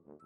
There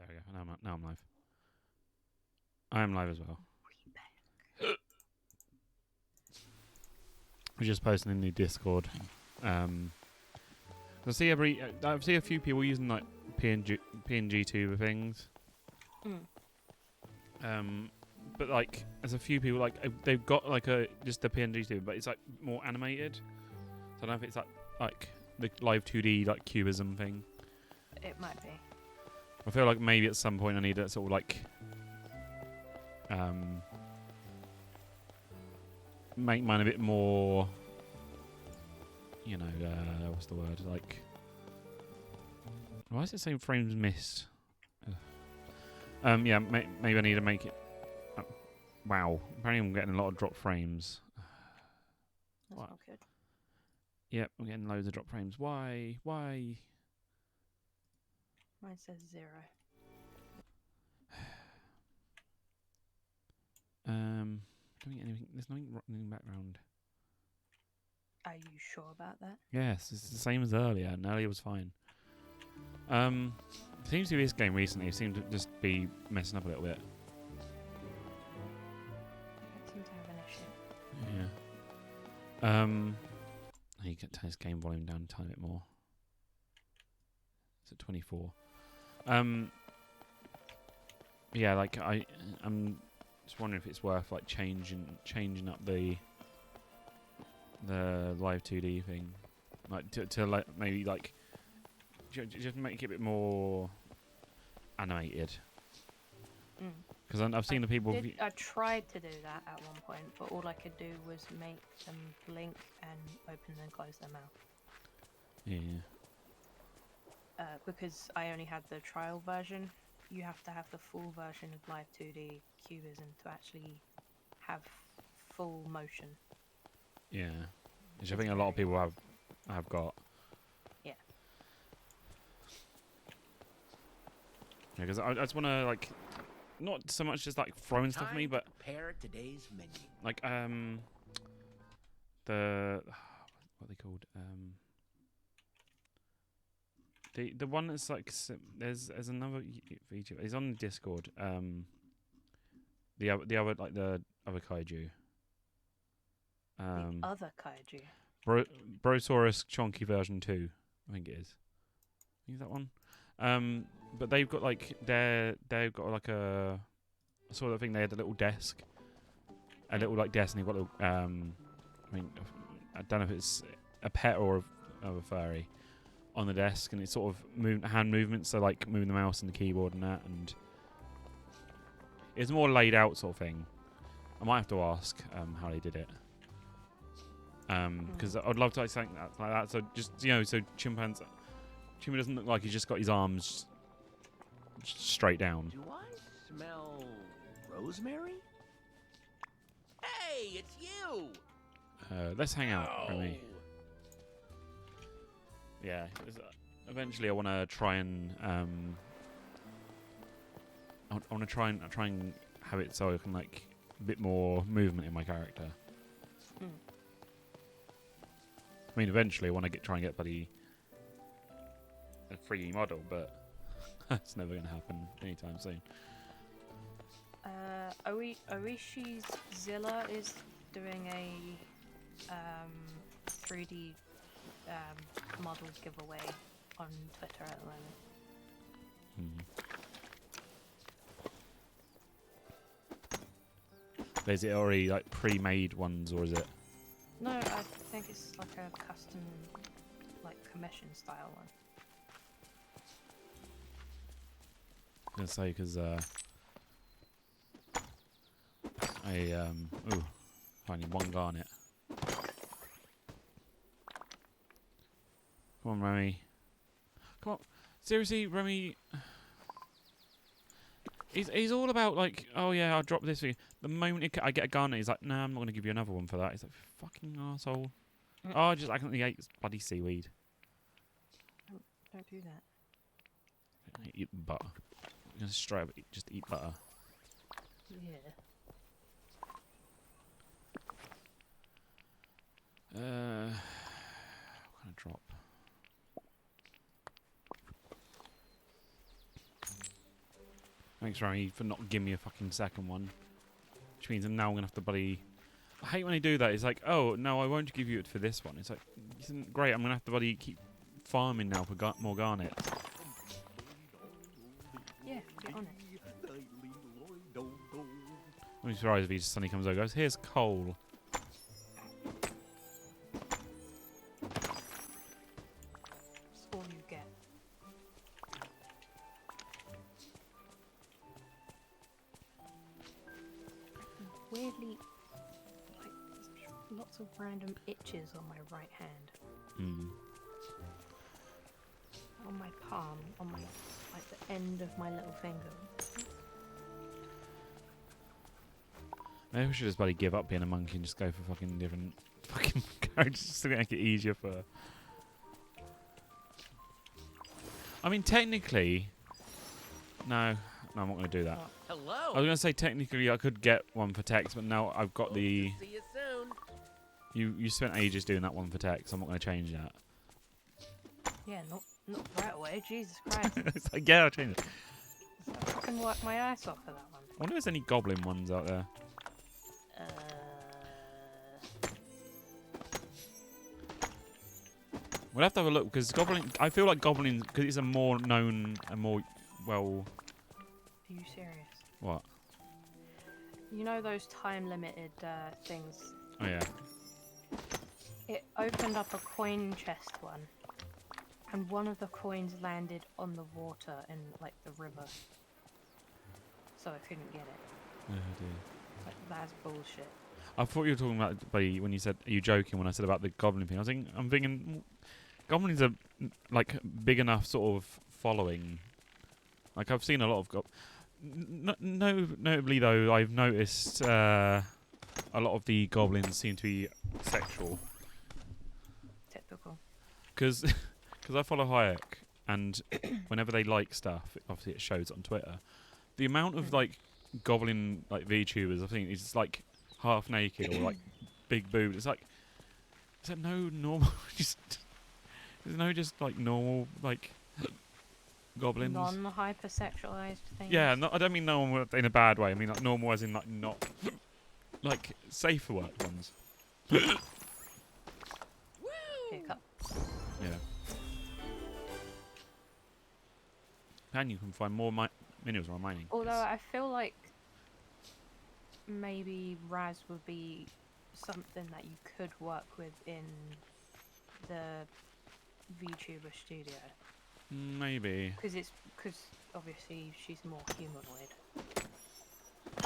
we go. Now I'm live. I am live as well. We're just posting in the Discord. I see a few people using like PNG tuber things. But like, there's a few people like they've got like just a PNG tuber, but it's like more animated. So I don't know if it's like the live 2D like cubism thing. It might be. I feel like maybe at some point I need to sort of like make mine a bit more, you know, what's the word? Like, why is it saying frames missed? Yeah, maybe I need to make it. Wow, apparently I'm getting a lot of drop frames. That's What? not good. Yep, I'm getting loads of drop frames. Why? Mine says 0. Don't get anything. There's nothing in the background. Are you sure about that? Yes, it's the same as earlier, and earlier was fine. Seems to be this game recently. It seemed to just be messing up a little bit. I seem to have an issue. Yeah. You can turn this game volume down a tiny bit more. It's at 24. Yeah, like I'm just wondering if it's worth like changing up the live 2D thing, like to like maybe like just make it a bit more animated. Because I've seen the people. I tried to do that at one point, but all I could do was make them blink and open and close their mouth. Yeah. Because I only had the trial version, you have to have the full version of Live 2D Cubism to actually have full motion. Yeah, which I think a lot of people have got. Yeah. Yeah, because I just want to like, not so much just like throwing stuff at me, but prepare today's menu. like the what are they called the one that's like there's another feature. It's on Discord. The other like the other kaiju. The other kaiju. Brosaurus Chonky version 2, I think it is. Is that one? But they've got like they've got like a sort of thing. They had a little desk, a little like desk, and they've got a little, I mean, I don't know if it's a pet or a furry on the desk, and it's sort of hand movements, so like moving the mouse and the keyboard and that, and it's more laid out sort of thing. I might have to ask how they did it. Because I'd love to like something like that. So just so Chimpa doesn't look like he's just got his arms straight down. Do I smell rosemary? Hey, it's you! Let's hang out, Remy. Yeah. Eventually, I want to try and I want to try and have it so I can like a bit more movement in my character. I mean, eventually, I want to try and get a 3D model, but that's never going to happen anytime soon. Oishi's Zilla is doing a 3D model giveaway on Twitter at the moment. Is it already like pre-made ones, or is it? No, I think it's like a custom, like commission style one. I was gonna say because I need one garnet. Come on, Remy. Come on, seriously, Remy. He's all about like, oh yeah, I'll drop this for you. The moment I get a garnet, he's like, nah, I'm not going to give you another one for that. He's like, fucking arsehole. Oh, I just accidentally ate bloody seaweed. Don't do that. Eat butter. Just straight up, just eat butter. Yeah. What can I drop? Thanks, Remy, for not giving me a fucking second one. Which means now I'm going to have to bloody... I hate when they do that. It's like, oh, no, I won't give you it for this one. It's like, isn't great. I'm going to have to bloody keep farming now for more garnets. Yeah, get on it. I'm surprised if he just suddenly comes over and goes, here's coal. That's all you get. Weirdly, like, there's lots of random itches on my right hand. On my palm, on my, like, the end of my little finger. Maybe we should just bloody give up being a monkey and just go for fucking different fucking characters just to make it easier for... I mean, technically... No, I'm not going to do that. Hello. I was going to say technically I could get one for text, but now I've got the... See you soon. You spent ages doing that one for text. I'm not going to change that. Yeah, not right away. Jesus Christ. It's like, yeah, I'll change it. I can work my ass off for that one. I wonder if there's any goblin ones out there. We'll have to have a look because goblin. I feel like goblins because it's a more known and more well. Are you serious? What? You know those time limited things? Oh yeah. It opened up a coin chest one, and one of the coins landed on the water in like the river, so I couldn't get it. Oh dear. Like, that's bullshit. I thought you were talking about when you said, "Are you joking?" When I said about the goblin thing, I'm thinking, goblins are like big enough sort of following. Like I've seen a lot of notably though, I've noticed a lot of the goblins seem to be sexual. Typical. Because I follow Hayek, and whenever they like stuff, obviously it shows on Twitter. The amount of like goblin like VTubers, I think, is just like half naked or like big boobs. It's like, is there no normal? There's no just like normal like goblins. Non-hypersexualized things. Yeah, I don't mean normal in a bad way. I mean like normal as in like not like safe for work ones. Hiccup. Yeah. And you can find more minerals while mining. Although Yes. I feel like maybe Raz would be something that you could work with in the VTuber studio. Maybe. Because obviously she's more humanoid.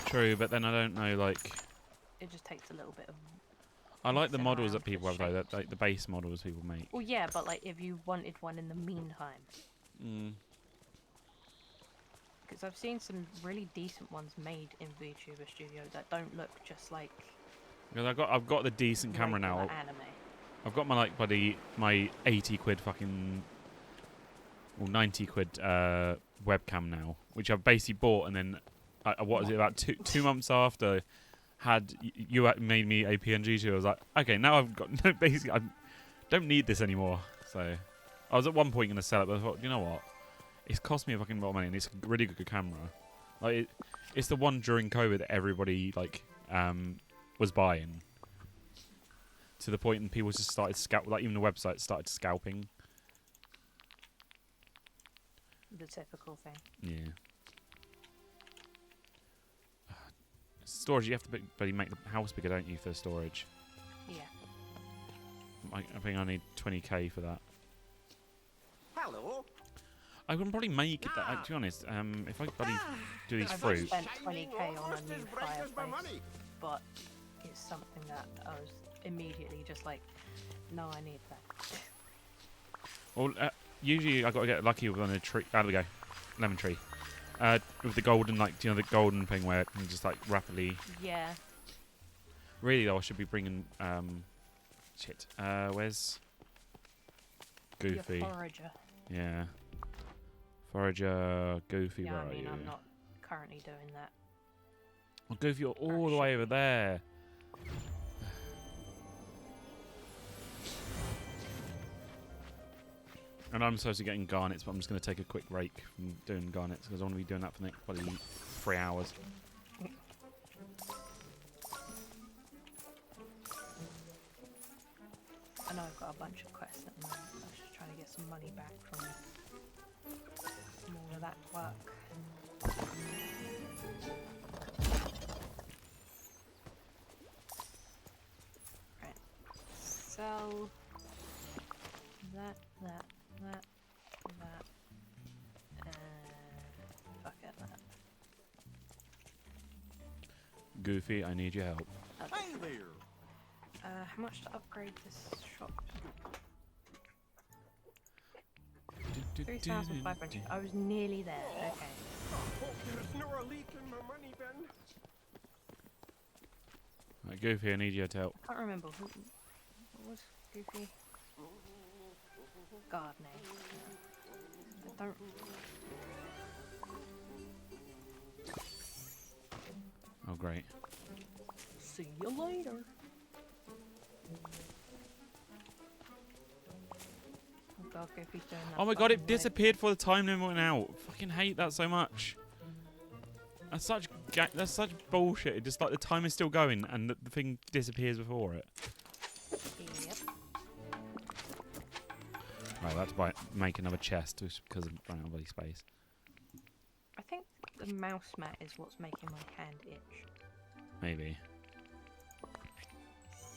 True, but then I don't know, like... It just takes a little bit of... I like the messing models around that people have, with though, that, shapes. like the base models people make. Well, yeah, but like if you wanted one in the meantime. Because I've seen some really decent ones made in VTuber Studio that don't look just like... Because I've got the decent camera now. regular anime. I've got my, like, my 80 quid fucking... Well, 90 quid webcam now, which I've basically bought, and then, what is it, about two months after... you made me a PNG to, I was like, okay, now I've got basically I don't need this anymore. So I was at one point going to sell it, but I thought, you know what, it's cost me a fucking lot of money, and it's a really good camera. Like it's the one during COVID that everybody like was buying, to the point and people just started like even the website started scalping. The typical thing. Yeah. Storage, you have to bloody make the house bigger, don't you, for storage? Yeah. I think I need 20k for that. Hello. I can probably make it that, to be honest, if I bloody do these I've fruit. spent 20k on a new fireplace, but it's something that I was immediately just like, no, I need that. Well, usually I got to get lucky with a tree. There we go, lemon tree. With the golden, like, you know, the golden thing where it can just like rapidly. Yeah. Really though, I should be bringing shit. Where's Goofy? Your forager. Yeah. Forager, Goofy, Yeah, where I are mean, you? I'm not currently doing that. Oh, Goofy, you're all the way over there. And I'm supposed to be getting garnets, but I'm just going to take a quick break from doing garnets because I want to be doing that for the next probably 3 hours. I know I've got a bunch of quests at the moment. I was just trying to get some money back from all of that work. Right. Sell that, and fuck it, that. Goofy, I need your help. Okay. Hey there. How much to upgrade this shop? 3,500. I was nearly there. Okay. Hope there's no leak in my money bin. Right, Goofy, I need your help. I can't remember what was Goofy. Gardening. I don't. Oh, great. See you later. Oh god, Goofy's doing that. Oh my god, it fucking disappeared before the time limit went out. Fucking hate that so much. That's such bullshit. It just like the time is still going and the thing disappears before it. Yep. Right, that's make another chest just because I'm running out of bloody space. I think the mouse mat is what's making my hand itch. Maybe.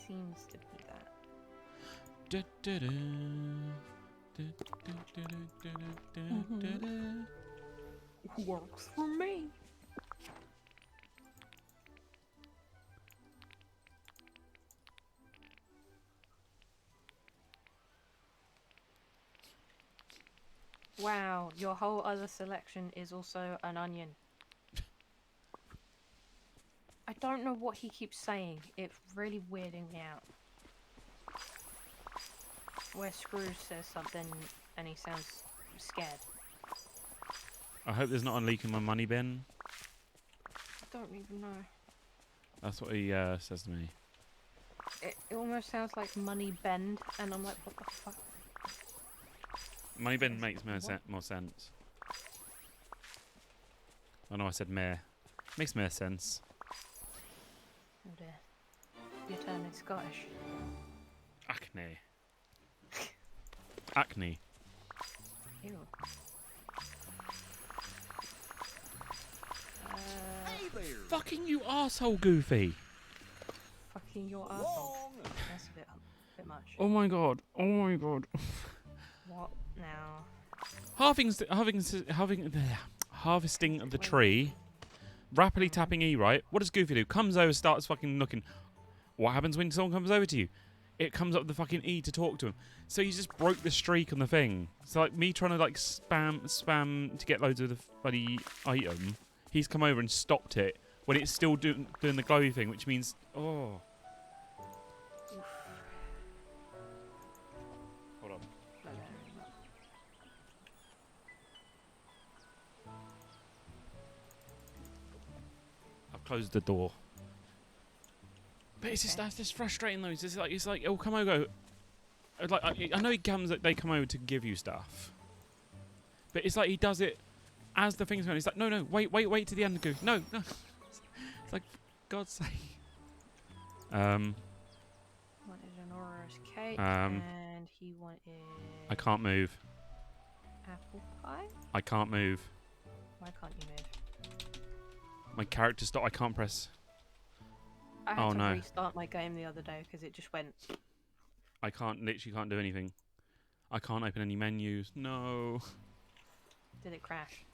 Seems to be that. Works for me. Wow, your whole other selection is also an onion. I don't know what he keeps saying. It's really weirding me out. Where Scrooge says something and he sounds scared. I hope there's not a leak in my money bin. I don't even know. That's what he says to me. It almost sounds like money bend, and I'm like, what the fuck? Money bin makes more, What? more sense. I know I said meh. Makes more sense. Oh dear. You're turning Scottish. Acne. Acne. Ew. Hey there! Fucking you arsehole, Goofy. Fucking your arsehole. Wrong! That's a bit much. Oh my god. Oh my god. What now? Harvesting of the tree. Rapidly tapping E, right? What does Goofy do? Comes over, starts fucking looking. What happens when someone comes over to you? It comes up with the fucking E to talk to him. So he just broke the streak on the thing. So like me trying to like spam to get loads of the bloody item. He's come over and stopped it when it's still doing the glowy thing, which means oh. Hold on. I've closed the door. But it's just that's just frustrating though. It's like it'll come over. Like I know they come over to give you stuff, but it's like he does it as the thing's going. He's like, no, wait to the end, go. No. It's like, for God's sake. Wanted an Auror's cake, and he wanted. I can't move. Apple pie. I can't move. Why can't you move? My character stop. I can't press. I had Oh, to no. restart my game the other day because it just went. I literally can't do anything. I can't open any menus. No. Did it crash?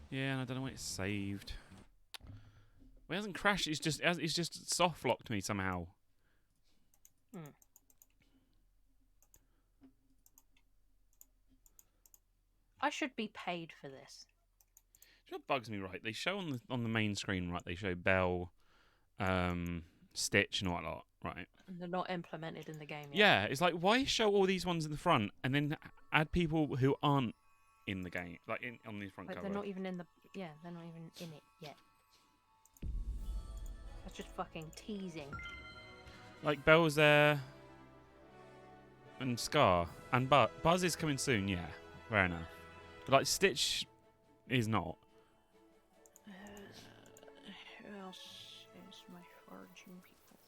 Yeah, and I don't know when it's saved. Well, it hasn't crashed. It's just soft locked me somehow. I should be paid for this. You know what bugs me, right? They show on the main screen, right? They show Belle, Stitch, and all that lot, right? And they're not implemented in the game yet. Yeah, it's like why show all these ones in the front and then add people who aren't in the game, like on the front Like cover. they're not even in the. Yeah, they're not even in it yet. That's just fucking teasing. Like Belle's there, and Scar, and Buzz is coming soon. Yeah, fair enough. But like Stitch is not. Who else is my foraging people?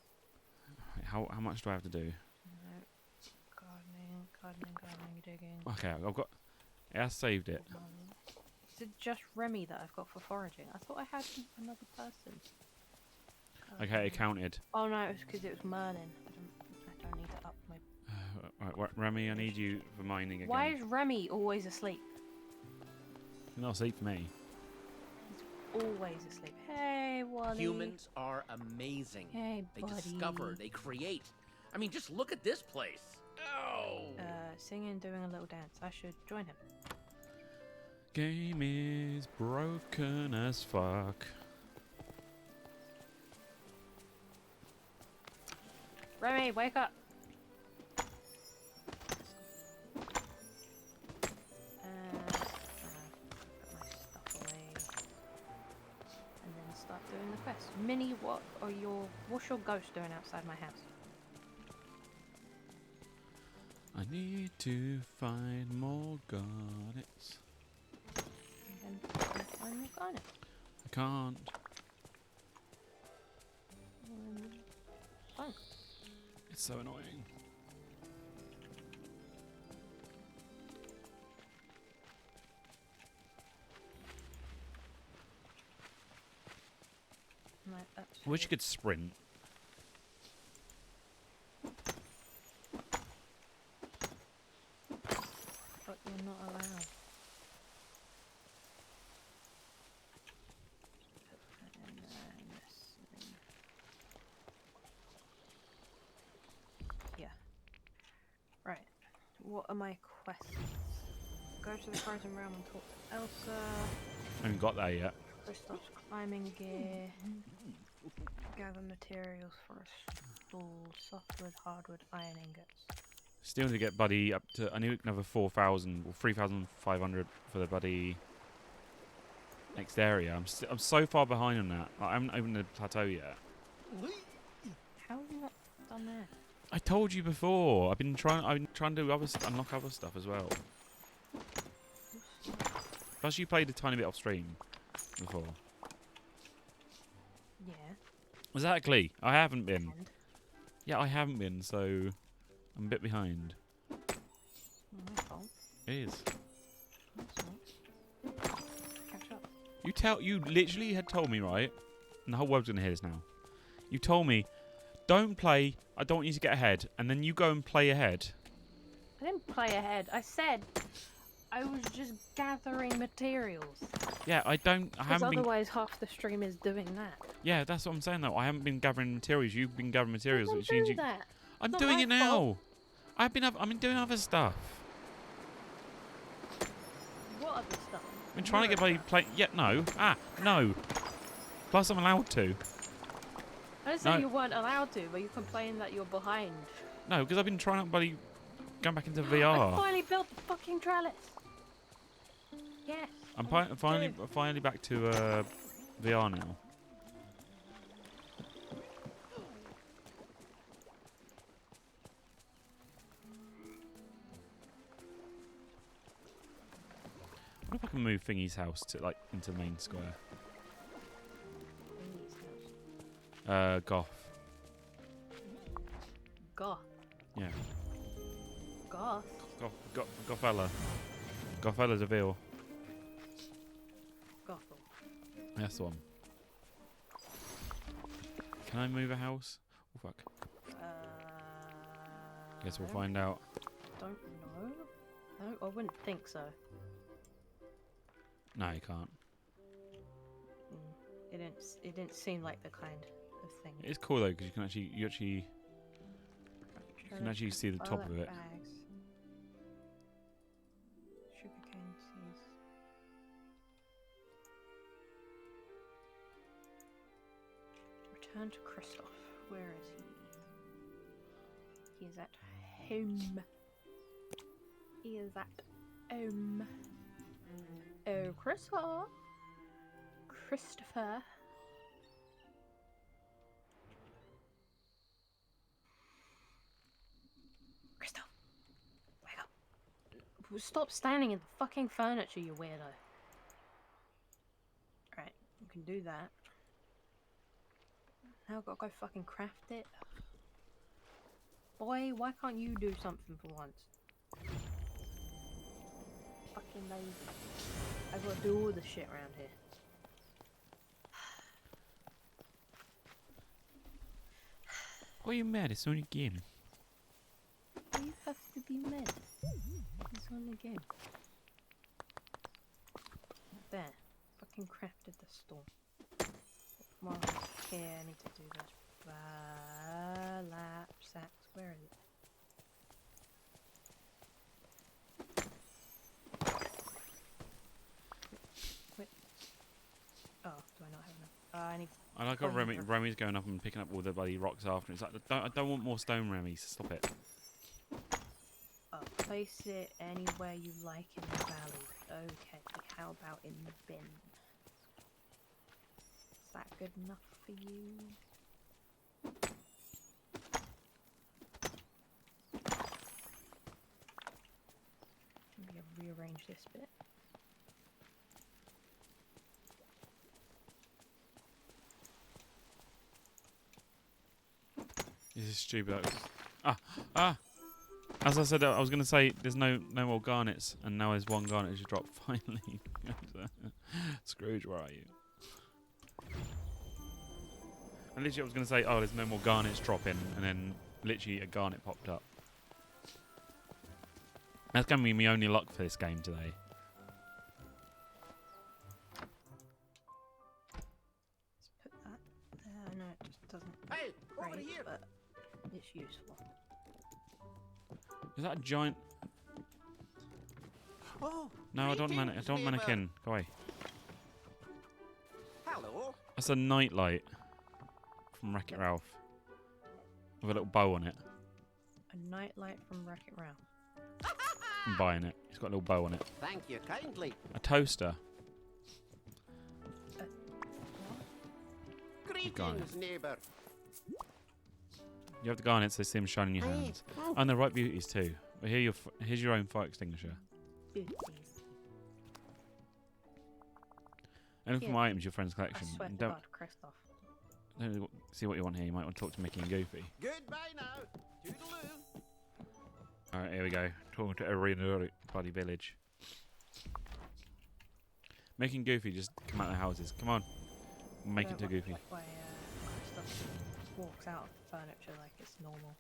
How much do I have to do? No. Gardening, digging. Okay, I've got. It has saved it. Is it just Remy that I've got for foraging? I thought I had another person. Okay, it counted. Oh no, it was because it was Merlin. I don't need to up my. Right, Remy, I need you for mining again. Why is Remy always asleep? You're not asleep for me. He's always asleep. Hey, Wally. Humans are amazing. Hey, They buddy. discover, they create. I mean, just look at this place. Oh! Singing, doing a little dance. I should join him. Game is broken as fuck. Remy, wake up! Put my stuff away. And then start doing the quest. Minnie, what's your ghost doing outside my house? I need to find more garnets. And then find more garnet. I can't. Fine. It's so annoying. I wish you could sprint. But you're not allowed. Put that in there and this thing. Yeah. Right. What are my quests? Go to the frozen realm and talk to Elsa. I haven't got there yet. Kristoff's climbing gear. Gather materials for a stall. Softwood, hardwood, iron ingots. Still need to get Buddy up to. I need another 4,000 or 3,500 for the Buddy next area. I'm so far behind on that. Like, I haven't opened the plateau yet. How have you not done that? I told you before. I've been trying to do unlock other stuff as well. Plus, you played a tiny bit off stream before. Yeah. Exactly. I haven't been. And? Yeah, I haven't been. So I'm a bit behind. My fault. It is. That's not. Catch up. You literally had told me, right? And the whole world's gonna hear this now. You told me, don't play. I don't want you to get ahead. And then you go and play ahead. I didn't play ahead. I said I was just gathering materials. Yeah, I Because haven't been. otherwise half the stream is doing that. Yeah, that's what I'm saying though. I haven't been gathering materials. You've been gathering materials, Don't which means do you. that. I'm Not doing my it now. fault. I've been doing other stuff. What other stuff? I've been trying to get Buddy play. Yeah, no. No. Plus, I'm allowed to. I didn't say No. you weren't allowed to, but you complain that you're behind. No, because I've been trying to Buddy going back into I VR. finally built the fucking trellis. Yes. I'm I finally back to VR now. I wonder if I can move Thingy's house to into the main square. Goth. Goth. Yeah. Goth. Gothella. Gothella's a veal. Gothel. That's the one. Can I move a house? Oh fuck. Guess we'll find out. Don't know. No, I wouldn't think so. No, you can't. It didn't seem like the kind of thing. It's cool though because you can actually see the top of it. Bags. Sugarcane seeds. Return to Kristoff. Where is he? He is at home. He is at home. Oh, Christopher. Kristoff. Wake up. Stop standing in the fucking furniture, you weirdo. Alright, you can do that. Now I've got to go fucking craft it. Boy, why can't you do something for once? Fucking lazy. I've got to do all the shit around here. Why are you mad? It's only a game. Why you have to be mad? It's only a game. There. Fucking crafted the storm. Come on. Here, I need to do this. Lap sacks. Where is it? Wait. Oh, do I not have enough? I need. I like how Remy's going up and picking up all the bloody rocks after. It's like I don't want more stone, Remy. Stop it. Oh, place it anywhere you like in the valley. Okay, how about in the bin? Is that good enough for you? Maybe I'll rearrange this bit. This is stupid. As I said, I was going to say there's no more garnets, and now there's one garnet just dropped finally. Scrooge, where are you? And literally I was going to say, oh, there's no more garnets dropping, and then literally a garnet popped up. That's going to be my only luck for this game today. Let's put that there. I know it just doesn't Hey, over break, here. but it's useful. Is that a giant... Oh, No, I don't want greetings, a neighbor. mannequin. Go away. Hello. That's a nightlight from Wreck-It Ralph. With a little bow on it. A nightlight from Wreck-It Ralph. I'm buying it. It's got a little bow on it. Thank you kindly. A toaster. Greetings, neighbor. You have the garnets, they see them shining in your hands. Oh, And they're right beauties too. But here's your own fire extinguisher. Beauties. Anything from Yeah. items your friend's I collection. swear to Don't God, Christoph. see what you want here. You might want to talk to Mickey and Goofy. goodbye now. Toodaloo. Alright, here we go. Talking to every in the bloody village. Mickey and Goofy just come out of their houses. Come on. Make it to Goofy. Why Christoph walks out of the furniture like it's normal.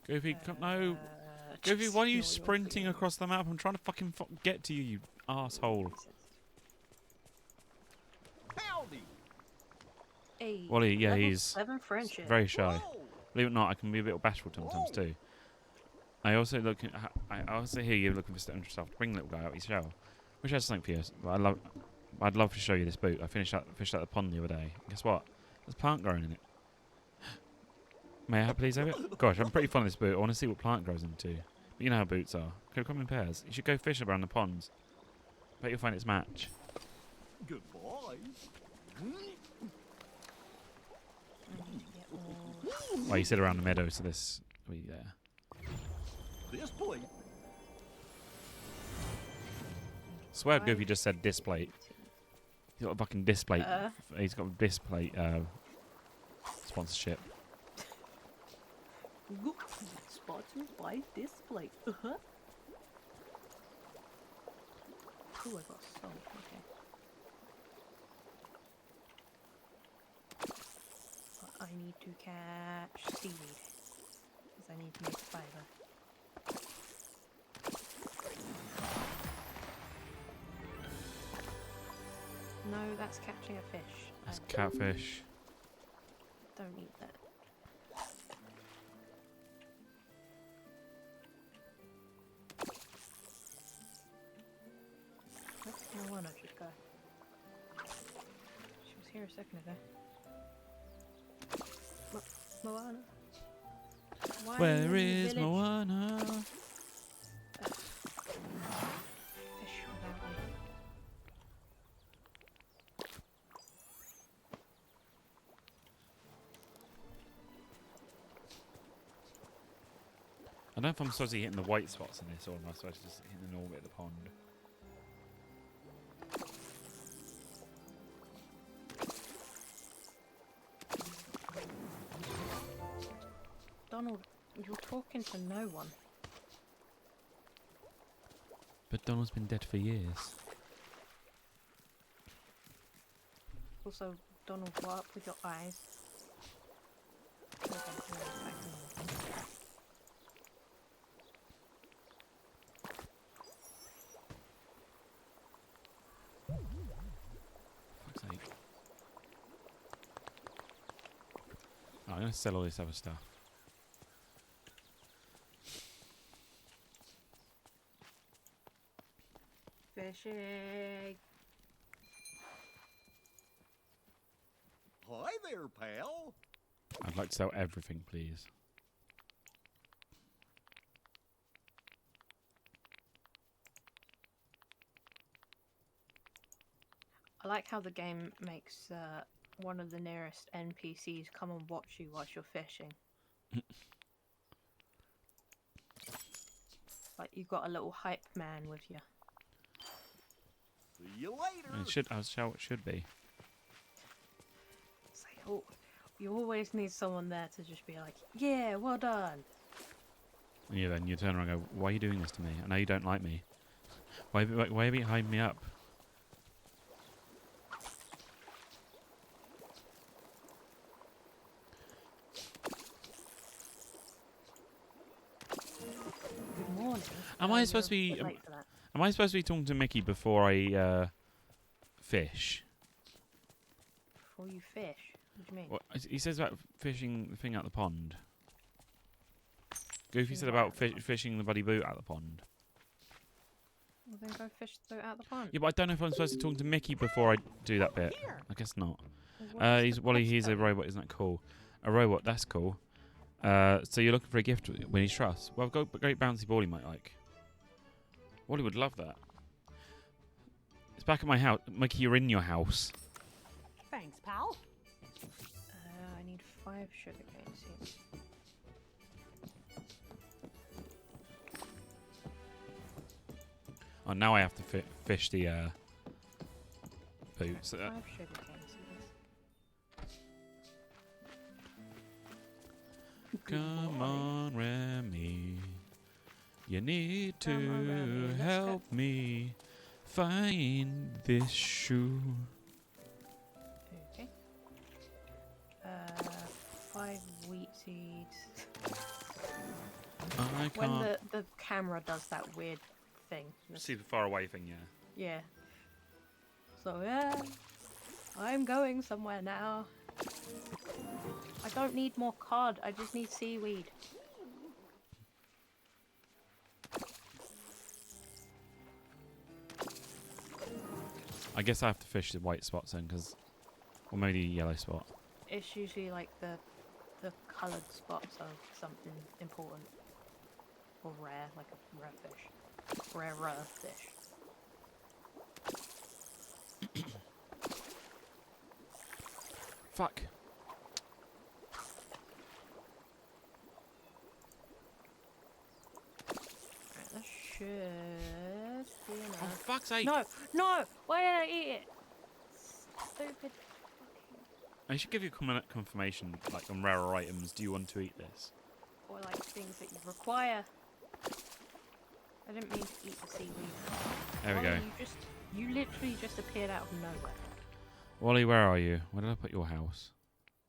Goofy, come, no. Goofy, just why are you ignore your sprinting feelings. across the map? I'm trying to fucking get to you, you asshole. Howdy. Hey, Wally, yeah, level he's 7 friendship. very shy. Whoa. Believe it or not, I can be a bit bashful sometimes too. I also I also hear you looking for stuff to bring the little guy out of his shower. Wish I had something for you. But I'd love to show you this boot. I fished out the pond the other day. Guess what? There's a plant growing in it. May I please have it? Gosh, I'm pretty fond of this boot. I want to see what plant grows into. But you know how boots are. They come in pairs. You should go fishing around the ponds. Bet you'll find its match. Goodbye. Well, you sit around the meadow, so this will be there. This plate. Swear Goofy just said display. He's got a fucking display. He's got a display sponsorship. Sponsored by Display. Uh-huh. Ooh, I got salt. Okay. But I need to catch seaweed. Because I need to make fiber. No, that's catching a fish. That's I catfish. don't eat that. No one should go. She was here a second ago. Moana? Why are you Where in the is village? Moana? Fish without me. I don't know if I'm supposed to be hitting the white spots in this, or am I supposed to just hit the normal bit of the pond? Donald, you're talking to no one. But Donald's been dead for years. Also, Donald, what up with your eyes? Okay, no, back to normal. Fuck's sake. Oh, I'm gonna sell all this other stuff. Fishing! Hi there, pal. I'd like to sell everything, please. I like how the game makes one of the nearest NPCs come and watch you whilst you're fishing. Like you've got a little hype man with you. See you later. It should. That's how it should be. It's like, oh, you always need someone there to just be like, yeah, well done. Yeah, then you turn around and go, why are you doing this to me? I know you don't like me. Why are you hiding me up? Good morning. Am I supposed to You're a be... bit late for that. Am I supposed to be talking to Mickey before I fish? Before you fish? What do you mean? What, he says about fishing the thing out the pond. Goofy Fishing said what about out the pond? fishing the bloody boot out the pond. Well, then go fish the boat out the pond. Yeah, but I don't know if I'm supposed to talk to Mickey before I do that bit. I guess not. Well, what's He's the he's a question? robot. Isn't that cool? A robot. That's cool. So you're looking for a gift when he's trust. Well, I've got a great bouncy ball he might like. Wally would love that. It's back at my house. Mickey, you're in your house. Thanks, pal. I need 5 sugarcane seeds. Oh, now I have to fish the boots. 5 sugarcane seeds. Come on, Remy. You need Come on, Remy, to let's go. help me find this shoe. Okay. 5 wheat seeds. I When can't the camera does that weird thing. see the far away thing. Yeah. Yeah. So yeah, I'm going somewhere now. I don't need more cod, I just need seaweed. I guess I have to fish the white spots then, or maybe the yellow spot. It's usually like the coloured spots of something important. Or rare, like a rare fish. Rarer fish. Fuck. Right, that should be Oh, enough. fuck's sake. No! No! Why did I eat it? Stupid fucking... I should give you confirmation, like on rarer items. Do you want to eat this? Or like things that you require. I didn't mean to eat the seaweed. There we Wally, go. You literally just appeared out of nowhere. Wally, where are you? Where did I put your house?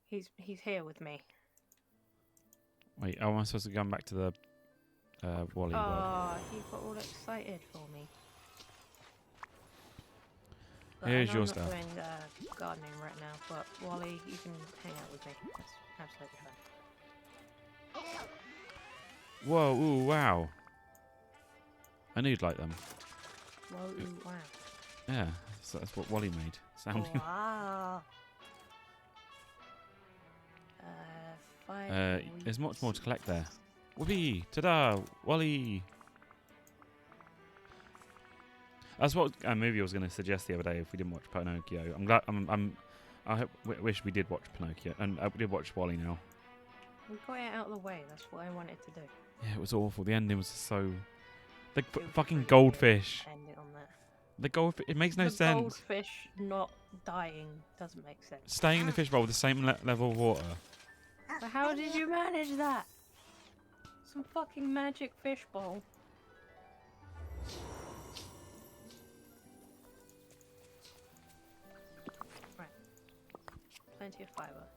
He's here with me. Wait, oh, am I supposed to go back to the Wally world? Oh, he got all excited for me. But Here's I know your I'm stuff. not doing gardening right now, but Wally, you can hang out with me. That's absolutely fine. Whoa, ooh, wow. I knew you'd like them. Whoa, ooh, wow. Yeah, that's what Wally made. Sounding. Wow. 5 There's much weeks. more to collect there. Whoopee! Ta-da! Wally! That's what a movie I was going to suggest the other day if we didn't watch Pinocchio. I'm glad. Wish we did watch Pinocchio, and we did watch Wally now. We got it out of the way. That's what I wanted to do. Yeah, it was awful. The ending was so. The It was fucking pretty goldfish. Ending on that. The goldfish. It makes no the sense. Goldfish not dying doesn't make sense. Staying in the fishbowl with the same level of water. But how did you manage that? Some fucking magic fishbowl. Right. Plenty of fiber.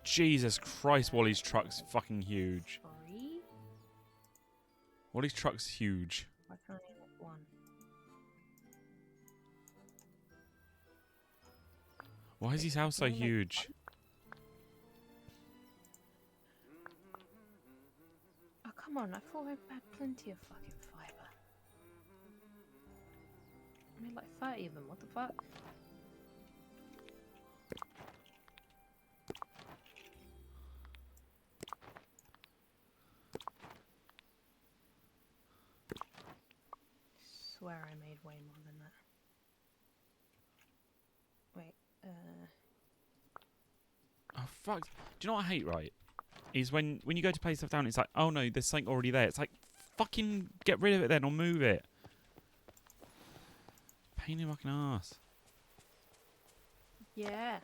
Jesus Christ, Wally's truck's fucking huge. 3? Wally's truck's huge. Why can't I have 1? Why is his house so Can I make huge? Oh, come on. I thought I had plenty of fucking fiber. I made like 30 of them. What the fuck? Swear I made way more than that. Wait, Oh fuck! Do you know what I hate? Right, is when you go to place stuff down, it's like, oh no, there's something already there. It's like, fucking get rid of it then, or move it. Pain in the fucking ass. yeah.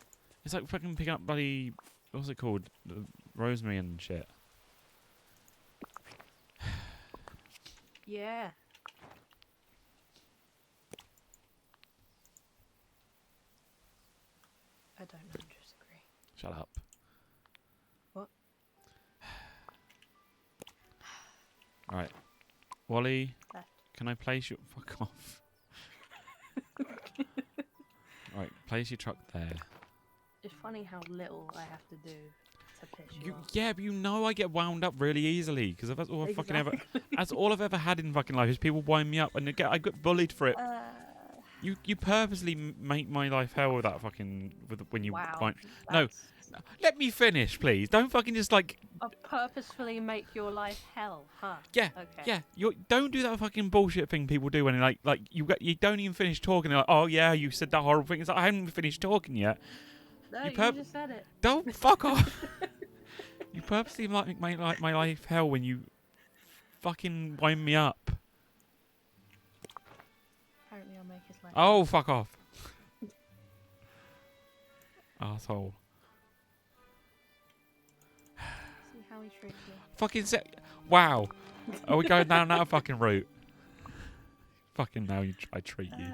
It's like fucking picking up bloody, what's it called, rosemary and shit. Yeah. I don't know, disagree. Shut up. What? Right. Wally, Left. can I place your... Fuck off. Right, place your truck there. It's funny how little I have to do to piss you off. Yeah, but you know I get wound up really easily because that's all I fucking ever... Exactly. That's all I've ever had in fucking life is people wind me up and I get bullied for it. You purposely make my life hell with that fucking... when you wow. wind... No, that's- let me finish, please. Don't fucking just like... I purposefully make your life hell, huh? Yeah, Okay. yeah. Don't do that fucking bullshit thing people do when you don't even finish talking. They're like, oh yeah, you said that horrible thing. It's like I haven't even finished talking yet. No, You you just said it. Don't fuck off. You purposely make my life hell when you fucking wind me up. Apparently I'll make his life Oh, fuck off. Asshole. See how he treats me. Fucking wow. Are we going down that fucking route? Fucking now I treat you.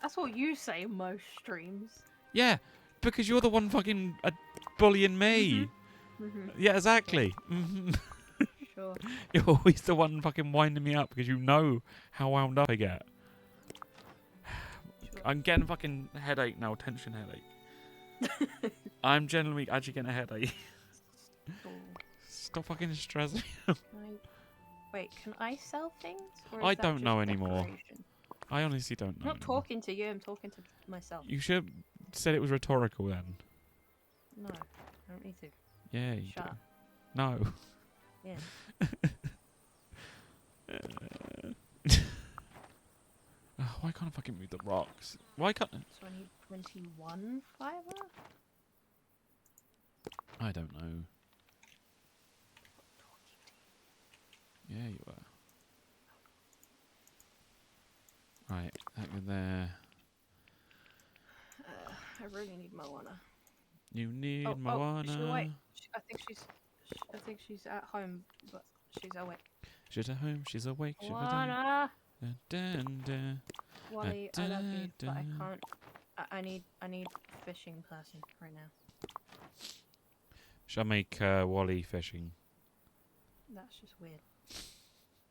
That's what you say in most streams. Yeah, because you're the one fucking bullying me. Mm-hmm. Yeah, exactly. Mhm. Sure. You're always the one fucking winding me up because you know how wound up I get. Sure. I'm getting fucking headache now, tension headache. I'm generally actually getting a headache. Oh. Stop fucking stressing. Wait, can I sell things? Or is I that don't just know anymore. decoration? I honestly don't I'm know. not talking to you, I'm talking to myself. You should have said it was rhetorical then. No, I don't need to. Yeah, you Shut do. up. No. Yeah. Why can't I fucking move the rocks? Why can't... So I need 21 fiber? I don't know. Yeah, you are. Right, that go there. I really need Moana. You need Oh, Moana. she's awake. I think she's at home, but she's awake. She's at home, she's awake. Moana! Dun, dun, dun. Wally, I love you, but I dun. can't. I need a fishing person right now. Shall I make Wally fishing? That's just weird.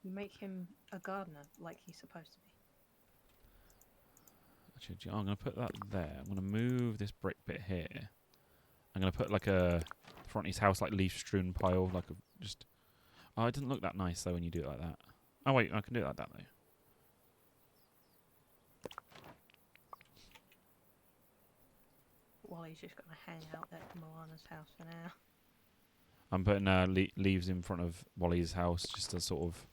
You make him a gardener like he's supposed to be. Actually, I'm going to put that there. I'm going to move this brick bit here. I'm going to put like a front of his house, like leaf strewn pile, like a just. Oh, it doesn't look that nice though when you do it like that. Oh wait, I can do it like that though. Wally's just gonna hang out at Moana's house for now. I'm putting leaves in front of Wally's house just to sort of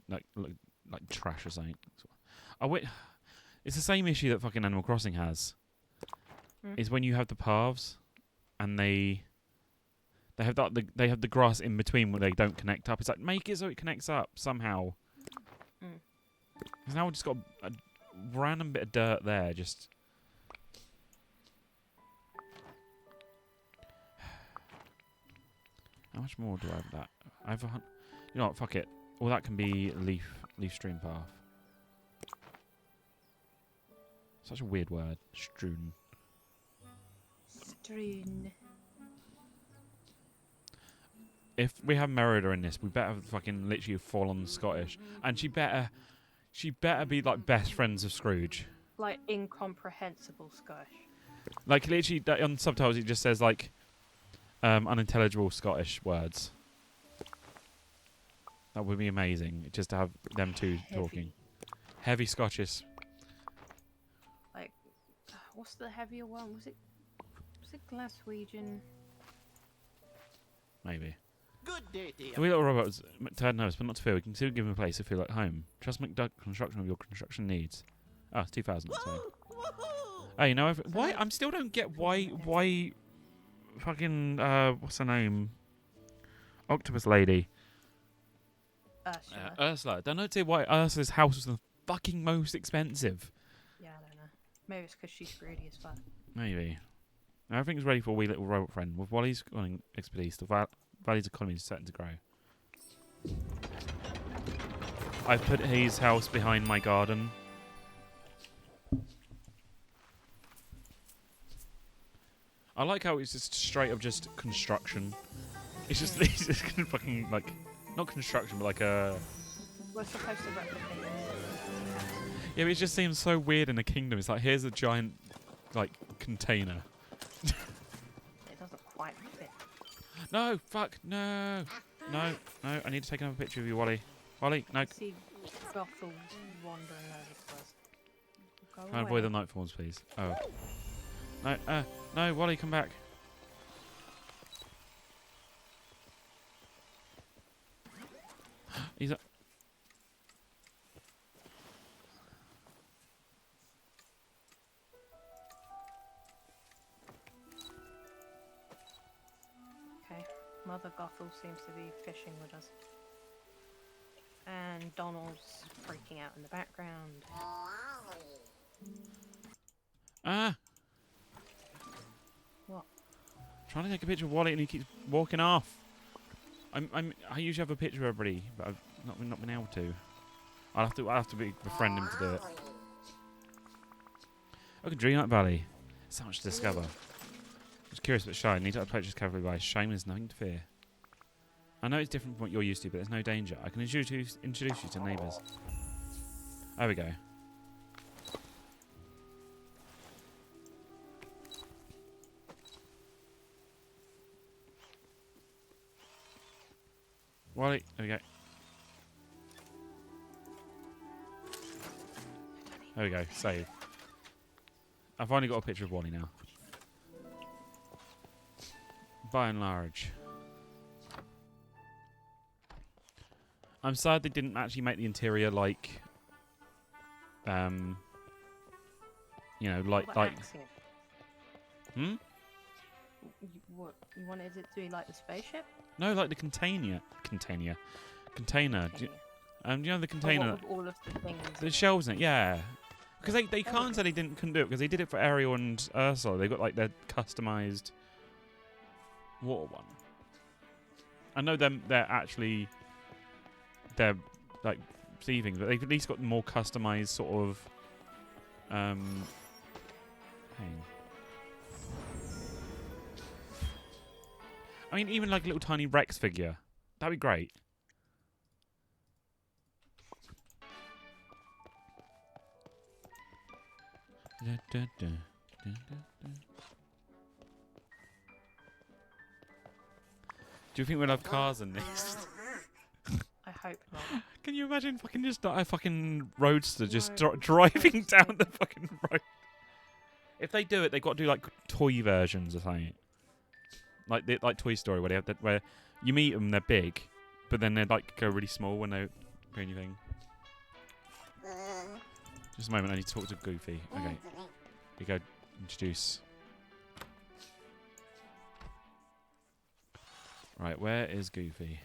like trash or something. Oh wait, it's the same issue that fucking Animal Crossing has. Is when you have the paths and they have they have the grass in between where they don't connect up. It's like make it so it connects up somehow. Because now we've just got a random bit of dirt there. Just how much more do I have of that? I have you know what? Fuck it. Well, that can be leaf strewn path. Such a weird word. Strewn. Strewn. If we have Merida in this, we better fucking literally fall on Scottish, and she better be like best friends of Scrooge. Like incomprehensible Scottish. Like literally on subtitles, it just says like unintelligible Scottish words. That would be amazing, just to have them two talking. Heavy Scottish. Like, what's the heavier one? Was it Glaswegian? Maybe. Good day to you. The wee little robots turn nervous, but not to fear. We can still give him a place to feel like home. Trust McDuck construction of your construction needs. Oh, it's 2000. Sorry. Oh, you know why? I still don't get why fucking what's her name? Octopus lady. Ursula. Ursula. I don't know why Ursula's house was the fucking most expensive. Yeah, I don't know. Maybe it's because she's greedy as fuck. Maybe. Everything's ready for a wee little robot friend. With Wally's running expertise, the Valley's economy is certain to grow. I've put his house behind my garden. I like how it's just straight up just construction. It's just it's just fucking like not construction, but like a. We're supposed to replicate it. Yeah, but it just seems so weird in a kingdom. It's like here's a giant like container. It doesn't quite fit. No, fuck, no, no, no. I need to take another picture of you, Wally. Wally, no. See Gothel wandering over to us. Go Can I avoid the nightfalls, please? Oh. No, no, Wally, come back. He's a Okay, Mother Gothel seems to be fishing with us. And Donald's freaking out in the background. Ah! What? Trying to take a picture of Wally and he keeps walking off. I usually have a picture of everybody, but I've not been able to. I'll have to befriend him to do it. Look at Dreamlight Valley. So much to discover. I was curious about Shine. Need to approach this carefully by shame. There's nothing to fear. I know it's different from what you're used to, but there's no danger. I can introduce you to neighbours. There we go. Wally, there we go. There we go, save. I've finally got a picture of Wally now. By and large. I'm sad they didn't actually make the interior like, you know, like. Accent? Hmm? What? You wanted it to be like the spaceship? No, like the container. Container. Do you know the container? Oh, what, with all of the things. The shelves in it, yeah. Because they can't say they couldn't do it because they did it for Ariel and Ursula. They got like their customized water one. I know they're actually they're like sea things, but they've at least got more customized sort of hang. I mean, even like a little tiny Rex figure. That'd be great. Do you think we'll have cars in this? I hope not. Can you imagine fucking just a fucking roadster just driving down the fucking road? If they do it, they've got to do like toy versions or something. Like Toy Story, where they have that, where you meet them, they're big, but then they like go really small when they do anything. Just a moment, I need to talk to Goofy. Okay, we go introduce. Right, where is Goofy?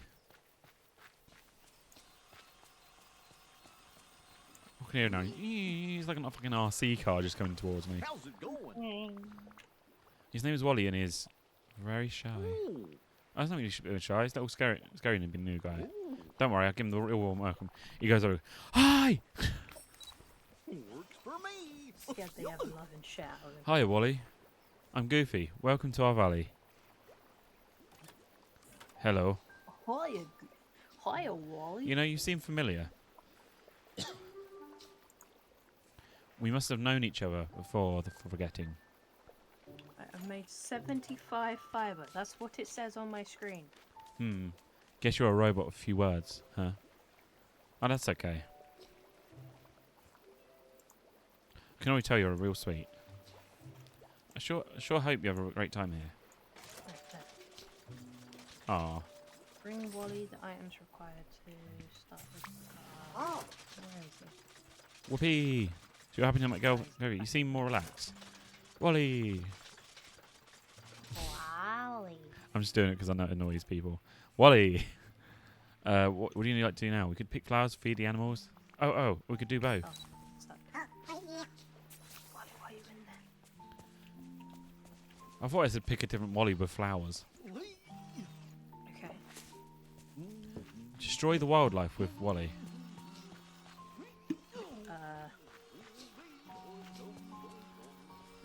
Walking here now. He's like a fucking RC car just coming towards me. How's it going? His name is Wally and he's very shy. Ooh. I don't think he should be shy. He's a little scary and be a new guy. Ooh. Don't worry, I'll give him the real warm welcome. He goes over, hi! Works for me. Scared they have love and shout. Hi, Wally. I'm Goofy. Welcome to our valley. Hello. Hiya, Wally. You know, you seem familiar. We must have known each other before the forgetting. I've made 75 fiber. That's what it says on my screen. Guess you're a robot with a few words, huh? Oh, that's okay. I can already tell you're real sweet. I sure hope you have a great time here. Aw. Bring Wally the items required to start with. Where is this? Whoopee! So you're happy to make go? You seem more relaxed. Wally! Wally. I'm just doing it because I know it annoys people. Wally! What do you like to do now? We could pick flowers, feed the animals. Oh, we could do both. Oh, what's that? Wally, why are you in there? I thought I said pick a different Wally with flowers. Okay. Destroy the wildlife with Wally.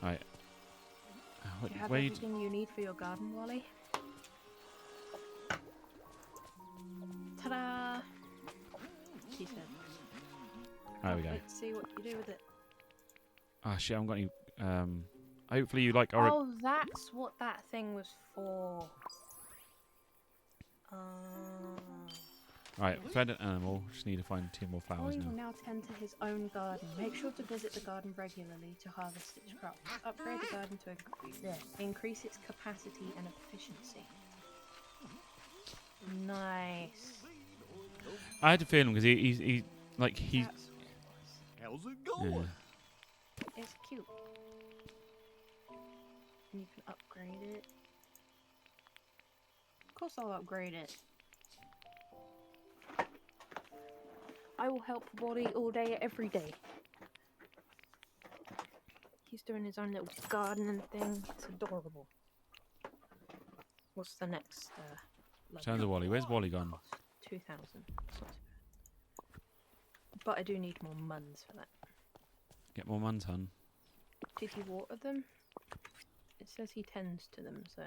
Right. Do you have Where you? everything you need for your garden, Wally? Ta-da! He said. There we go. Wait to see what you do with it. Ah, shit! I haven't got any. Hopefully you like. Oh, that's what that thing was for. Right, fed an animal. Just need to find 2 more flowers Wally now. will now tend to his own garden. Make sure to visit the garden regularly to harvest its crops. Upgrade the garden to increase its capacity and efficiency. Nice. I had a feeling because he like he. That's what it was. How's it Yeah. going? It's cute. And you can upgrade it. Of course I'll upgrade it. I will help Wally all day, every day. He's doing his own little gardening thing. It's adorable. What's the next? Sounds of Wally. Where's Wally gone? Cost 2,000. It's not too bad. But I do need more muns for that. Get more muns, hun. Did he water them? It says he tends to them, so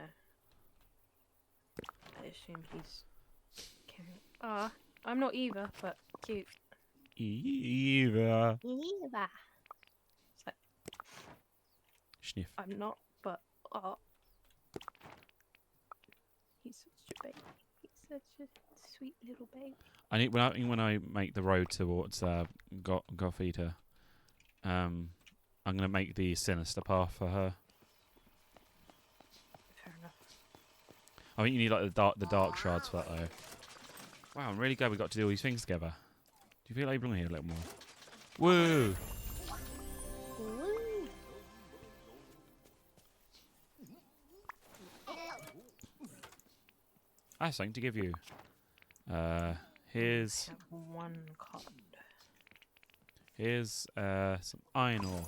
I assume he's carrying. Ah, I'm not Eva, but cute. Eva. Eva. It's like Sniff. I'm not, but oh, he's such a baby. He's such a sweet little baby. I need when I make the road towards Gothita, I'm gonna make the sinister path for her. Fair enough. I think you need like the dark shards for that though. Wow, I'm really glad we got to do all these things together. Do you feel like you belong here a little more? Woo! Woo. I have something to give you. Here's I have one card. here's some iron ore.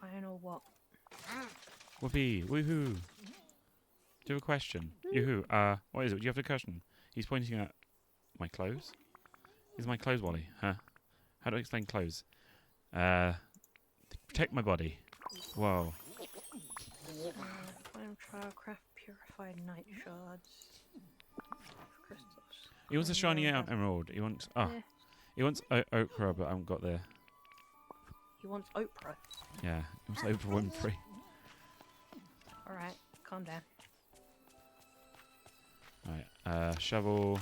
I know what. Whoopee! Woohoo! Do you have a question? Yoo-hoo! What is it? Do you have a question? He's pointing at my clothes. These are my clothes, Wally. Huh? How do I explain clothes? Protect my body. Whoa. Final trial craft purified night shards. Crystals. He wants a shiny Emerald. emerald. He wants Eh, he wants okra, but I haven't got the he wants Oprah. yeah. He wants Oprah Winfrey. Alright, calm down. Right. Shovel.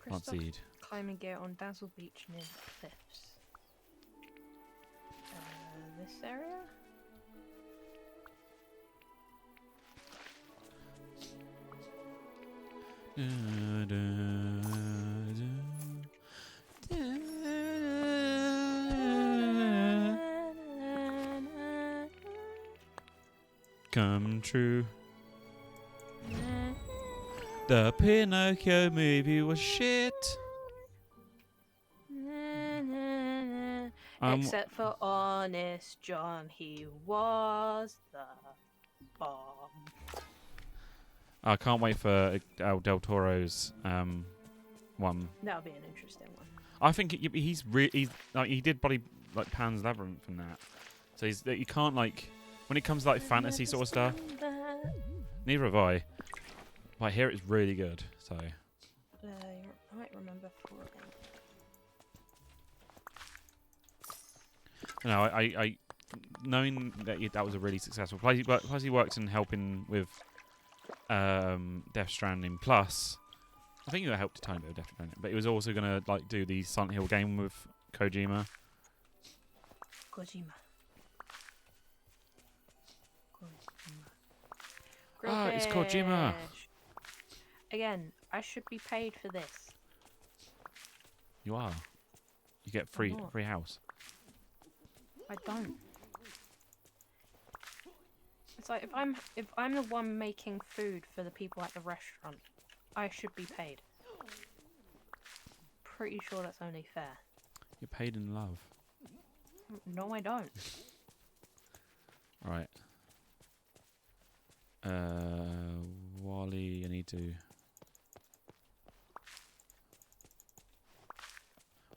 Plant Crystal seed. climbing gear on Dazzle Beach near the cliffs. This area? Come true. The Pinocchio movie was shit. Except for Honest John, he was the bomb. I can't wait for Del Toro's one. That'll be an interesting one. I think he's like he did probably like Pan's Labyrinth and that. So you can't like when it comes to like fantasy sort of stuff. Neither have I. But I hear it's really good. So You might remember for it. you know, I knowing that that was a really successful. Plus he worked in helping with Death Stranding. Plus, I think it helped a tiny bit with Death Stranding. But he was also gonna like do the Silent Hill game with Kojima. Kojima. Ah, it's Kojima. Again, I should be paid for this. You are. You get I'm not. free house. I don't. It's like if I'm the one making food for the people at the restaurant, I should be paid. Pretty sure that's only fair. You're paid in love. No, I don't. Right. Wally, I need to.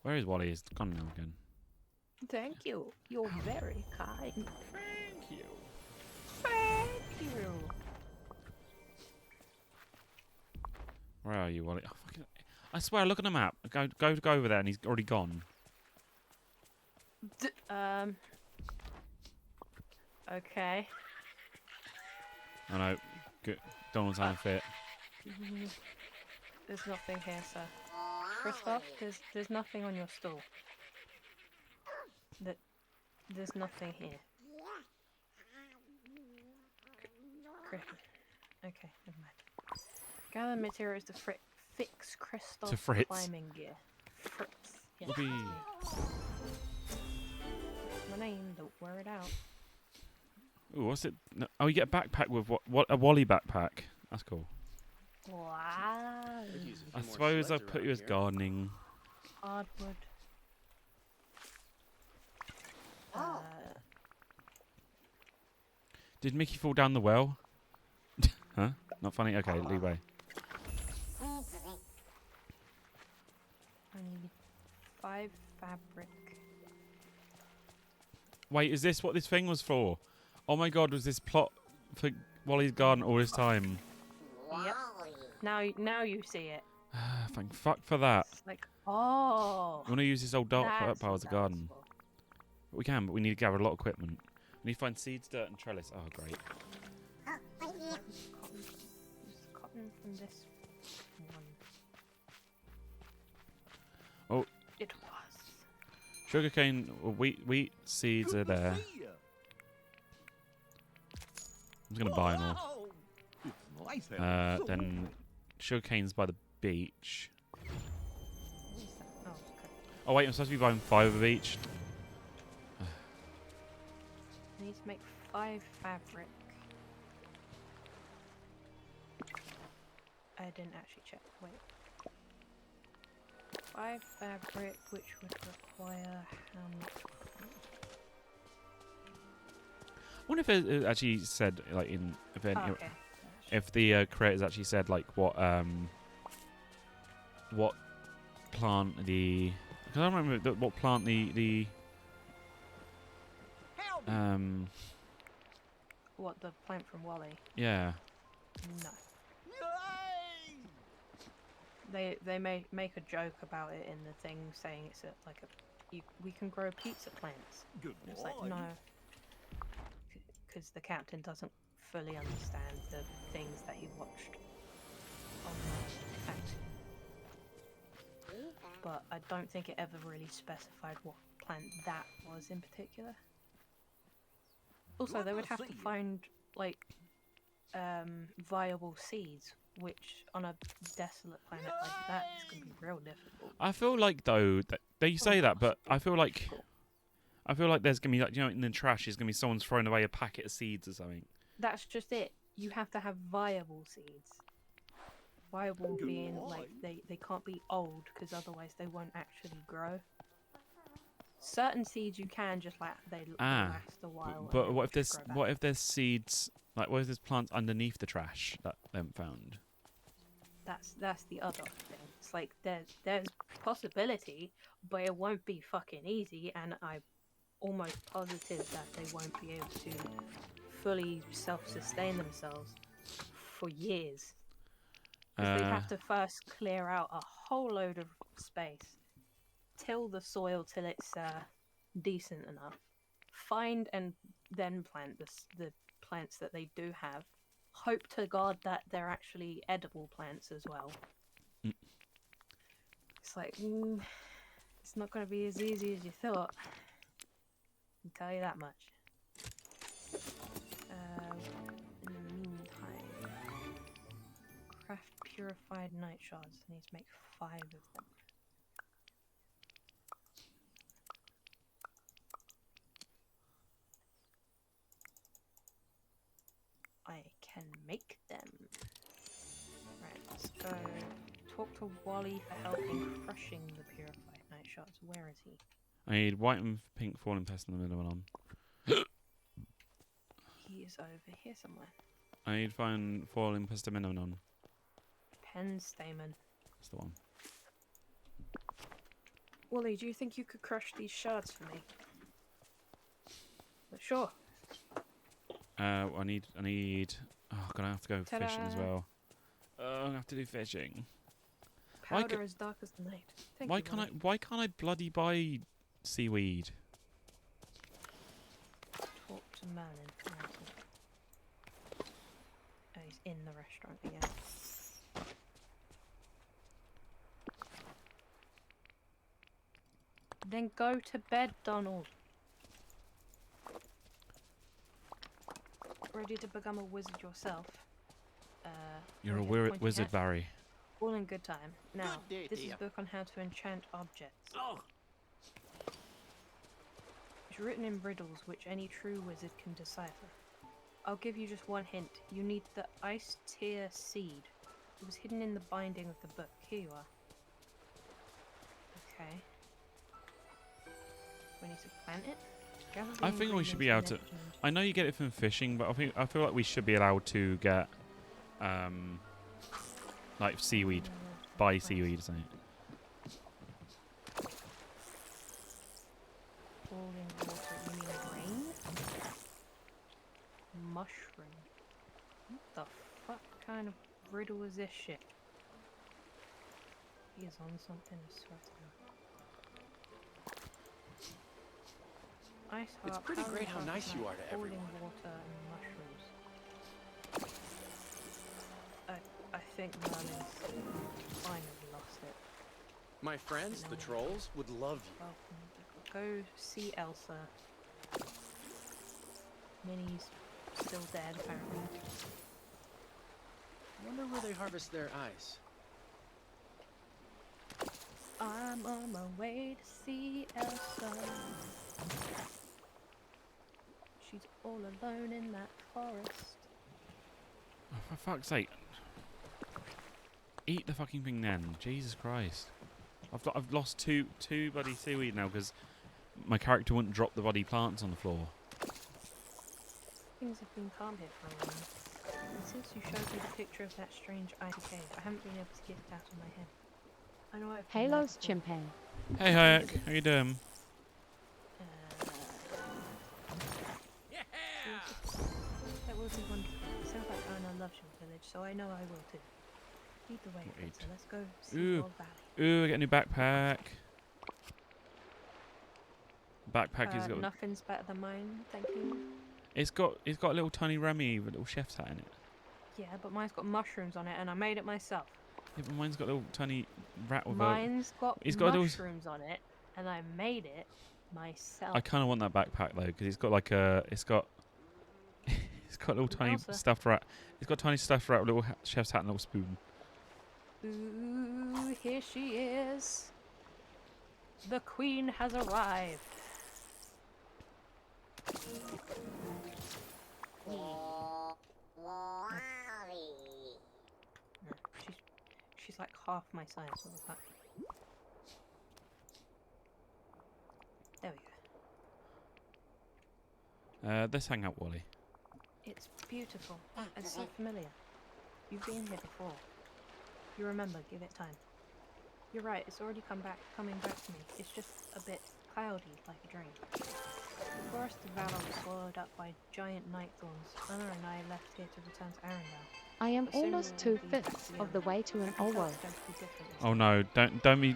Where is Wally? He's gone now again. Thank you. You're very kind. Thank you. Thank you. Where are you, Wally? Oh, fucking, I swear, look at the map. Go over there, and he's already gone. Okay. I know. Good. Don't sound fit. There's nothing here, sir. Christoph, there's nothing on your stool. There's nothing here. Okay, never mind. Gather materials to fix Christoph's To Fritz. climbing gear. Fritz. Yes. Whoopee. My name, don't wear it out. Ooh, what's it? No, oh, you get a backpack with what? A Wally backpack. That's cool. Wow. I suppose I'll put you as gardening. Hardwood. Did Mickey fall down the well? Huh? Not funny? Okay, leeway. I need 5 fabric. Wait, is this what this thing was for? Oh my god, was this plot for Wally's garden all this time? Yep. Now you see it. Thank fuck for that. It's like, oh. We want to use this old dark That's power what as a that garden. was We can, but we need to gather a lot of equipment. We need to find seeds, dirt, and trellis. Oh, great. for. Cotton from this one. Oh. It was. Sugarcane, well, wheat seeds are there. I'm just going to buy them all. Then sugarcane's by the beach. Oh, okay. Oh, wait, I'm supposed to be buying 5 of each. I need to make 5 fabric. I didn't actually check. Wait. 5 fabric, which would require how much? I wonder if it actually said, like, in event, Oh, okay. if the creators actually said, like, what plant the, because I don't remember what plant the What, the plant from Wally? yeah. No. They may make a joke about it in the thing, saying it's we can grow pizza plants. Good And it's like, no, because the captain doesn't fully understand the things that he watched on the act. But I don't think it ever really specified what plant that was in particular. Also, they would have to find like viable seeds, which on a desolate planet like that is going to be real difficult. I feel like though that they say that, but I feel like there's gonna be, like, you know, in the trash is gonna be someone's throwing away a packet of seeds or something. That's just it. You have to have viable seeds. Viable being like they can't be old, because otherwise they won't actually grow. Certain seeds you can just like they last a while. But and what if just there's grow what back. if there's seeds, like what if there's plants underneath the trash that they haven't found? That's the other thing. It's like there's possibility, but it won't be fucking easy, and I'm almost positive that they won't be able to fully self-sustain themselves for years. Because they have to first clear out a whole load of space, till the soil till it's decent enough, find and then plant the plants that they do have. Hope to God that they're actually edible plants as well. Mm. It's like, it's not going to be as easy as you thought. I can tell you that much. In the meantime, craft purified night shards. I need to make 5 of them. I can make them. Right, let's go talk to Wally for help in crushing the purified night shards. Where is he? I need white and pink falling pest in the middle one. He is over here somewhere. I need find falling pest on. Pen stamen. That's the one. Wally, do you think you could crush these shards for me? But sure. I need. Oh, gonna have to go fishing as Ta-da. well. I'm gonna have to do fishing. Why Powder as dark as the night. Thank Why you, can't Wally. Why can't I bloody buy seaweed? Talk to Merlin. Where is he? Oh, he's in the restaurant again. Then go to bed, Donald. Ready to become a wizard yourself? You're a I'll get pointy wizard, hat. Barry. All in good time. Now, Good day, this is dear. a book on how to enchant objects. Oh, It's written in riddles which any true wizard can decipher. I'll give you just one hint. You need the ice tear seed. It was hidden in the binding of the book. Here you are. Okay. We need to plant it. Gather the I think we should be ingredients able to. mentioned. I know you get it from fishing, but I feel like we should be allowed to get like seaweed, buy seaweed or something. Falling water. You mean rain? Mushroom. What the fuck kind of riddle is this shit? He is on something, I swear to God. Ice It's heart, pretty powder great how dark nice you night, are to falling everyone. water and mushrooms. I think Merlin's finally lost it. My friends, the trolls, would love you. Welcome. Go see Elsa. Minnie's still dead, apparently. Wonder where they harvest their ice. I'm on my way to see Elsa. She's all alone in that forest. Oh, for fuck's sake! Eat the fucking thing then. Jesus Christ! I've lost two bloody seaweed now because my character wouldn't drop the bloody plants on the floor. Things have been calm here for a while. And since you showed me the picture of that strange icy cave, I haven't been able to get it out of my head. I know I've been there Halos before. Chimpe. Hey Hayek, how you doing? yeah! That will be wonderful. It sounds like Anna loves your village, so I know I will too. Lead the way, Wait. so let's go see Ooh. Old Valley. Ooh, I get a new backpack. Backpack has got Nothing's better than mine, thank you. it's got a little tiny Remy with a little chef's hat in it. Yeah, but mine's got mushrooms on it, and I made it myself. Yeah, but mine's got a little tiny rat with Mine's got It's got a little mushrooms on it, and I made it myself. I kind of want that backpack though because it's got like a it's got a little tiny Elsa. stuffed rat. It's got a tiny stuffed rat with a little chef's hat and a little spoon. Ooh, here she is. The queen has arrived. No, she's like half my size. What was that? There we go. Let's hang out, Wally. It's beautiful. It's so familiar. You've been here before. You remember, give it time. You're right, it's already coming back to me. It's just a bit cloudy, like a dream. The forest of Valor was swallowed up by giant night thorns. Anna and I left here to return to Arendelle. I am But soon almost we'll be back 2/5 to of the Leon. way to an I felt Olwo. it's going to be different this Oh time. no!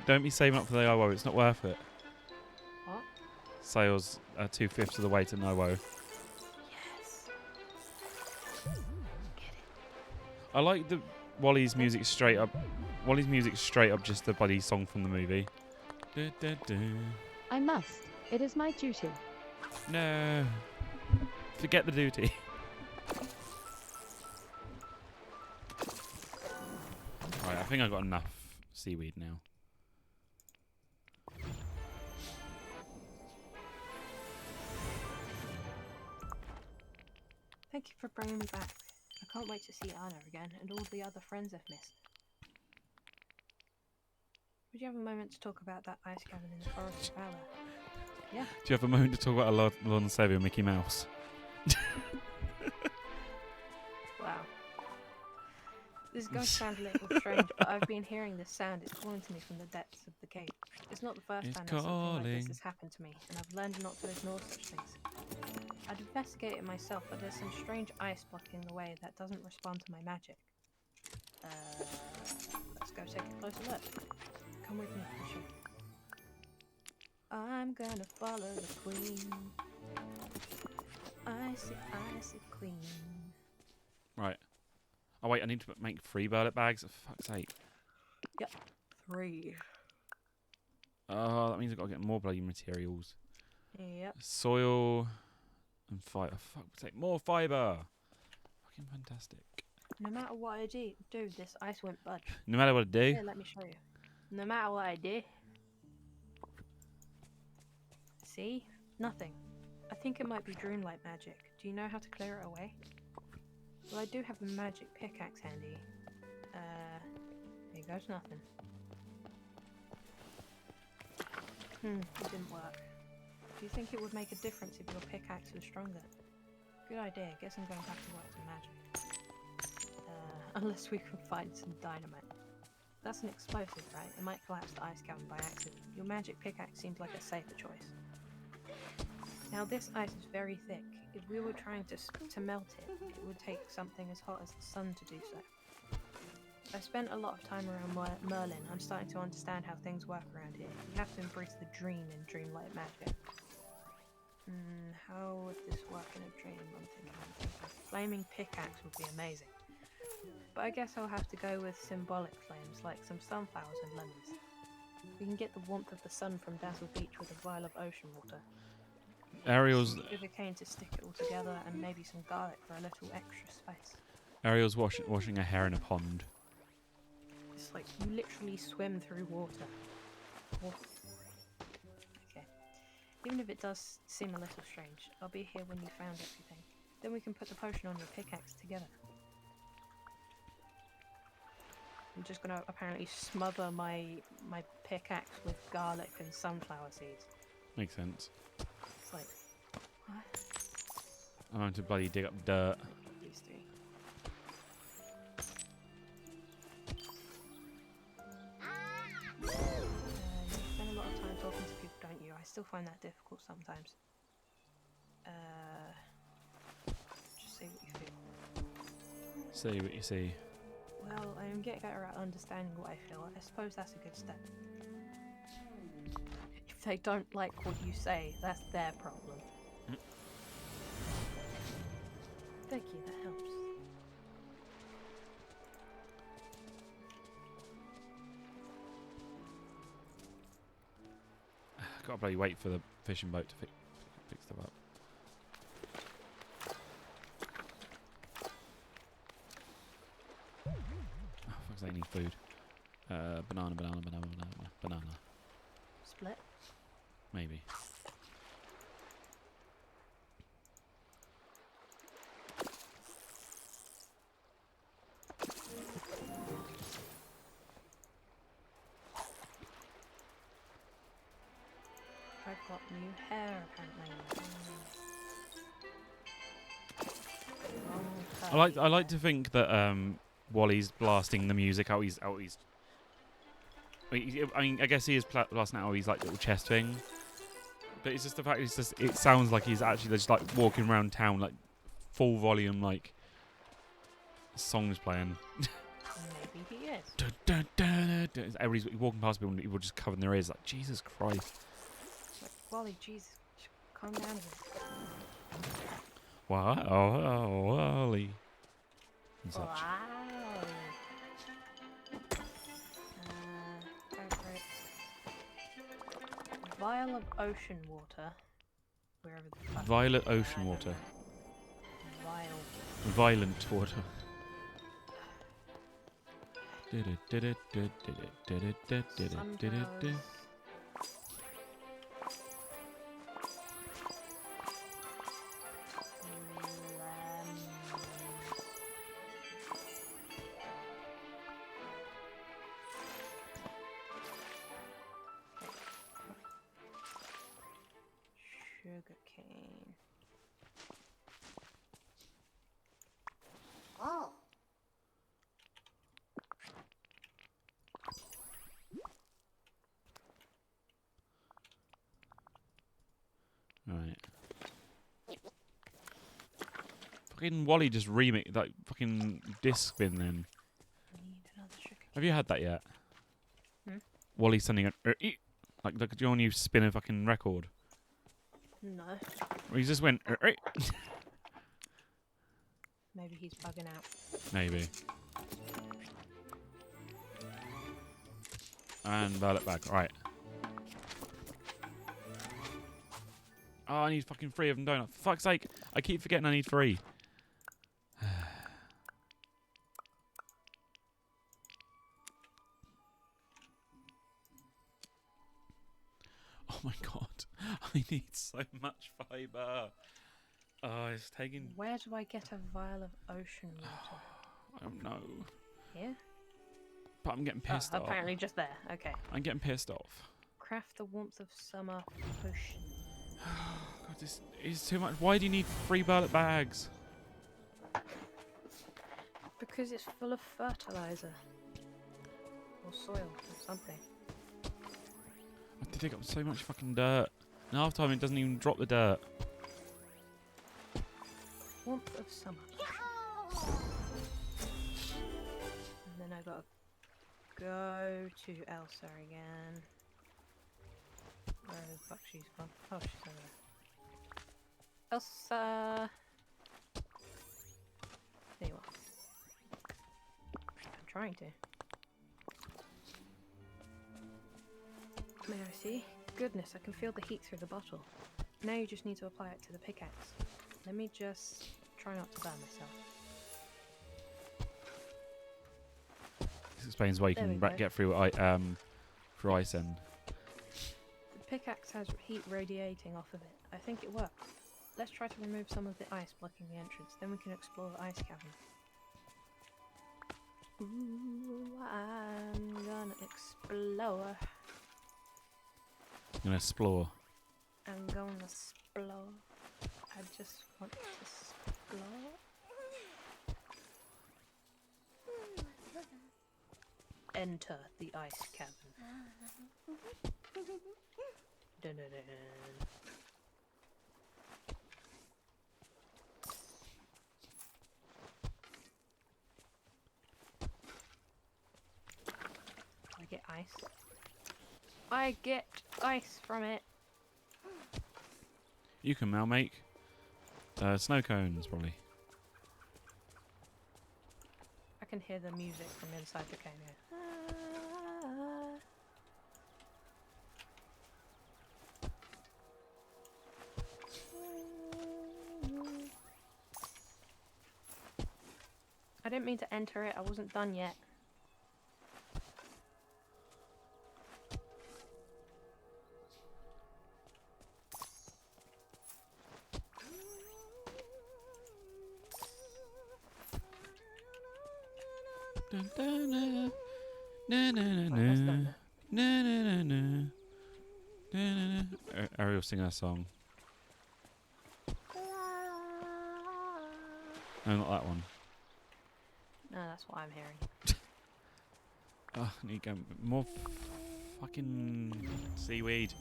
Don't be saving up for the IWO. It's not worth it. What? Sales are 2/5 of the way to Nowo. Yes. Get it. I like the Wally's music straight up. Wally's music straight up just the bloody song from the movie. Da, da, da. I must. It is my duty. No. Forget the duty. Right, I think I got enough seaweed now. Thank you for bringing me back. I can't wait to see Anna again and all the other friends I've missed. Would you have a moment to talk about that ice cabin in the forest of Valor? Yeah. Do you have a moment to talk about Lord and Saviour Mickey Mouse? Wow. This is going to sound a little strange, but I've been hearing this sound. It's calling to me from the depths of the cave. It's not the first It's time that something like this calling. has happened to me, and I've learned not to ignore such things. I'd investigate it myself, but there's some strange ice blocking the way that doesn't respond to my magic. Let's go take a closer look. Come with me, I'll show you. I'm gonna follow the queen. Icy, icy queen. Right. Oh wait, I need to make 3 burlap bags. For fuck's sake. 3. Oh, that means I've got to get more bloody materials. Yep. Soil and fibre. Fuck's sake, more fibre. Fucking fantastic. No matter what I do, this ice won't budge. No matter what I do. Here, let me show you. No matter what I do. See? Nothing. I think it might be Dreamlight magic. Do you know how to clear it away? Well, I do have a magic pickaxe handy. Here goes nothing. It didn't work. Do you think it would make a difference if your pickaxe was stronger? Good idea. Guess I'm going to have to work some magic. Unless we can find some dynamite. That's an explosive, right? It might collapse the ice cavern by accident. Your magic pickaxe seems like a safer choice. Now this ice is very thick. If we were trying to melt it, it would take something as hot as the sun to do so. I spent a lot of time around Merlin. I'm starting to understand how things work around here. You have to embrace the dream in Dreamlight magic. How would this work in a dream? I'm thinking. Flaming pickaxe would be amazing. But I guess I'll have to go with symbolic flames, like some sunflowers and lemons. We can get the warmth of the sun from Dazzle Beach with a vial of ocean water. Ariel's Sugarcane to stick it all together, and maybe some garlic for a little extra spice. Ariel's washing her hair in a pond. It's like you literally swim through water. Okay. Even if it does seem a little strange, I'll be here when you found everything. Then we can put the potion on your pickaxe together. I'm just gonna apparently smother my pickaxe with garlic and sunflower seeds. Makes sense. It's like, what? I'm going to bloody dig up dirt. These three. You spend a lot of time talking to people, don't you? I still find that difficult sometimes. Just say what you feel. See what you see. Well, I am getting better at understanding what I feel. I suppose that's a good step. If they don't like what you say, that's their problem. Thank you, that helps. Gotta bloody wait for the fishing boat to fix stuff up. Oh, fuck's sake, I need food. Banana. Split. Maybe. I've got new hair, apparently. I like to think that while he's blasting the music out, he's I mean, I guess he is blasting out his like little chest thing, but it's just the fact it sounds like he's actually just like walking around town like full volume, like songs playing. Maybe he is. Dun, dun, dun, dun, dun. Everybody's walking past people and people just covering their ears like Jesus Christ. Like, Wally, Jesus, calm down a bit. Wow, oh, Wally. And such. Wow. Go for it. Vial of ocean water. Wherever the fuck. Violet ocean water. Vial. Violent water. Sunflowers. Sugar cane. Oh, fucking Wally just remix like fucking disc spin then. Need another sugar Have you had that yet? Hmm? Wally sending a like do you know when you spin a fucking record? No. Or he just went Maybe he's bugging out. maybe. And Violet back. Right. Oh, I need fucking 3 of them, don't I? For fuck's sake, I keep forgetting I need 3. Oh my god, I need so much fibre. Oh, it's taking... Where do I get a vial of ocean water? I don't know. Here? But I'm getting pissed off. Apparently just there. Okay. I'm getting pissed off. Craft the warmth of summer potion. God, this is too much. Why do you need 3 Violet bags? Because it's full of fertilizer. Or soil or something. I have to dig up so much fucking dirt. And half the time it doesn't even drop the dirt. Warmth of summer. And then I gotta go to Elsa again. Where the fuck she's gone? Oh, she's over there. Elsa! There you are. I'm trying to. May I see? Goodness, I can feel the heat through the bottle. Now you just need to apply it to the pickaxe. Let me just try not to burn myself. This explains why you There can we go. get through through ice end. The pickaxe has heat radiating off of it. I think it worked. Let's try to remove some of the ice blocking the entrance, then we can explore the ice cavern. Ooh, I'm gonna explore. I'm gonna explore. I'm gonna explore. I just want to explore. Enter the ice cavern. Dun, dun, dun. I get ice. I get ice from it. You can now make snow cones, probably. I can hear the music from inside the cave. I didn't mean to enter it. I wasn't done yet. Dun, dun, na, na, na, na, Almost na, done na, na, na, na, na, na, na. Ariel sing that song. No, not that one. No, that's what I'm hearing. Oh, I need to go more fucking seaweed.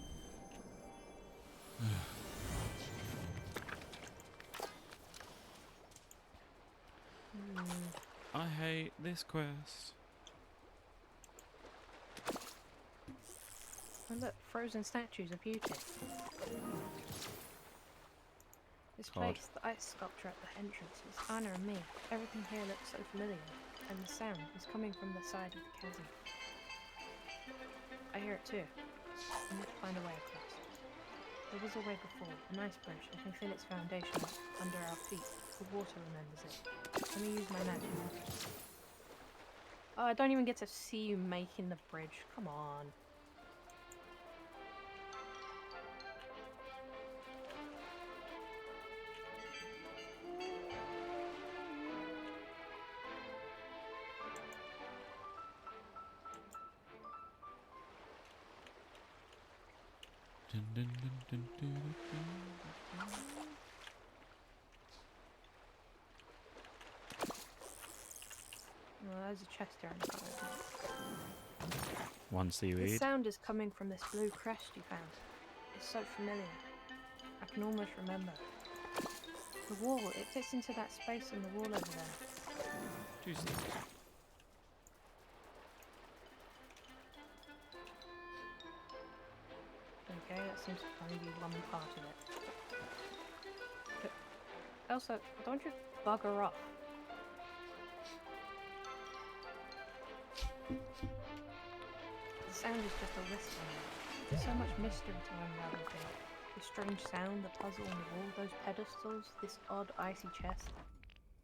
I hate this quest. Oh look, frozen statues of beauty. This Hard. place, the ice sculpture at the entrance, is Anna and me. Everything here looks so familiar, and the sound is coming from the side of the chasm. I hear it too. I need to find a way across. There was a way before, an ice bridge. I can feel its foundation under our feet. The water remembers it. Let me use my magic. Oh, I don't even get to see you making the bridge. Come on. Dun, dun, dun, dun, dun, dun, dun. Well, there's a chest here. I can't open it. One The seaweed. sound is coming from this blue crest you found. It's so familiar. I can almost remember. The wall, it fits into that space in the wall over there. Juicy. Okay, that seems to only be one part of it. But also, don't you bugger off. The sound is just a whisper. There's so much mystery to unravel here. The strange sound, the puzzle on the wall, those pedestals, this odd icy chest.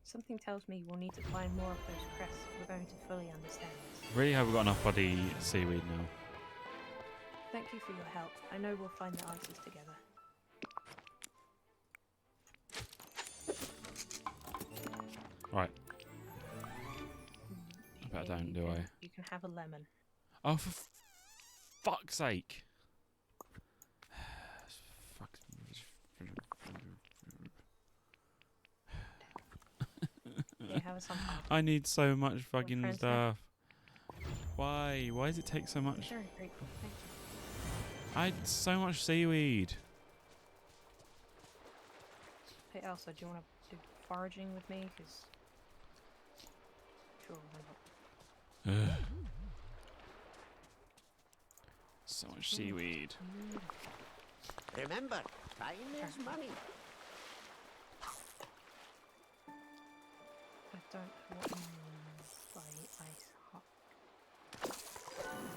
Something tells me we'll need to find more of those crests if we're going to fully understand this. Really hope we've got enough bloody seaweed now. Thank you for your help. I know we'll find the answers together. Right. I bet I don't, do I? You can have a lemon. Oh, for fuck's sake. Fuck. You have some. I need so much fucking friends stuff. Why? Why does it take so much? Very grateful. Thank you. I had so much seaweed. Hey, Elsa, do you want to do foraging with me? Because sure, why not? Ugh. So much seaweed. Remember, time is money. I don't know what you mean by ice hot.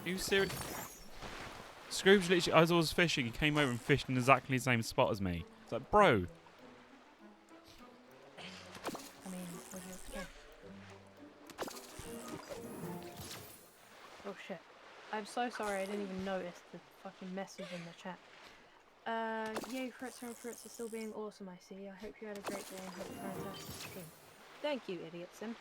Are you serious? Scrooge literally, I was always fishing, he came over and fished in exactly the same spot as me. It's like, bro. I mean, what do you expect? Oh shit. I'm so sorry, I didn't even notice the fucking message in the chat. Yay, fruits and fruits are still being awesome, I see. I hope you had a great day and had a fantastic stream. Thank you, idiot sim.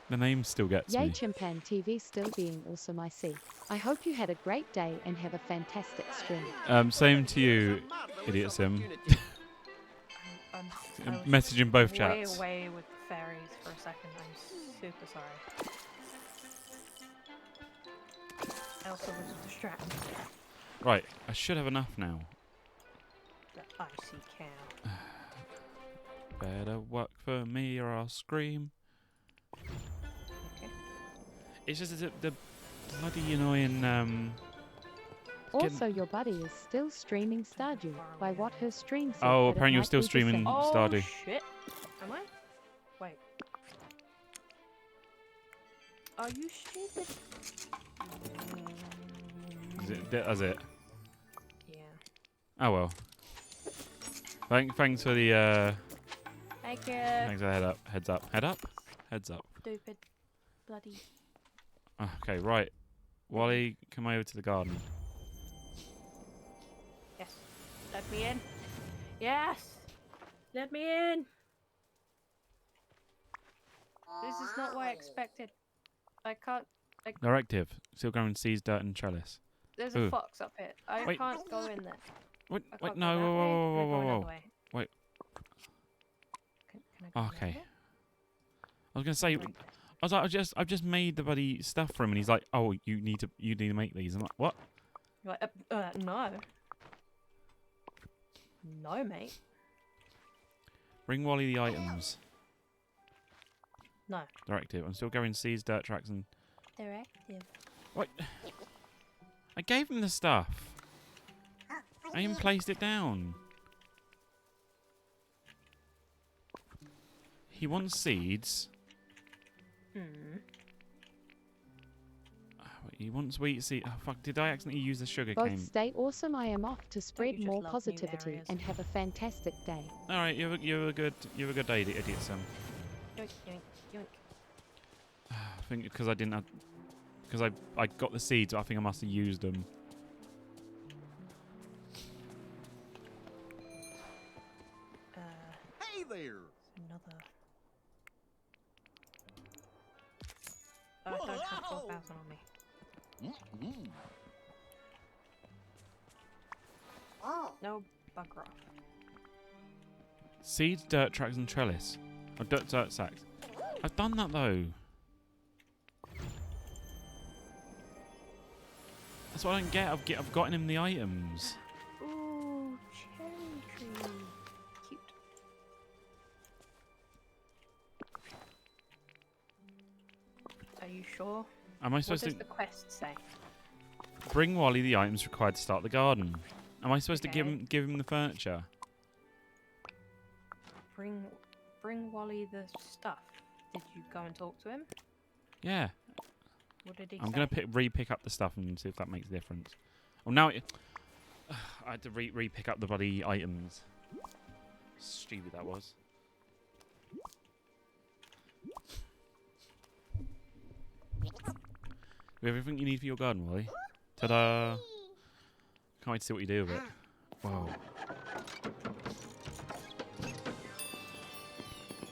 The name still gets Yay, me. Chimpan TV still being awesome, I see. I hope you had a great day and have a fantastic stream. Same to you, idiot sim. I was Messaging both way chats. away with the fairies for a second. I'm super sorry. Elsa was distracted. Right, I should have enough now. The icy cow. Better work for me or I'll scream. Okay. It's just the bloody annoying Also, your buddy is still streaming Stardew. By what her stream said. Oh, that it apparently you're might still be the streaming same. Oh Stardew. shit! Am I? Wait. Are you stupid? That's it. Yeah. Oh well. Thanks for the Thank you. thanks for the heads up. Heads up. Stupid. Bloody. Okay, right. Wally, come over to the garden. Yes. Let me in. Yes. Let me in. This is not what I expected. I can't. Directive. Still growing seeds, dirt and trellis. There's Ooh. a fox up here. I Wait. can't go in there. Wait, I wait, can't no, go that way. Can I go whoa. another way? Wait. Can I go another Okay. way? I was gonna say, Right. I was like, I've just made the bloody stuff for him, and he's like, oh, you need to make these. I'm like, what? You're like, no. No, mate. Bring Wally the items. No. Directive. I'm still going seeds, dirt tracks, and Directive. what? I gave him the stuff. I even placed it down. He wants seeds. He wants wheat seed. Oh fuck! Did I accidentally use the sugar Both cane? stay awesome. I am off to spread just more love new positivity areas? and have a fantastic day. All right, you have a good day, idiot son. Yoink, yoink, yoink. I think because I didn't have, because I got the seeds, I think I must have used them. Hey there! Another. I don't have 4,000 on me. No, bugger off. Seeds, dirt tracks, and trellis. Oh, dirt sacks. I've done that though. That's what I don't get. I've gotten him the items. Ooh, cherry tree. Cute. Am I What supposed does to the quest say? bring Wally the items required to start the garden? Am I supposed to Okay. give him the furniture? Bring Wally the stuff. Did you go and talk to him? Yeah. What did he I'm say? gonna re-pick up the stuff and see if that makes a difference. Oh, now I had to re-pick up the bloody items. Stupid that was. You have everything you need for your garden, Wally. Ta-da! Can't wait to see what you do with it. Whoa.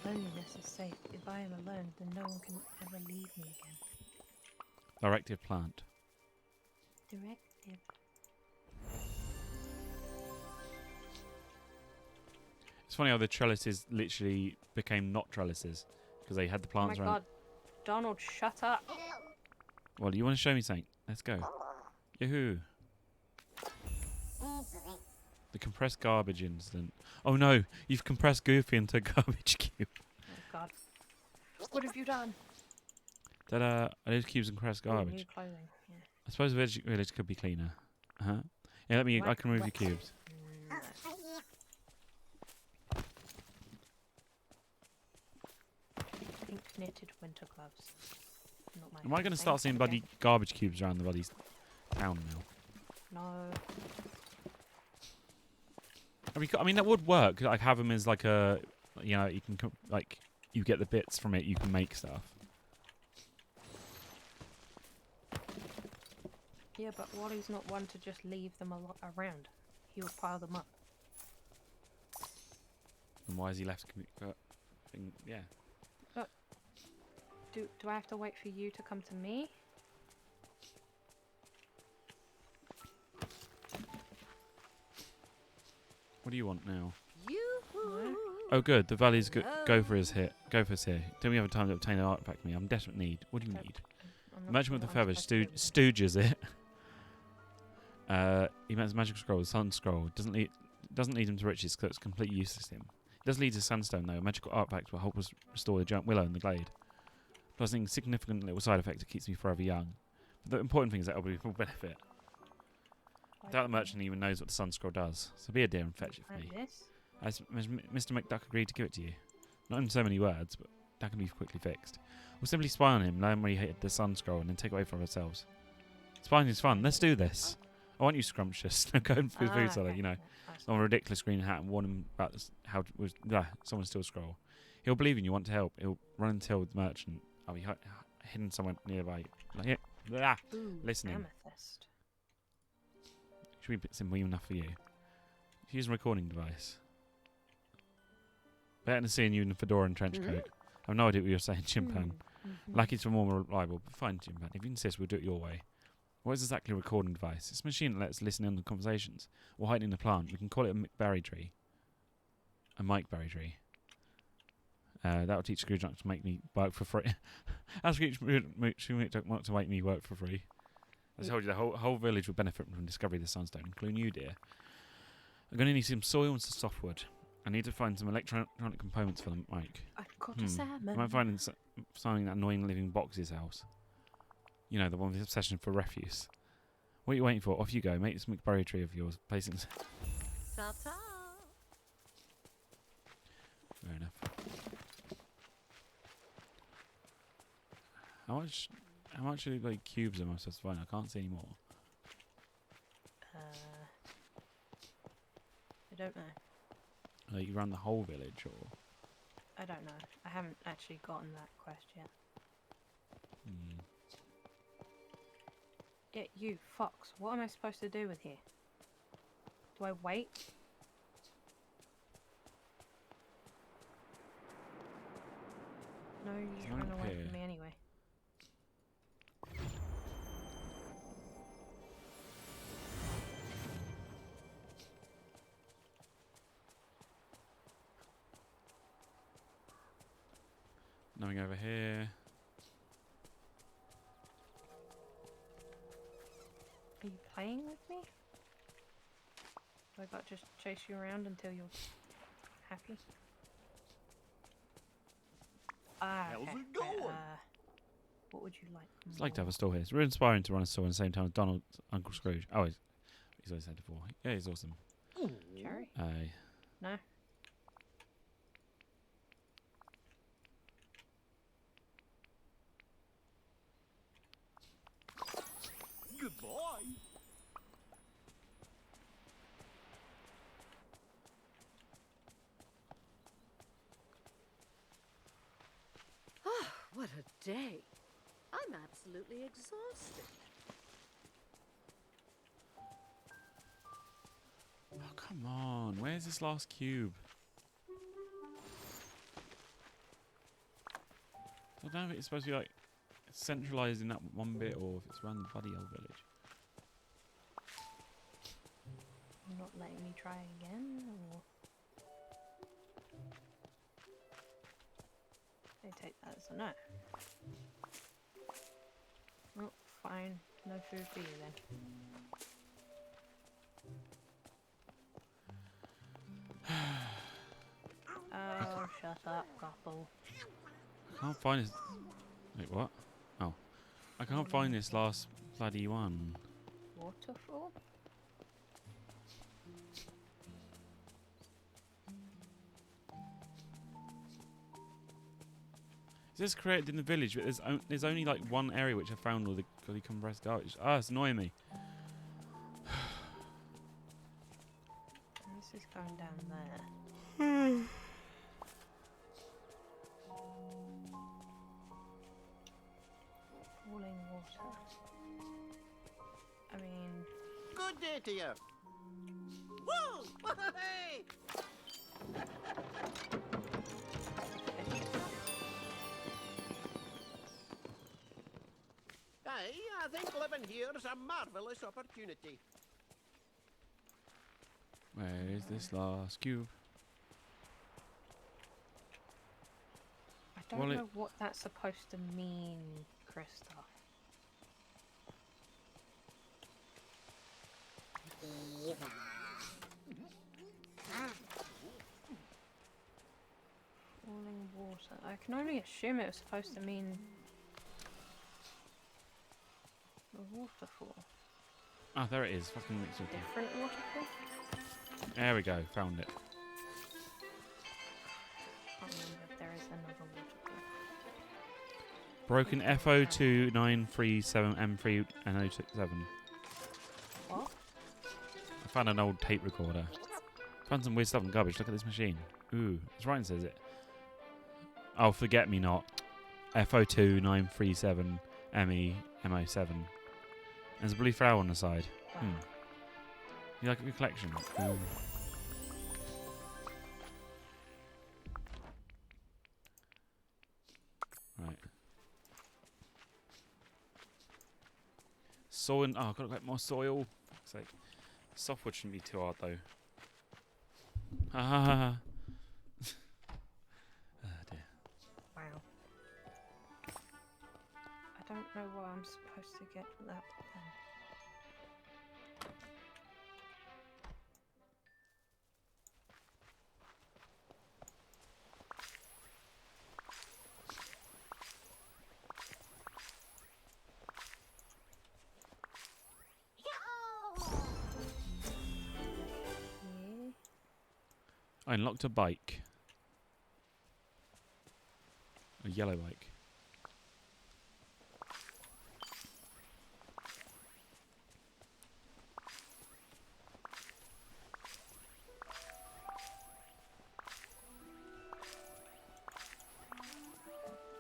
Loneliness is safe. If I am alone, then no one can ever leave me again. Directive plant. Directive. It's funny how the trellises literally became not trellises because they had the Oh my plants around. god. Donald, shut up. Well, you want to show me something? Let's go. Yahoo! The compressed garbage incident. Oh no, you've compressed Goofy into a garbage cube. Oh god. What have you done? Ta-da! Are those cubes and compressed Ooh, garbage? new clothing. Yeah. I suppose the village could be cleaner. Uh-huh. Yeah, let me. I What- can remove what- your cubes. No. Pink knitted winter gloves. Not my Am I going to thing. start seeing Okay. bloody garbage cubes around the bloody town now? No. I mean, that would work. Like, have them as like a, you know, you can like you get the bits from it. You can make stuff. Yeah, but Wally's not one to just leave them around. He would pile them up. And why has he left? Thing? Yeah. Do I have to wait for you to come to me? What do you want now? No? Oh, good. The valley's Gopher is here. Gopher's here. Don't we have time to obtain an artifact from me? I'm in desperate need. What do you need? I'm not Merchant with the sure what I'm feathers supposed to do with stooges it. He makes a magic scroll, the sun scroll. Doesn't lead him to riches because it's completely useless to him. It does lead to sunstone though. A magical artifact will help us restore the giant willow in the glade. Plus, an insignificant little side effect that keeps me forever young. But the important thing is that everybody will benefit. it. I doubt the merchant even knows what the sun scroll does. So be a dear and fetch it for Like me. this? As Mr. McDuck agreed to give it to you. Not in so many words, but that can be quickly fixed. We'll simply spy on him, learn where he hid the sun scroll, and then take it away from ourselves. Spying is fun. Let's do this. I want you scrumptious. No going for his food seller, okay. you know. Yeah, I see. On a ridiculous green hat and warn him about how someone steals a scroll. He'll believe in you, want to help. He'll run and tell the merchant. I'll be hidden somewhere nearby. Like, yeah, blah, Ooh, listening. amethyst. Should be simple enough for you. Use a recording device. Better than seeing you in a fedora and trench coat. I have no idea what you're saying, Chimpan. Lucky's for more reliable, but fine, Chimpan. If you insist, we'll do it your way. What is exactly a recording device? It's a machine that lets us listen in on conversations. Or hide in the plant. We can call it a berry tree. A mic berry tree. That will teach Scrooge not to make me work for free. Ask Scrooge not to make me work for free. I told you, the whole village will benefit from the discovery of the sunstone, including you, dear. I'm going to need some soil and some softwood. I need to find some electronic components for the mic. I've got a salmon. I might find something that annoying living box's house. You know, the one with the obsession for refuse. What are you waiting for? Off you go. Make this McBurry tree of yours. Place it. Fair enough. How much like cubes am I supposed to find? I can't see any more. I don't know. Like you run the whole village, or I don't know. I haven't actually gotten that quest yet. Yeah, you, Fox. What am I supposed to do with here? Do I wait? No, you just Don't run away appear. from me anyway. nothing over here. Are you playing with me? Do I got just chase you around until you're happy? Ah, How's okay. it going? What would you like? It's like to have a store here. It's really inspiring to run a store at the same time as Donald's Uncle Scrooge. Oh, he's always said before. Yeah, he's awesome. Cherry? Aye. No. Goodbye. What a day. I'm absolutely exhausted. Oh, come on. Where's this last cube? I don't know if it's supposed to be like centralised in that one bit or if it's around the bloody old village. You're not letting me try again, or they take that as a no. Oh, fine. No food for you then. Oh, shut up, couple. I can't find this. Wait, what? Oh. I can't find this last bloody one. Waterfall? It says created in the village, but there's only like one area which I found all the bloody compressed garbage. Ah, it's annoying me. This is going down there. Falling water. I mean, Good day to you. Woo! Hey! Aye, I think living here is a marvellous opportunity. Where is this last cube? I don't Well, know what that's supposed to mean, Krista. Falling water. I can only assume it was supposed to mean the waterfall. Ah, there it is. Fucking mixed with them. Different waterfall? There we go. Found it. Can't remember if there is another waterfall. Broken FO2 937 M3 and 067. What? I found an old tape recorder. Found some weird stuff in garbage. Look at this machine. Ooh, it's right, says it. Oh, forget me not. FO2 937 ME MO7. There's a blue flower on the side. Wow. You like a good collection? Ooh. Right. Soil. Oh, I've got to get more soil. Fuck's sake. Softwood shouldn't be too hard though. Ha ha ha ha. Oh dear. Wow. I don't know what I'm supposed to get from that then. Yeah. I unlocked a bike. A yellow bike.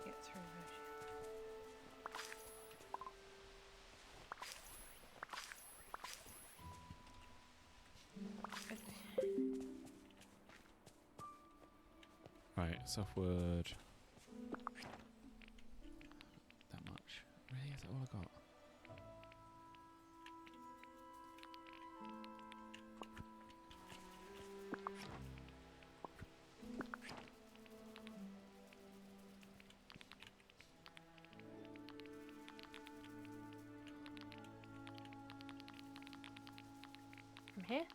Get through those. Right, softwood. That much. Really? Is that all I got? From here?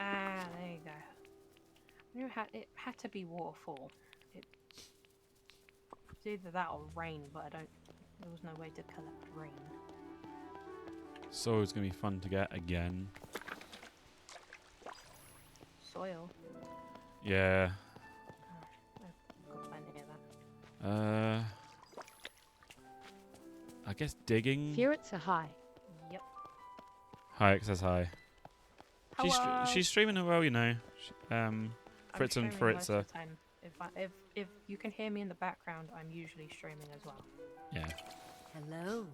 Ah, there you go. I knew it had to be waterfall. It either that or rain, but I don't. There was no way to collect rain. So it's gonna be fun to get again. Soil. Yeah. Got plenty of that. I guess digging. Ferrets are high. Yep. Hi, it says hi. Hello. She's streaming as well, you know. I'm Fritz and streaming most Fritza. of the time. If you can hear me in the background, I'm usually streaming as well. Yeah. Hello.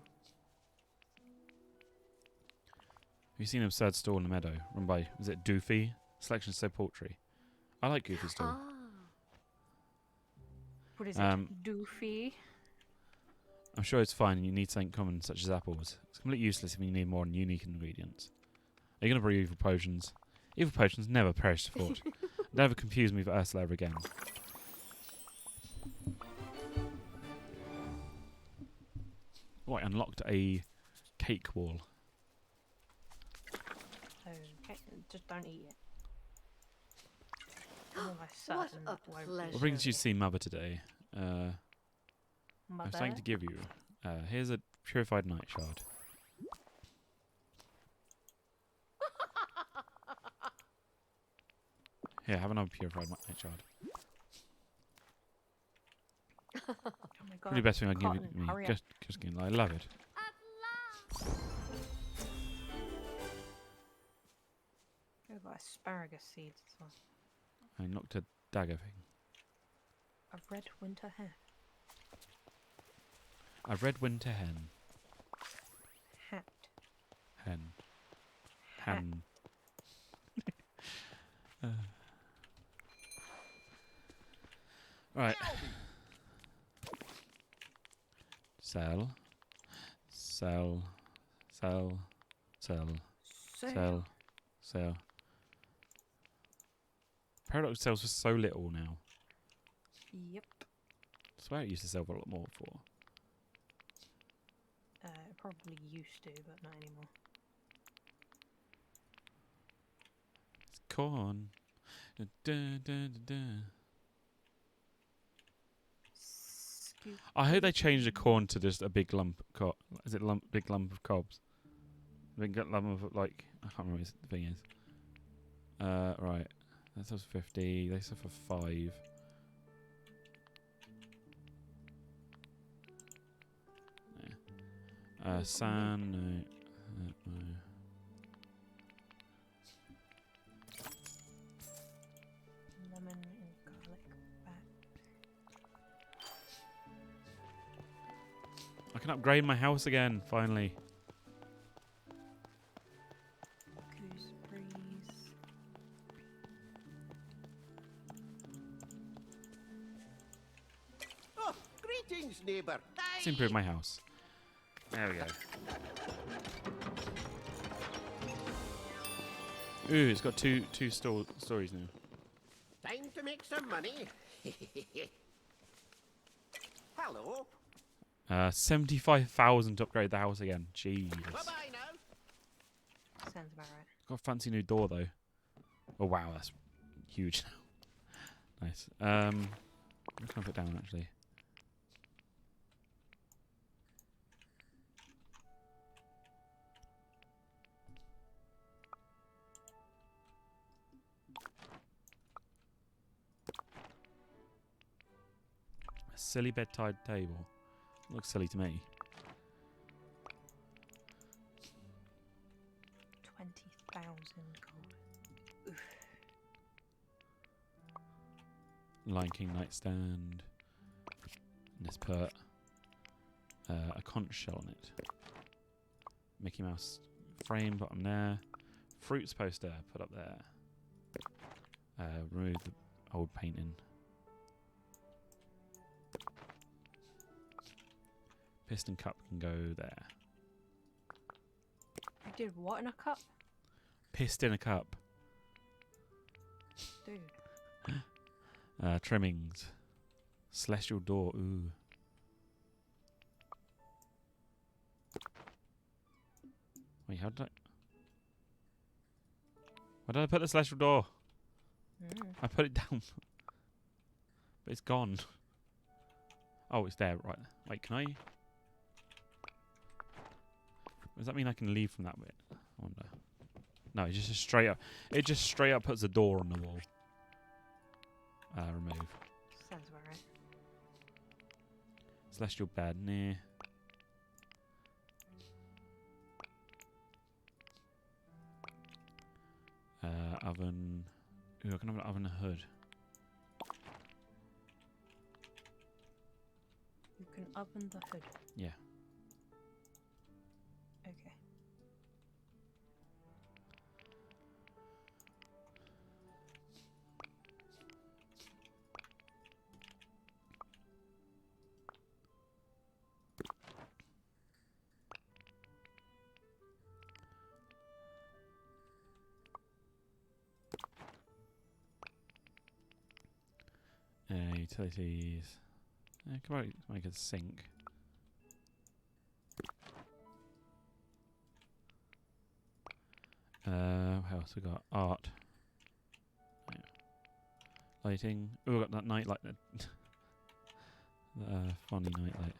Have you seen Absurd Stall in the Meadow? Run by, is it Doofy? Selection so paltry. I like Goofy Stall. Ah. What is it? Doofy. I'm sure it's fine and you need something common such as apples. It's completely useless if you need more unique ingredients. Are you going to brew evil potions? Evil potions never perish to thought. Never confuse me with Ursula ever again. Oh, I unlocked a cake wall. Okay, just don't eat it. I'm almost What certain a it won't be pleasure. What brings you to good. see Mother today? I have something to give you. Here's a purified night shard. Here, have another purified night shard. Oh my god. Probably the best thing I can give Cotton, you. hurry up. Just kidding. I love it. I've got asparagus seeds as well. I knocked a dagger thing. A red winter hen. A red winter hen. Hat. Hen. Hat. Hen. Right. Sell. Sell. Sell. Sell. Sell. Sell. Paradox sells for so little now. Yep. I swear it used to sell for a lot more before. It probably used to, but not anymore. It's corn. Da, da, da, da, da. Scoop. I hope they change the corn to just a big lump. Is it big lump of cobs? Big lump of like I can't remember what the thing is. Right. That sells 50. They sell for 5. Yeah. Sand. No. No. Lemon and garlic back. I can upgrade my house again finally. Gooseberries. Oh, greetings, neighbour. Let's improve my house. There we go. Ooh, it's got two stories now. Time to make some money. Hello. 75,000 to upgrade the house again. Jeez. Bye-bye now. Sounds about right. Got a fancy new door though. Oh wow, that's huge. Nice. What can I put down actually? A silly bedside table. Looks silly to me. 20,000 gold. Oof. Lion King nightstand. And let's put a conch shell on it. Mickey Mouse frame bottom there. Fruits poster put up there. Remove the old painting. Piston cup can go there. You did what in a cup? Pissed in a cup. Dude. Trimmings. Celestial door. Ooh. Wait, how did I... Where did I put the celestial door? I put it down. But it's gone. Oh, it's there. Right. Wait, can I? Does that mean I can leave from that bit? I wonder. No, it's just straight up. It just straight up puts a door on the wall. Remove. Sounds about right. Celestial bed. Nah. Oven. Ooh, I can have an oven hood. You can oven the hood. Yeah. Okay. Utilities. Come on, make a sink. What else we got? Art. Yeah. Lighting. Oh, we got that night light. The funny night light.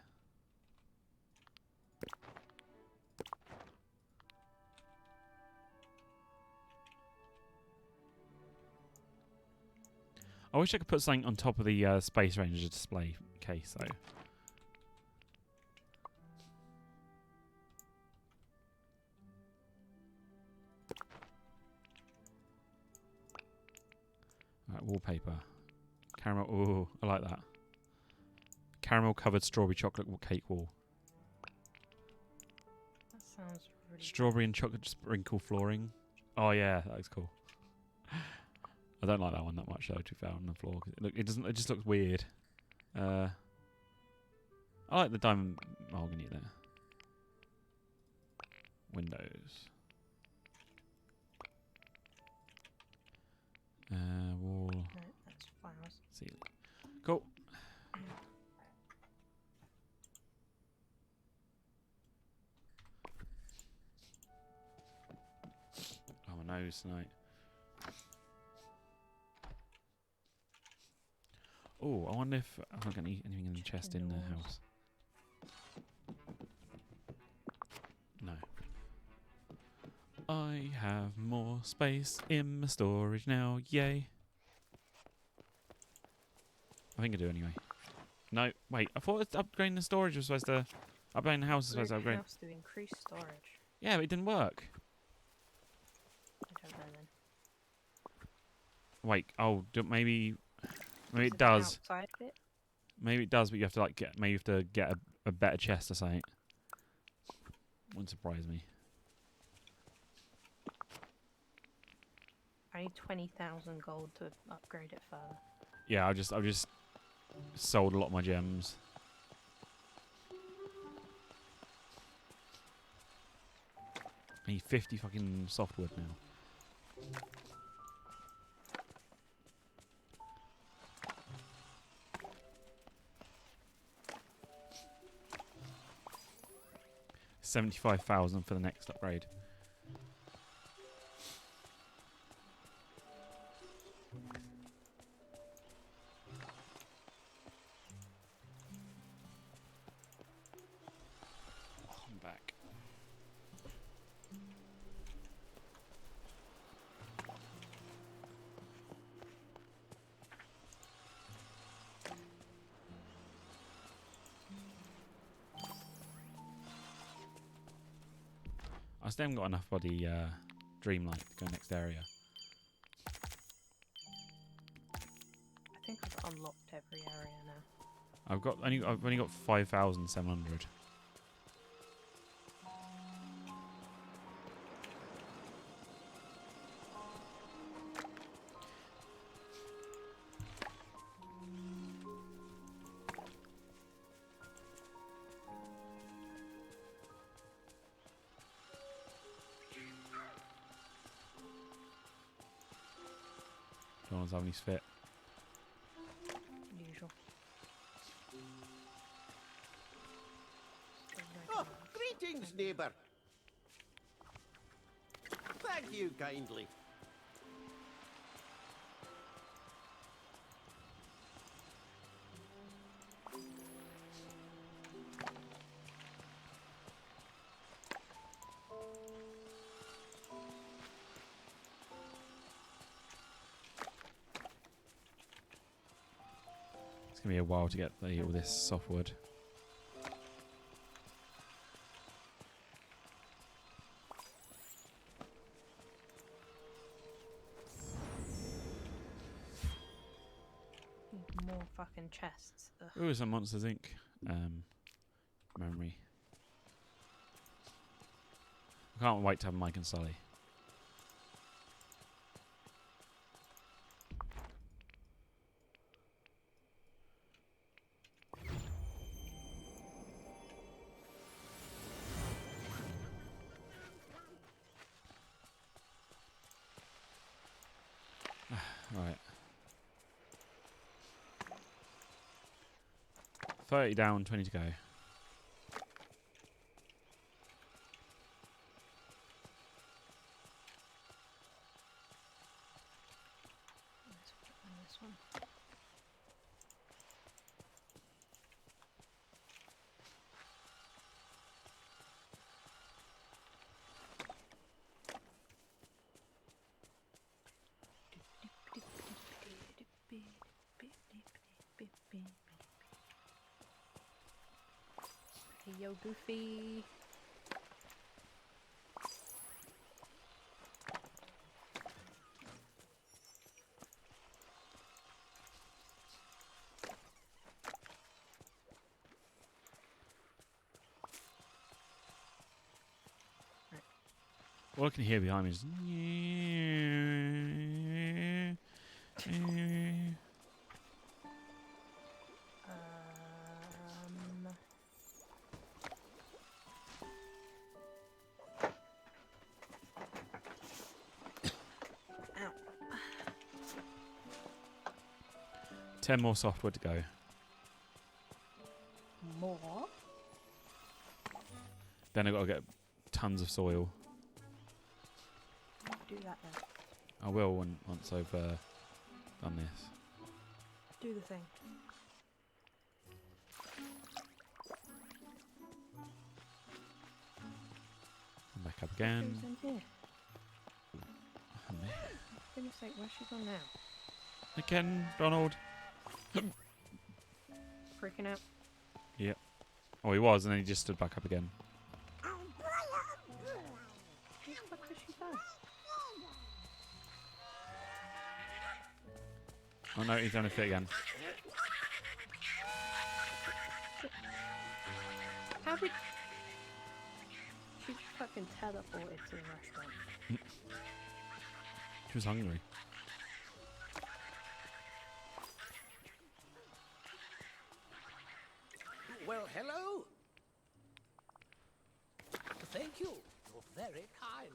I wish I could put something on top of the Space Ranger display case, though. Right, wallpaper. Caramel. Ooh, I like that. Caramel covered strawberry chocolate cake wall. That sounds really Strawberry and chocolate sprinkle flooring. Oh yeah, that looks cool. I don't like that one that much though. To be fair, on the floor, 'cause it doesn't. It just looks weird. I like the diamond mahogany there. Windows. Wall. No, that's flowers. Ceiling. Cool. Oh, my nose tonight. Oh, I wonder if I'm not going to eat anything in the chest in the house. No. I have more space in my storage now, yay. I think I do anyway. No, wait, I thought upgrading the storage was supposed to... Upgrading the house was supposed to upgrade... House to increase storage. Yeah, but it didn't work. I don't know then. Wait, oh, maybe... Maybe Is it the does. outside bit? Maybe it does, but you have to like get... Maybe you have to get a better chest or something. Wouldn't surprise me. I need 20,000 gold to upgrade it further. Yeah, I've just sold a lot of my gems. I need 50 fucking softwood now. $75,000 for the next upgrade. I'm back. I still haven't got enough for the Dreamlight to go next area. I think I've unlocked every area now. I've only got 5,700. No one's having his fit. Usual. Oh, greetings, neighbour. Thank you kindly. gonna be a while to get all this softwood. Need more fucking chests. Ugh. Ooh, some Monsters Inc. Memory. I can't wait to have Mike and Sully. Right. 30 down, 20 to go. Let's put on this one. Hey yo, Goofy. All I can hear behind me is. Ow. 10 more softwood to go. More? Then I've got to get tons of soil. Do that then. I will once I've done this. Do the thing. Come back up again. Who's in here? Oh, man. For goodness sake, where's she gone now? Again, Donald. Freaking out. Yep. Oh, he was, and then he just stood back up again. What the fuck has she done? Oh no, he's done a fit again. How did she fucking teleported to the restaurant? She was hungry. Well, hello. Thank you. You're very kind.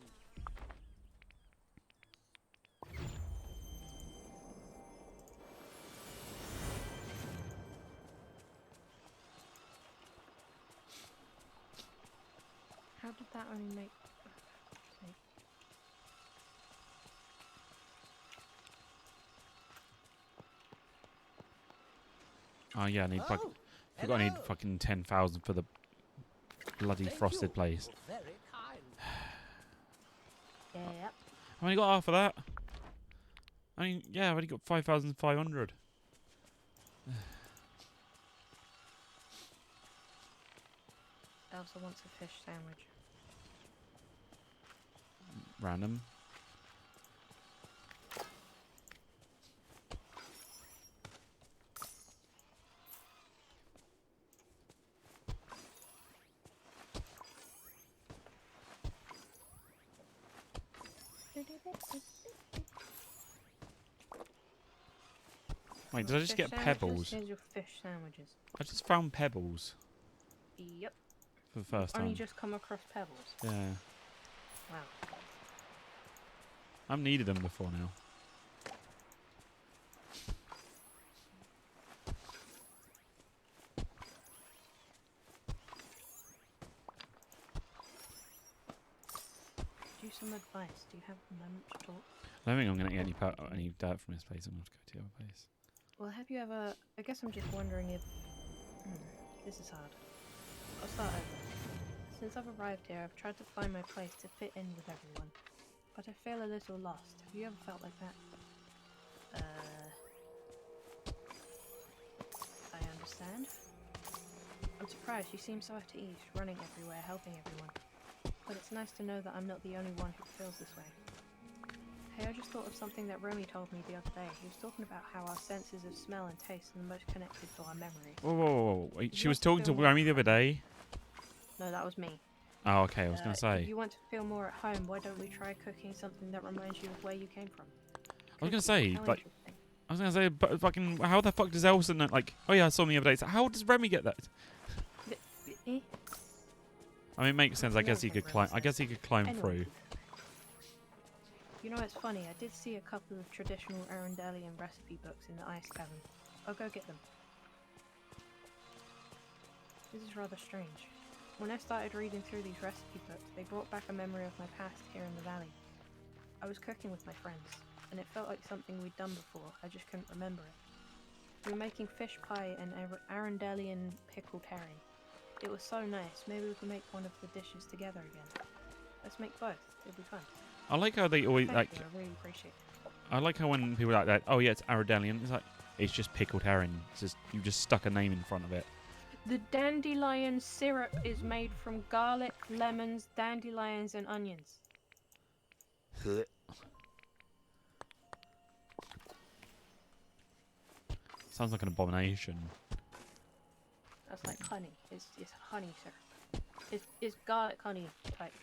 How did that only make... See. Oh yeah, I need Oh, forgot I need hello. fucking 10,000 for the bloody Thank frosted you. place. You're very kind. Yep. I've only got half of that. I mean, yeah, I've only got 5,500. Elsa wants a fish sandwich. Random. Wait, did I just Fish get sandwiches? pebbles? Here's your fish sandwiches. I just found pebbles Yep. for the first Only time. just come across pebbles. Yeah. Wow. I've needed them before now. Do some advice. Do you have a moment to talk? I don't think I'm going to get any dirt from this place. I'm going to have to go to the other place. Well, have you ever... I guess I'm just wondering if... this is hard. I'll start over. Since I've arrived here, I've tried to find my place to fit in with everyone. But I feel a little lost. Have you ever felt like that? understand. I'm surprised you seem so at ease, running everywhere, helping everyone. But it's nice to know that I'm not the only one who feels this way. Hey, I just thought of something that Romy told me the other day. He was talking about how our senses of smell and taste are the most connected to our memories. Whoa, whoa, whoa, whoa. Wait, If she you was want to talking to feel more Rami the other day. No, that was me. Oh, okay. I was gonna If say. you want to feel more at home, why don't we try cooking something that reminds you of where you came from? I was gonna Cooking, say, how like, interesting. I was gonna say, but fucking, how the fuck does Elsa know? Like, oh yeah, I saw him the other day. So how does Remy get that? Eh? I mean, it makes sense. I guess he Never could really climb. I said. guess he could climb Anyway. through. You know, it's funny, I did see a couple of traditional Arundelian recipe books in the ice cavern. I'll go get them. This is rather strange. When I started reading through these recipe books, they brought back a memory of my past here in the valley. I was cooking with my friends, and it felt like something we'd done before, I just couldn't remember it. We were making fish pie and Arundelian pickled herring. It was so nice, maybe we can make one of the dishes together again. Let's make both, it'll be fun. I like how they always Thank like. you, I really appreciate it. I like how when people are like that. Oh yeah, it's Arundelian. It's like it's just pickled herring. It's just you just stuck a name in front of it. The dandelion syrup is made from garlic, lemons, dandelions, and onions. Sounds like an abomination. That's like honey. It's honey syrup. It's garlic honey type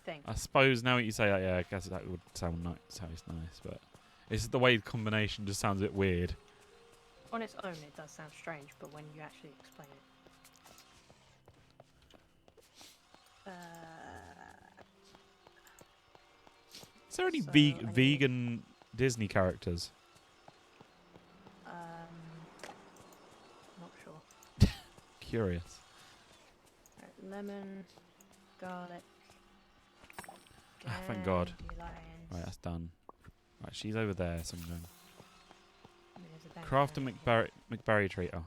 thing. I suppose now that you say that, yeah, I guess that would sound nice. Sounds nice, but it's the way the combination just sounds a bit weird. On its own, it does sound strange, but when you actually explain it. Is there any So, I need- vegan Disney characters? Not sure. Curious. Right, lemon, garlic. Thank God. dandelions, Right, that's done. Right, she's over there. So I'm going. and there's a Craft a dandelion. McBerry treat. Oh.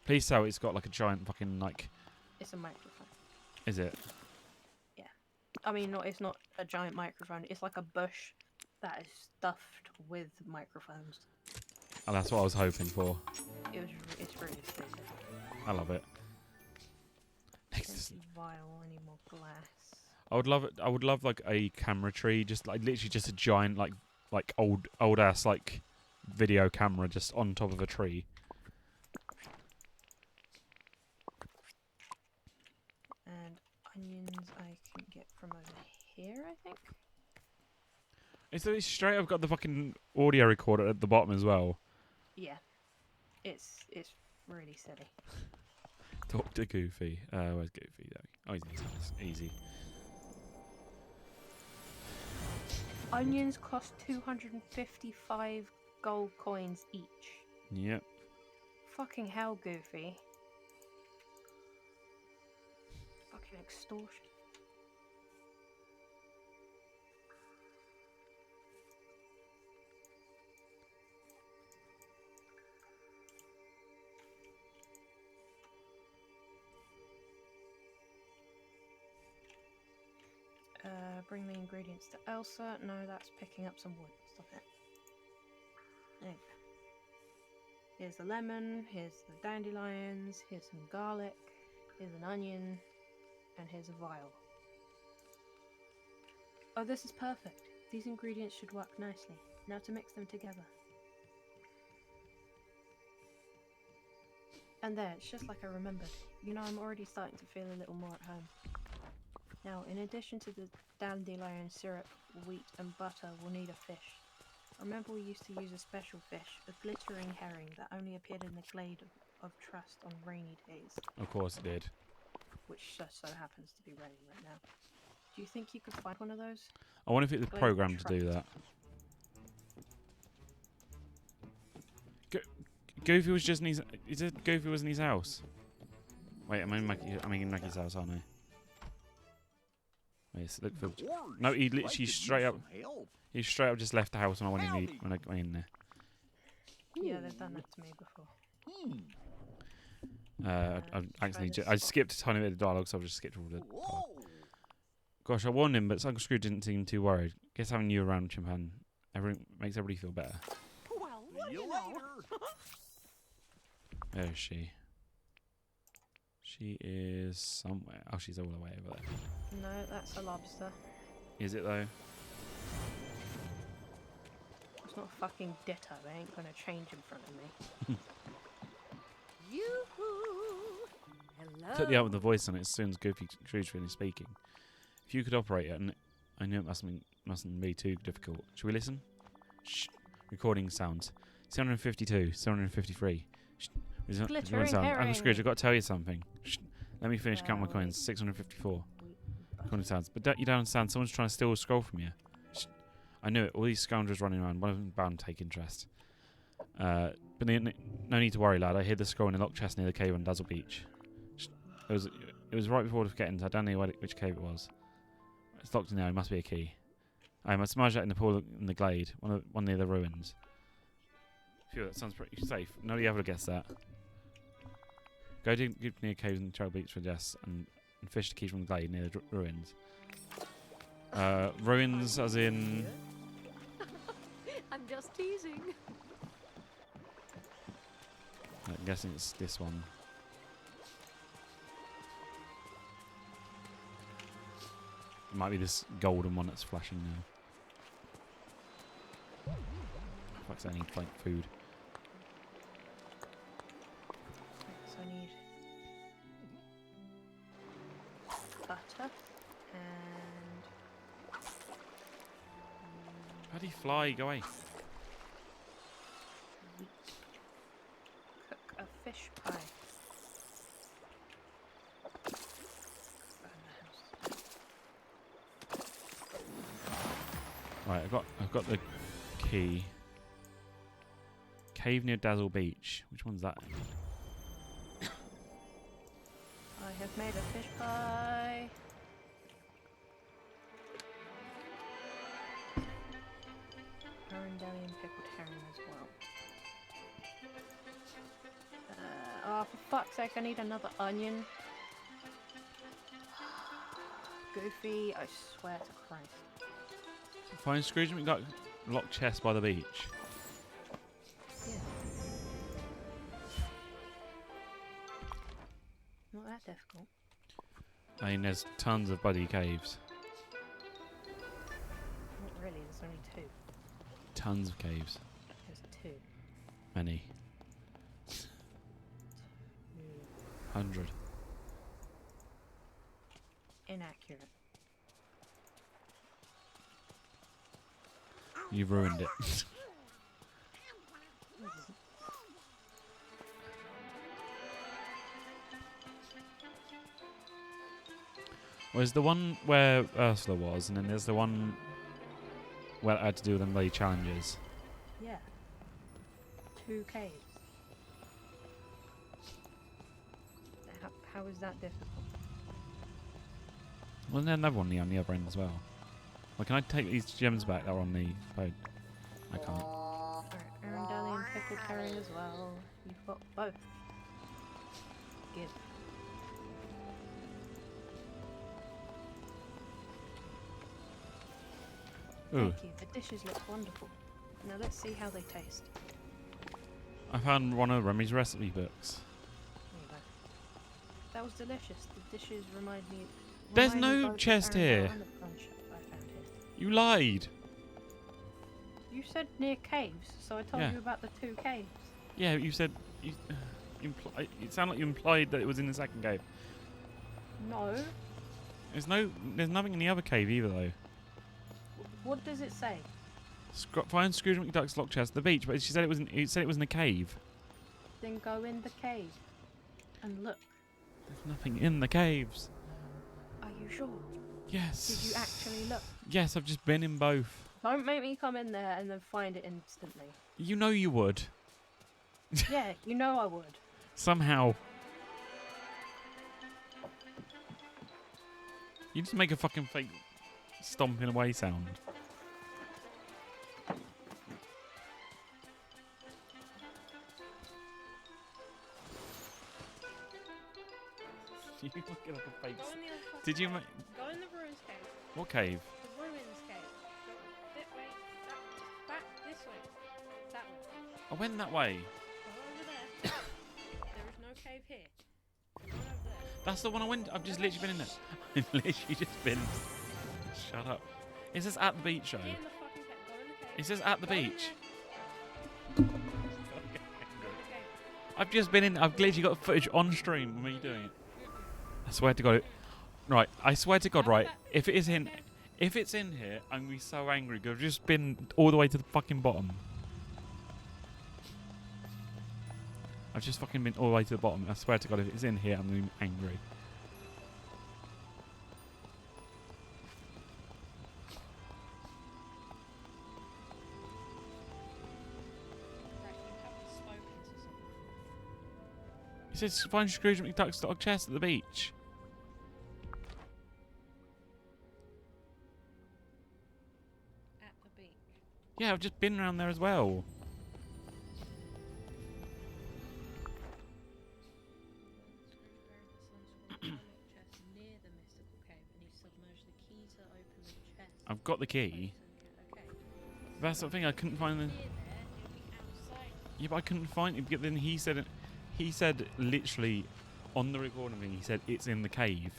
Please tell it's got like a giant fucking like. It's a microphone. Is it? I mean, it's not a giant microphone. It's like a bush that is stuffed with microphones. Oh, that's what I was hoping for. It's really stupid. I love it. Next, Empty vial. I need more glass. I would love it. I would love like a camera tree, just like literally just a giant like old ass like video camera just on top of a tree. And onions I can get from over here, I think. It's straight up got the fucking audio recorder at the bottom as well. Yeah. It's really silly. Talk to Goofy. Where's Goofy though? Oh, he's in his house. Easy. Onions cost 255 gold coins each. Yep. Fucking hell, Goofy. Fucking extortion. Bring the ingredients to Elsa. No, that's picking up some wood. Stop it. There you go. Here's the lemon, here's the dandelions, here's some garlic, here's an onion, and here's a vial. Oh, this is perfect. These ingredients should work nicely. Now to mix them together. And there, it's just like I remembered. You know, I'm already starting to feel a little more at home. Now, in addition to the dandelion syrup, wheat and butter, we'll need a fish. Remember we used to use a special fish, a glittering herring that only appeared in the glade of Trust on rainy days, Of course it did. which just so happens to be raining right now. Do you think you could find one of those? I wonder if it was Glade of programmed to do Trust. that. Goofy was just in his. Is it Goofy was in his house? Wait, I'm in Maggie's house, aren't I? Wait, look for. No, he literally straight up. He straight up just left the house when I went in there. Yeah, they've done that to me before. I accidentally I skipped a tiny bit of dialogue, so I've just skipped all the. Gosh, I warned him, but Uncle Scrooge didn't seem too worried. Guess having you around, Chimpan, makes everybody feel better. Well, See you you know. later. Where is she? She is somewhere. Oh, she's all the way over there. No, that's a lobster. Is it though? It's not a fucking ditto. It ain't gonna change in front of me. Yoo-hoo! Hello. Took the out with the voice on it as soon as Goofy Scrooge finished speaking. If you could operate it, and I knew it mustn't be too difficult. Should we listen? Shh. Recording sounds. 752, 753. Shh. Glittering Uncle herring. Scrooge, I've got to tell you something. Shh. Let me finish counting my coins. 654. Recording sounds. But you don't understand. Someone's trying to steal a scroll from you. Shh. I knew it. All these scoundrels running around. One of them bound to take interest. But no need to worry, lad. I hid the scroll in a locked chest near the cave on Dazzle Beach. It was right before the getting. I don't know which cave it was. It's locked in there. It must be a key. I must submerge that in the pool in the glade, one near the ruins. Phew, that sounds pretty safe. Nobody ever guessed that. Go dig near caves and trail beach for Jess and fish the key from the glade near the ruins. Ruins as in... I'm just teasing. I'm guessing it's this one. It might be this golden one that's flashing now. Fuck's I need like food. So I need butter and How do you fly? Go away. cook a fish pie. Right, I've got the key. Cave near Dazzle Beach. Which one's that? I have made a fish pie. Arundel and pickled herring as well. Oh, for fuck's sake, I need another onion. Goofy, I swear to Christ. Find Scrooge McDuck locked chest by the beach. Yeah. Not that difficult. I mean, there's tons of bloody caves. Not really, there's only two. Tons of caves. There's two. Many. 100. Inaccurate. You've ruined it. Well, there's the one where Ursula was, and then there's the one where it had to do with them bloody challenges. Yeah. Two caves. How is that difficult? Wasn't there another one on the other end as well? Well, can I take these gems back that are on the boat? I can't. Alright, Arundel and pickled herring as well. You've got both. Good. Ooh, Thank you. The dishes look wonderful. Now let's see how they taste. I found one of Remy's recipe books. There you go. That was delicious. The dishes remind me. There's remind me no both of chest Arundel here. and the punch I found here. You lied. You said near caves, so I told Yeah. you about the two caves. Yeah, you said it sounded like you implied that it was in the second cave. No. There's nothing in the other cave either though. What does it say? Find Scrooge McDuck's locked chest at the beach, but she said it said it was in a cave. Then go in the cave and look. There's nothing in the caves. Are you sure? Yes. Did you actually look? Yes, I've just been in both. Don't make me come in there and then find it instantly. You know you would. Yeah, you know I would. Somehow. You just make a fucking fake stomping away sound. You looking like a fake. Did you make? Go in the ruins cave. What cave? The ruins cave. Go that way. Back this way. That way. I went that way. Go over there. cave here. The one over there. That's the one I went. I've just literally been in there. I've literally just been. Shut up. It says at the beach, though. Get in the fucking cave. Go in the cave. It says at the Go in beach. there. Go in the cave. I've just been in. I've literally got footage on stream of me doing it. I swear to God. Right. I swear to God. Right. If it is in, if it's in here, I'm gonna be so angry because I've just been all the way to the fucking bottom. I've just fucking been all the way to the bottom. I swear to God, if it's in here, I'm gonna be angry. Right, you haven't spoken to someone. It says find Scrooge McDuck's stock chest at the beach. At the beach. Yeah, I've just been around there as well. Chest near the mystical cave, and you submerge the key to open the chest. I've got the key. Okay. That's the thing. I couldn't find the. Near there, it'll be outside. Yeah, but I couldn't find it. But then he said it. He said literally on the recording thing. He said it's in the cave.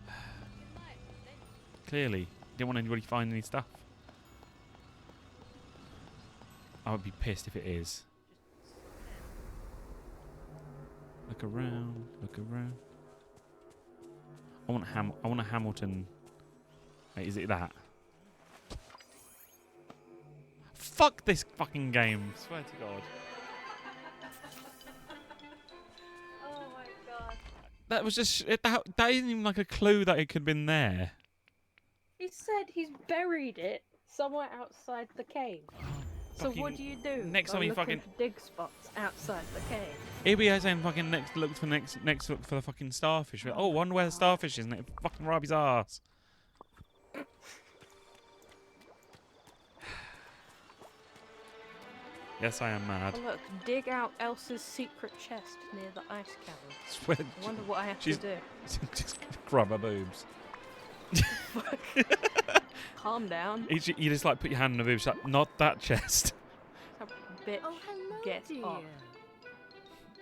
Fucking light, then. Clearly, didn't want anybody to find any stuff. I would be pissed if it is. Look around. Look around. I want a Hamilton. Wait, is it that? Fuck this fucking game. Swear to God. Oh my god. That was just that isn't even like a clue that it could have been there. He said he's buried it somewhere outside the cave. So what Fucking do you do? next Go time he looking fucking- for dig spots outside the cave. Here we are saying fucking next look for the fucking starfish. Oh, wonder where the starfish is, and it fucking rub his ass. Yes, I am mad. Oh look, dig out Elsa's secret chest near the ice cavern. Swear, I wonder what I have she's- to do. just grab her boobs. Calm down. You just like put your hand in the boobs, like, not that chest. Bitch, Oh, hello, get dear. off.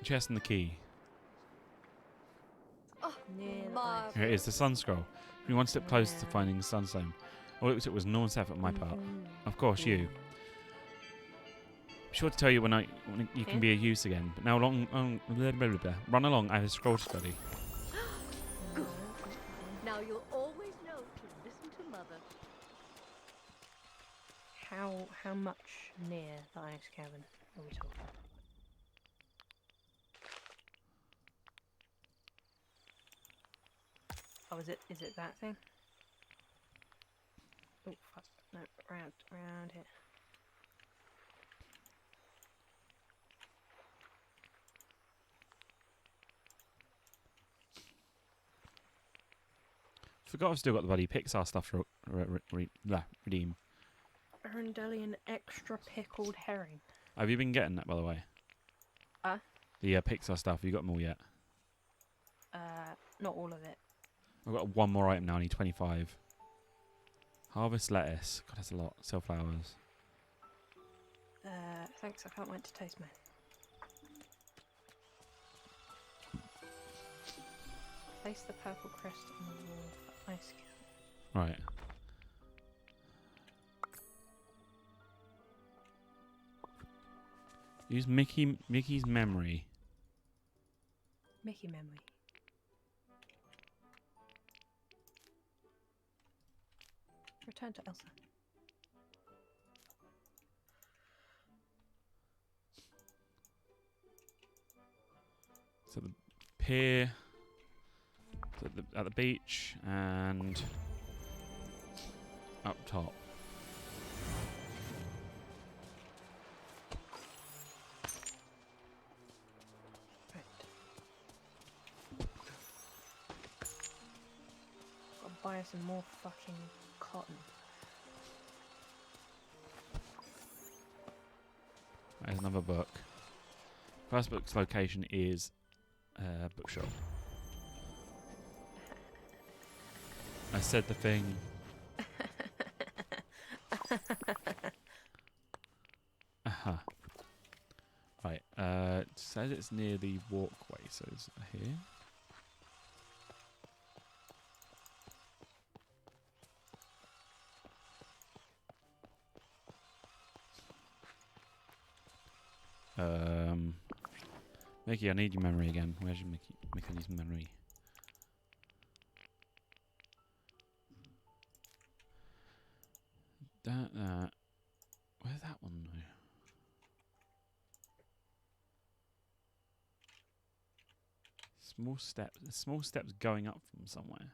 Chest and the key. Oh, Near the Marv. ice Here it is, the sun scroll. Be one step closer to finding the sunstone. All it was no one's effort on my part. Of course, you. Be sure to tell you when you can be of use again. But now run along. I have a scroll to study. Good. Now you'll always know to listen to Mother. How much near the ice cavern are we talking? Oh, is it that thing? Oh fuck! No, round here. Forgot I've still got the bloody Pixar stuff to redeem. Arundelian extra pickled herring. Have you been getting that, by the way? The Pixar stuff. Have you got them all yet? Not all of it. I've got one more item now. I need 25. Harvest lettuce. God, that's a lot. Sell flowers. Thanks. I can't wait to taste mine. Place the purple crest on the wall for ice cavern. Right. Use Mickey's memory. Mickey memory. Return to Elsa. So the pier at the beach and up top. Right. Gotta buy us some more fucking cotton. There's another book. First book's location is bookshop. I said the thing. Right. Say says it's near the walkway, so it's here. Mickey, I need your memory again. Where's your Mickey? Mickey needs memory. That. Where's that one though? Small steps going up from somewhere.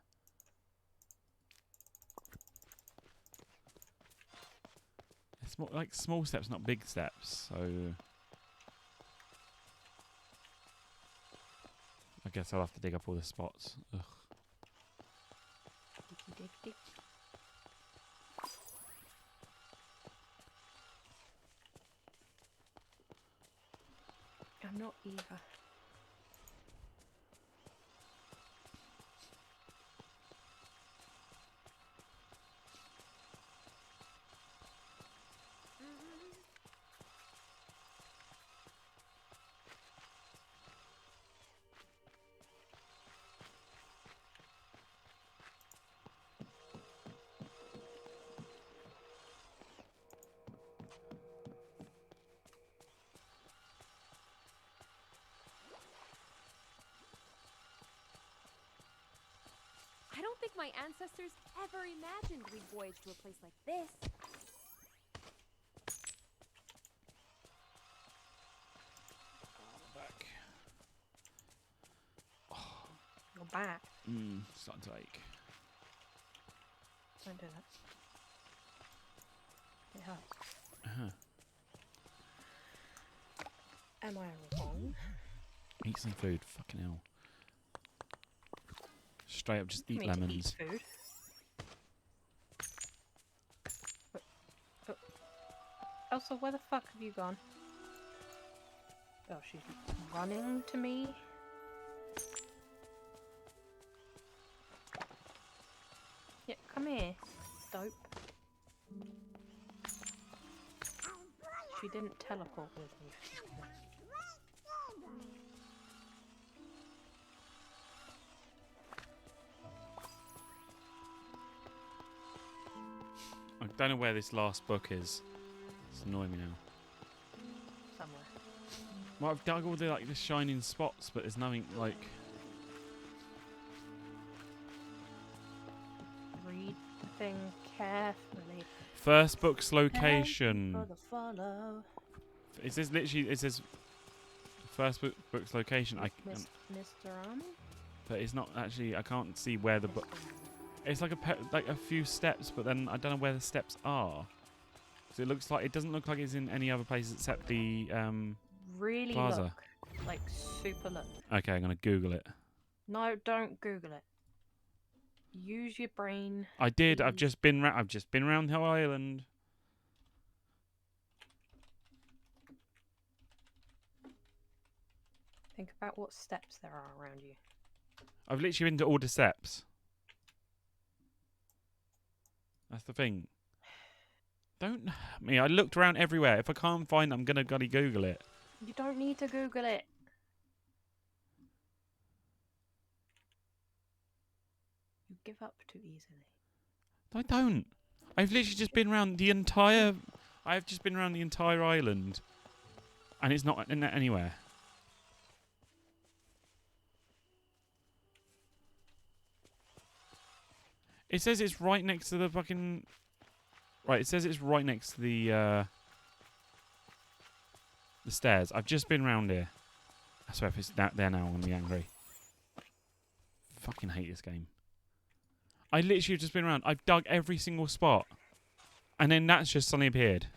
It's more like small steps, not big steps. So I guess I'll have to dig up all the spots. Ugh. Dig, dig. I'm not either. I don't think my ancestors ever imagined we'd voyage to a place like this. Back. You're back. Starting to ache. Don't do that. It hurts. Am I wrong? Eat some food. Fucking hell. Straight up, just You eat mean to lemons. eat food? Elsa, where the fuck have you gone? Oh, she's running to me. Yeah, come here, dope. She didn't teleport with me. I don't know where this last book is. It's annoying me now. Somewhere. Well, I've dug all the the shining spots, but there's nothing like. Read the thing carefully. First book's location. For the follow. Is this literally? It says first book's location. Mr. But it's not actually. I can't see where the book. It's like a few steps, but then I don't know where the steps are. So it doesn't look like it's in any other place except the Really plaza. look. Like super look. Okay, I'm gonna Google it. No, don't Google it. Use your brain. I did. I've Please. just been. I've just been around the island. Think about what steps there are around you. I've literally been to all the steps. That's the thing. Don't me. I looked around everywhere. If I can't find it, I'm gonna gotta Google it. You don't need to Google it. You give up too easily. I don't. I've literally just been around the entire. I've just been around the entire island, and it's not in anywhere. It says it's right next to the fucking. Right, it says it's right next to the stairs. I've just been round here. I swear if it's that there now, I'm gonna be angry. Fucking hate this game. I literally have just been around. I've dug every single spot, and then that's just suddenly appeared.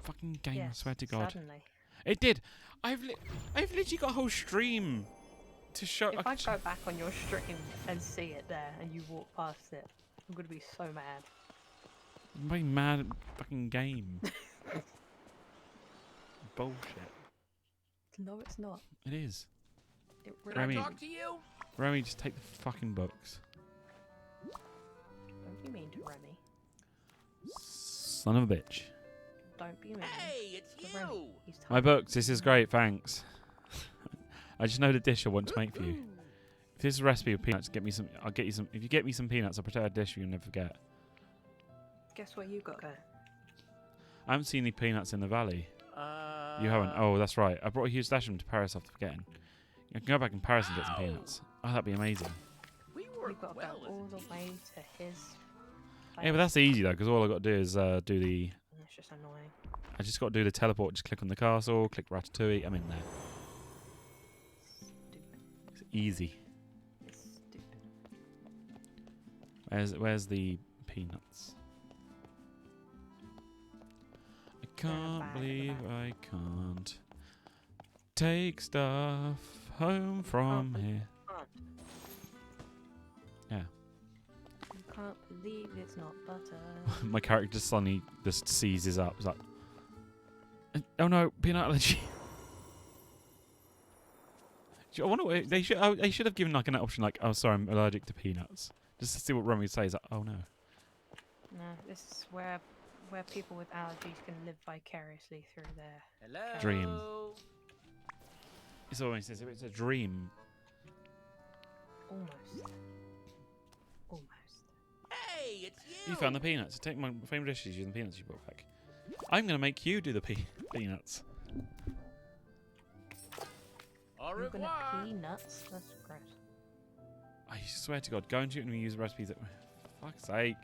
Fucking game! I Yes, swear to God, suddenly. it did. I've literally got a whole stream to show. If I go back on your stream and see it there and you walk past it, I'm gonna be so mad. I'm very mad at the fucking game. Bullshit. No, it's not. It is. It Can really Remy. I talk to you? Remy, just take the fucking books. Don't be mean to Remy. Son of a bitch. Don't be mean Hey, it's to Remy. you! He's My tired. books. This is great. Thanks. I just know the dish I want to make for you. If this is a recipe of peanuts, get me some. I'll get you some. If you get me some peanuts, I'll prepare a dish you'll never forget. Guess what you got there? I haven't seen any peanuts in the valley. Uh, You haven't? Oh, that's right. I brought a huge stash of them to Paris after forgetting. I can go back in Paris and get some peanuts. Oh, that'd be amazing. We You've work got to well go as all a the team. way to his. Yeah, but that's easy though, because all I got to do is do the. It's just annoying. I just got to do the teleport. Just click on the castle, click Ratatouille. I'm in there. Stupid. It's easy. Stupid. Where's the peanuts? I can't bag at the believe back. I can't take stuff home from believe- here. Can't. Yeah. You can't believe it's not butter. My character suddenly just seizes up. It's like, oh no, peanut allergy. I wonder what they should have given like an option like, oh sorry, I'm allergic to peanuts, just to see what Romy would say. Is like, oh no. No, this is where people with allergies can live vicariously through their. Hello. Dream. It's always says it's a dream. Almost. Hey, it's you. You found the peanuts. Take my favourite dishes using the peanuts you brought back. I'm gonna make you do the peanuts. Au You're gonna revoir. pea nuts? That's gross. I swear to God, go and shoot and use recipes that. Fuck's sake.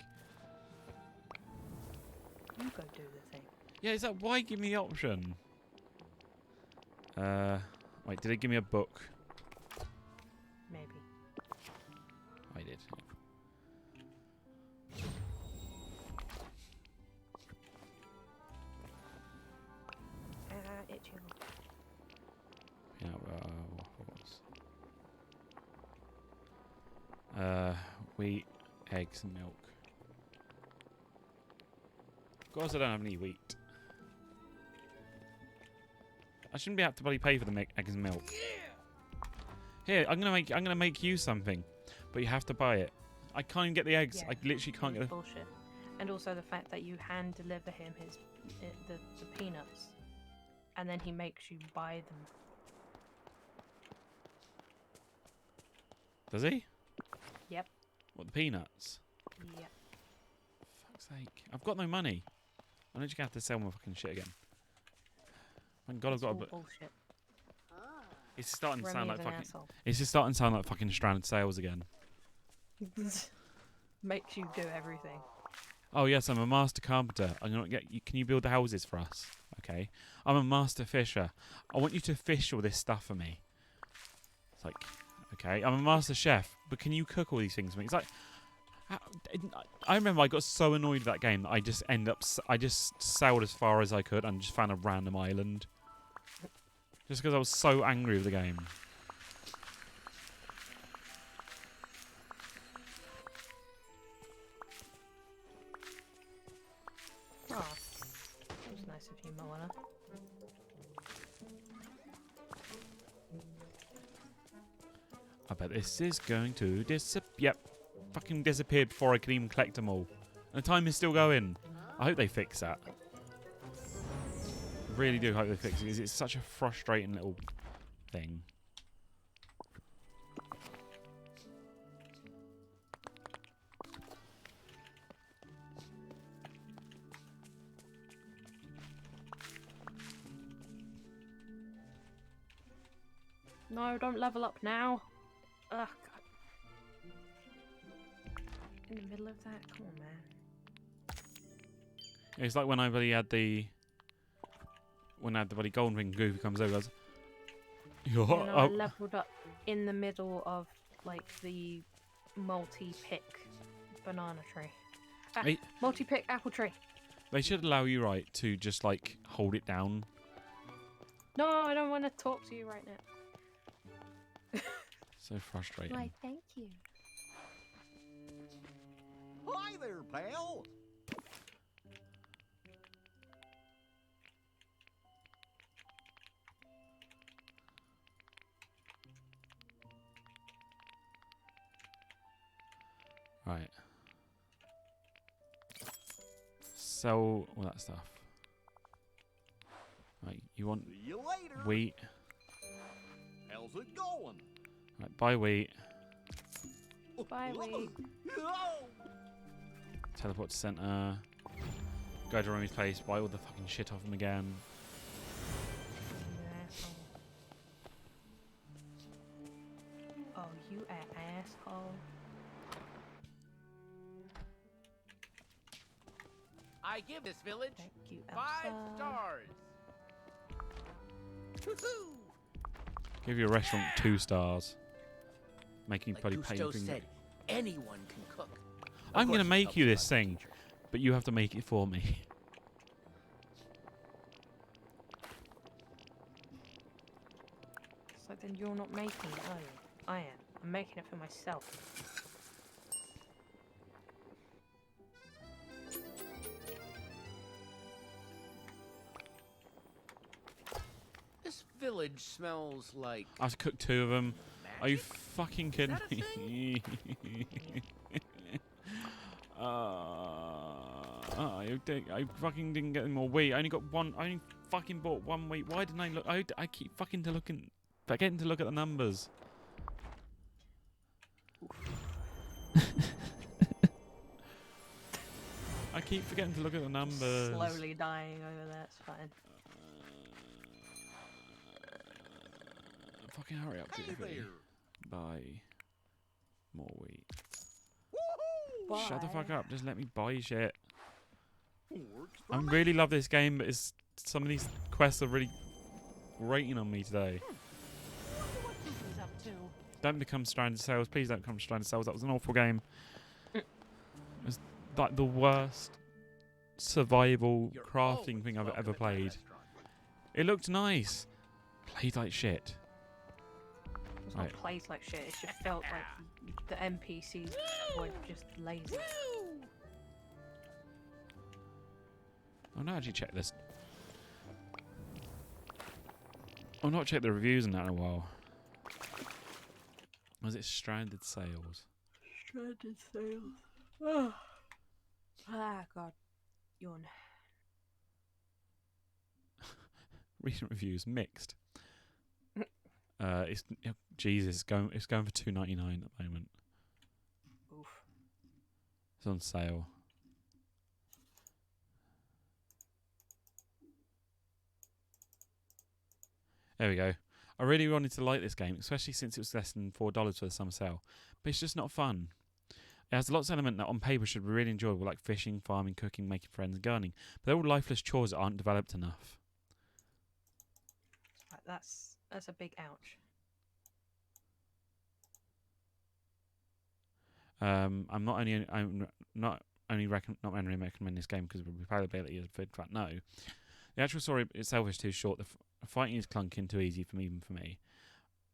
You go do the thing. Yeah, is that why give me the option? Wait, did it give me a book? Maybe. I did. Itchy. Yeah, what was? Wheat, eggs, and milk. Of course, I don't have any wheat. I shouldn't be able to bloody pay for the eggs and milk. Here, I'm gonna make you something, but you have to buy it. I can't even get the eggs. Yeah, I literally can't get. bullshit. And also the fact that you hand deliver him the peanuts, and then he makes you buy them. Does he? Yep. What, the peanuts? Yep. Fuck's sake! I've got no money. I'm literally gonna have to sell my fucking shit again. Thank God I've It's got. all A bullshit. It's just starting to sound Remy's like an fucking. asshole. It's just starting to sound like fucking stranded sales again. Makes you do everything. Oh yes, I'm a master carpenter. I'm gonna get you. Can you build the houses for us? Okay. I'm a master fisher. I want you to fish all this stuff for me. It's like, okay. I'm a master chef, but can you cook all these things for me? It's like, I remember I got so annoyed with that game that I just I just sailed as far as I could and just found a random island. Just because I was so angry with the game. Oh, that was nice of you, Moana. I bet this is going to Yep. Fucking disappeared before I could even collect them all. And the time is still going. I hope they fix that. I really do hope they fix it because it's such a frustrating little thing. No, don't level up now. Ugh, God. In the middle of that? Come on, man. It's like when I bloody had the... When I had the bloody golden ring, Goofy comes over and goes... You know, I leveled up in the middle of, like, the multi-pick banana tree. Hey. Multi-pick apple tree. They should allow you, right, to just, like, hold it down. No, I don't want to talk to you right now. So frustrating. Why, thank you. Hi there, pal. Right. Sell all that stuff. Right, you want See you later. wheat, I'll How's it going? Right, buy wheat. Bye, wheat. Teleport to center. Go to Remy's place. Buy all the fucking shit off him again. Oh, you asshole. I give this village Thank you, 5 Elsa. stars. Woohoo! Give your restaurant 2 stars. Making you Like bloody pay. Gusto said, anyone can cook. Of I'm course, gonna it make helps you about this the thing, teacher. but you have to make it for me. So then you're not making it, are you? I am. I'm making it for myself. This village smells like. I have to cook 2 of them. Are you magic? fucking kidding that a me? I fucking didn't get any more wheat. I only got 1. I only fucking bought 1 wheat. Why didn't I look? I keep fucking forgetting to look at the numbers. I keep forgetting to look at the numbers. Slowly dying over there, it's fine. Fucking hurry up, Hey quickly. there. Buy more wheat. Woohoo! Shut the fuck up. Just let me buy shit. Works I for me. really love this game, but some of these quests are really grating on me today. Wonder what Goofy's up to. Don't become Stranded Sales. Please don't become Stranded Sales. That was an awful game. It was like the worst survival You're crafting always thing I've welcome ever at my played. restaurant. It looked nice. Played like shit. It's Right. not plays like shit, it just felt like the NPCs were just lazy. I've not actually checked this. I've not checked the reviews on that in a while. Was it Stranded Sales? Stranded sales. Ah, God. Yawn. Recent reviews mixed. It's Jesus. It's going for $2.99 at the moment. Oof. It's on sale. There we go. I really wanted to like this game, especially since it was less than $4 for the summer sale. But it's just not fun. It has lots of elements that on paper should be really enjoyable, like fishing, farming, cooking, making friends, and gardening. But they're all lifeless chores that aren't developed enough. Right, that's a big ouch. I'm not only recommend this game because of the replayability is a fact. No, the actual story itself is too short. The fighting is clunky and too easy even for me.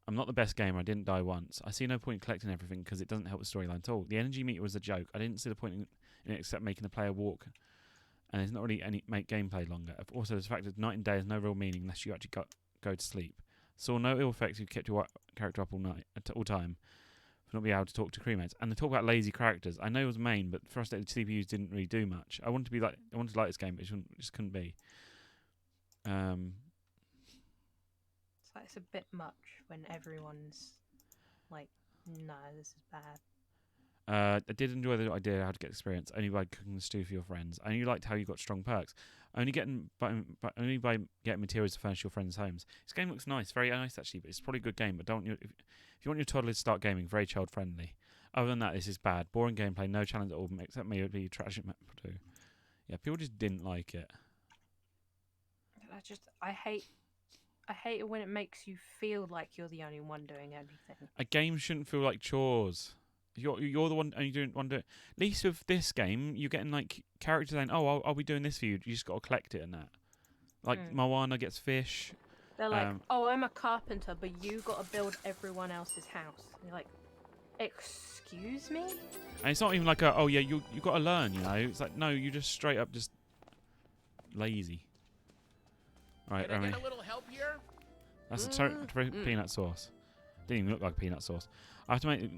I'm not the best gamer. I didn't die once. I see no point in collecting everything because it doesn't help the storyline at all. The energy meter was a joke. I didn't see the point in it except making the player walk, and there's not really any make gameplay longer. Also, there's the fact that night and day has no real meaning unless you actually go to sleep. Saw no ill effects who kept your character up all night at all time. For not being able to talk to crewmates. And they talk about lazy characters. I know it was main, but frustrated CPUs didn't really do much. I wanted to like this game, but it just couldn't be. It's like it's a bit much when everyone's like, no, this is bad. I did enjoy the idea of how to get experience only by cooking the stew for your friends. I only liked how you got strong perks. Only by getting materials to furnish your friends' homes. This game looks nice, very nice actually, but it's probably a good game. But if you want your toddler to start gaming, very child friendly. Other than that, this is bad. Boring gameplay, no challenge at all, except maybe it would be trash at map too. Yeah, people just didn't like it. I hate it when it makes you feel like you're the only one doing anything. A game shouldn't feel like chores. You're the one only doing one do it. At least with this game, you're getting like characters saying, "Oh, I'll be doing this for you." You just got to collect it and that. Like Moana gets fish. They're like, "Oh, I'm a carpenter, but you got to build everyone else's house." And you're like, "Excuse me?" And it's not even like "Oh yeah, you got to learn." You know, it's like no, you just straight up just lazy. Right, Can I Remy. get a little help here? That's peanut sauce. Didn't even look like peanut sauce. I have to make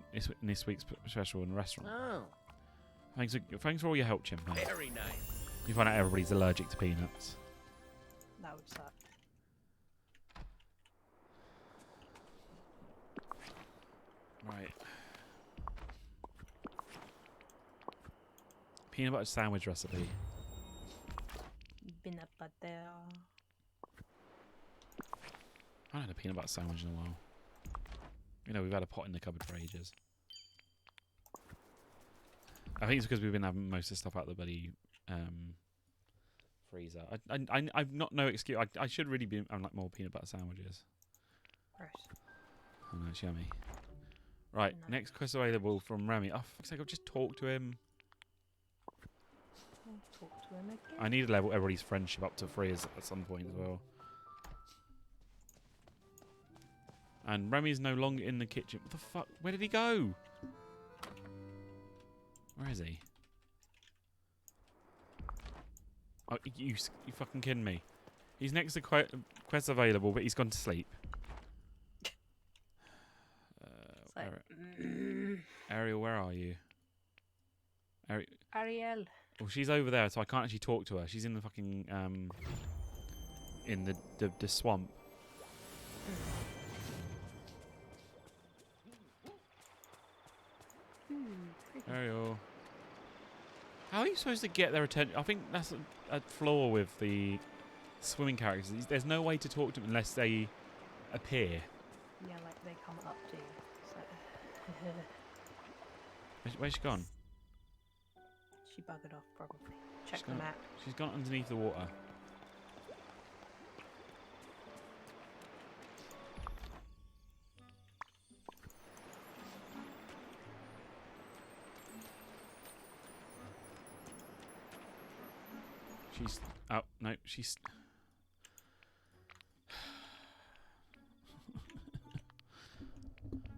this week's special in the restaurant. Oh, Thanks for all your help, Chimp. Mate. very nice. You find out everybody's allergic to peanuts. That would suck. Right. Peanut butter sandwich recipe. Peanut butter. I haven't had a peanut butter sandwich in a while. You know, we've had a pot in the cupboard for ages. I think it's because we've been having most of the stuff out of the bloody freezer. I've not no excuse. I should really be having like more peanut butter sandwiches. Gross. I know, it's yummy. Right, No. next quest available from Remy. Oh, fuck's sake, I've just talked to him. I'll talk to him again. I need to level everybody's friendship up to 3 at some point as well. And Remy's no longer in the kitchen. What the fuck? Where did he go? Where is he? Oh, you fucking kidding me? He's next to quest available, but he's gone to sleep. It's like, Ariel, where are you? Ariel. Well, she's over there, so I can't actually talk to her. She's in the fucking in the swamp. Ariel. How are you supposed to get their attention? I think that's a flaw with the swimming characters. There's no way to talk to them unless they appear. Yeah, like they come up to you. It's like, Where's she gone? she buggered off probably. Check She's the gone- map. She's gone underneath the water. She's... Oh, no, she's...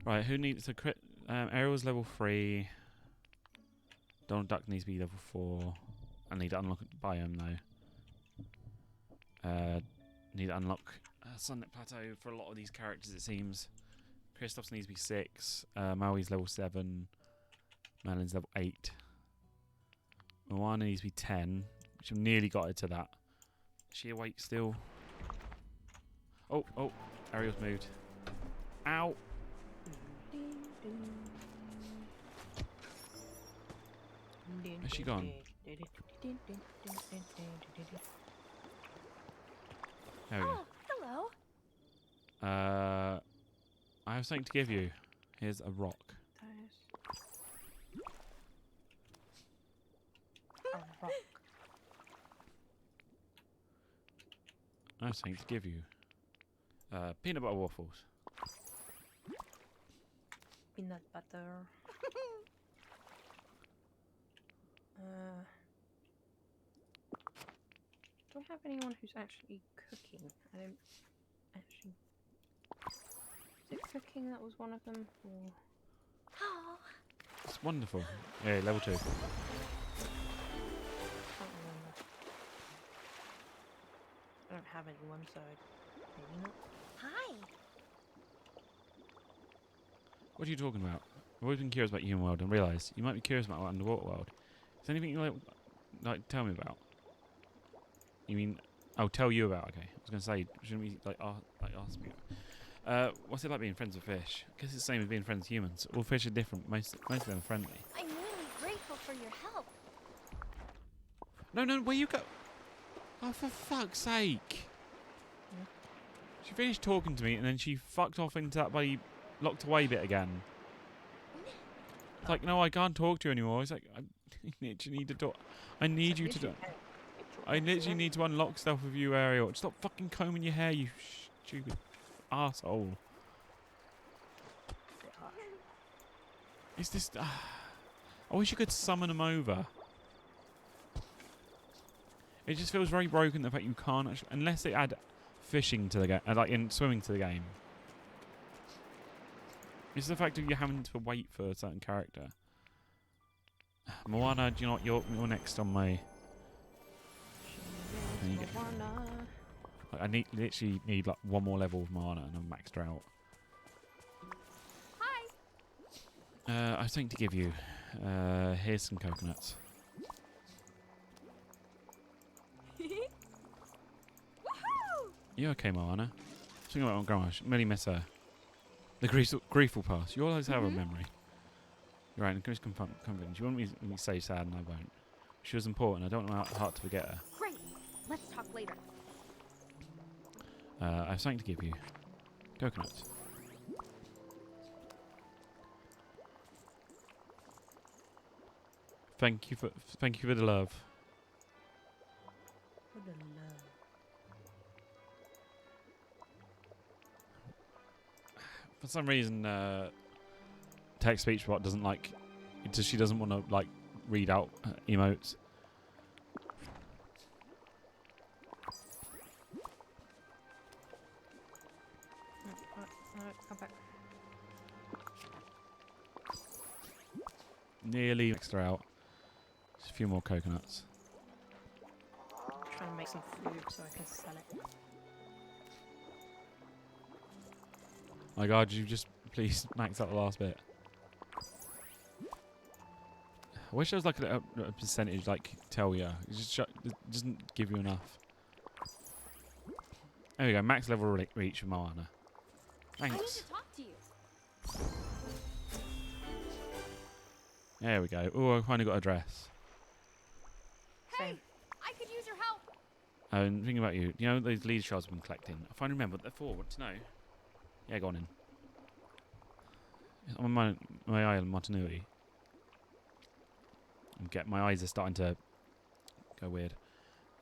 Right, who needs to crit... Ariel's level 3. Donald Duck needs to be level 4. I need to unlock biome though. Need to unlock Sunlit Plateau for a lot of these characters, it seems. Kristoff's needs to be 6. Maui's level 7. Madeleine's level 8. Moana needs to be 10, which I've nearly got her to that. Is she awake still? Oh, oh, Ariel's moved. Ow! Where's she gone? There we go. Oh, hello. I have something to give you. Here's a rock. A rock. I have something to give you. Peanut butter waffles. Peanut butter. Don't have anyone who's actually cooking. I don't actually. Is it cooking that was one of them? Or Oh, It's wonderful. Yeah, level 2. I can't remember. I don't have anyone, so maybe not. hi. What are you talking about? I've always been curious about human world and realised you might be curious about underwater world. Is there anything you like tell me about? You mean I'll tell you about? Okay, I was gonna say shouldn't we ask me? What's it like being friends with fish? I guess it's the same as being friends with humans. All fish are different. Most of them are friendly. I'm really grateful for your help. No, where you go? Oh, for fuck's sake! Yeah. She finished talking to me and then she fucked off into that bloody locked away bit again. It's like, no, I can't talk to you anymore. It's like, I literally need to talk. I need you to do. I literally need to unlock stuff with you, Ariel. Stop fucking combing your hair, you stupid asshole. It's just. I wish you could summon them over. It just feels very broken the fact you can't actually, unless they add fishing to the game, like in swimming to the game. It's the fact of you having to wait for a certain character. Moana, do you know what? You're next on my. There you go. Like, I literally need like one more level of Moana and I'm maxed her out. Hi. I have something to give you. Here's some coconuts. Woohoo! You okay, Moana? Think about my grandma. I really miss her. The grief will pass. You always have a memory. You're right, and Chris confidence. You want me to say sad and I won't. She was important. I don't want my heart to forget her. Great. Let's talk later. I have something to give you. Coconuts. Thank you for the love. For the love. For some reason, text speech bot doesn't like. She doesn't want to like read out emotes. No, come back. Nearly mixed her out. Just a few more coconuts. I'm trying to make some food so I can sell it. My God, you just please max out the last bit. I wish there was like a percentage, like tell you. It just it doesn't give you enough. There we go, max level reach with Moana. I need Thanks. to talk to you. There we go. Oh, I finally got a dress. Hey, I could use your help. And thinking about you, know those lead shards I've been collecting? I finally remember what they're for. Want to know? Yeah, go on in. I'm on my island, Motunui. My eyes are starting to go weird,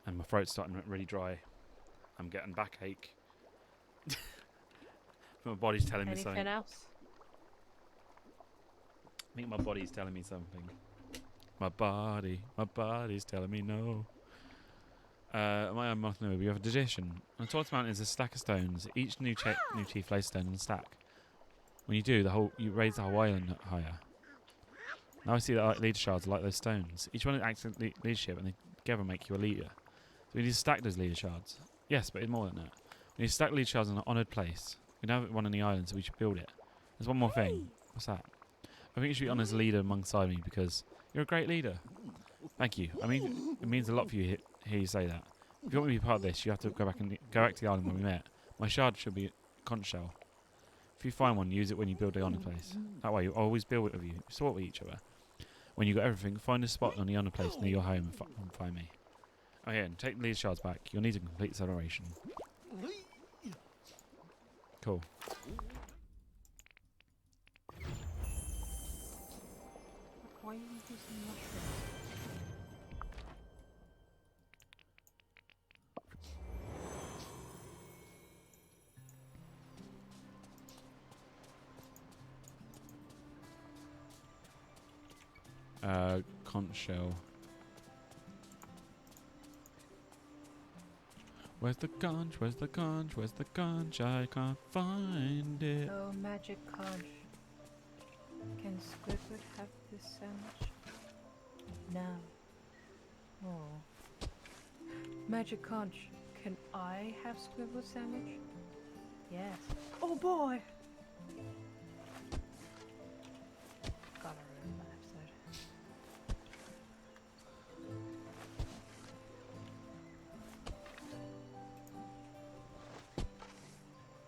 and my throat's starting to really dry. I'm getting backache. My body's telling me Anything something. else? I think my body's telling me something. My body's telling me no. My own Motunui, we have a tradition. On the tallest mountain is a stack of stones. Each new chief lays a stone on the stack. When you do, you raise the whole island higher. Now I see that leader shards are like those stones. Each one acts as leadership, and they together make you a leader. So we need to stack those leader shards. Yes, but it's more than that. We need to stack leader shards in an honoured place. We don't have one on the island, so we should build it. There's one more thing. What's that? I think you should be honoured as a leader alongside me because you're a great leader. Thank you. I mean, it means a lot for you to hear you say that. If you want me to be part of this, you have to go back to the island where we met. My shard should be a conch shell. If you find one, use it when you build the honoured place. That way, you always build it with you. Sort with each other. When you got everything, find a spot on the honoured place near your home and find me. Oh yeah, and take the lead shards back. You'll need a complete celebration. Cool. Why are you using mushrooms? Conch shell. Where's the conch? Where's the conch? Where's the conch? I can't find it. Oh, magic conch. Can Squidward have this sandwich? No. Oh. Magic conch. Can I have Squidward's sandwich? Yes. Oh boy! Gotta ruin that episode.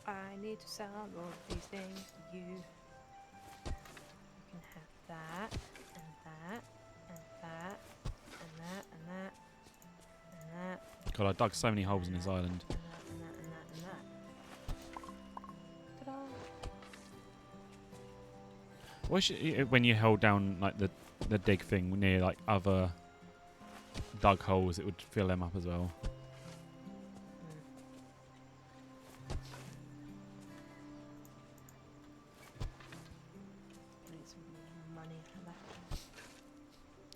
I need to sell all of these things to you. You can have that, and that, and that, and that, and that, and that. God, I dug so many holes in this island. And that, and that, and that, and that. Ta-da! Wish when you held down like the dig thing near like other dug holes, it would fill them up as well. Need some money for that.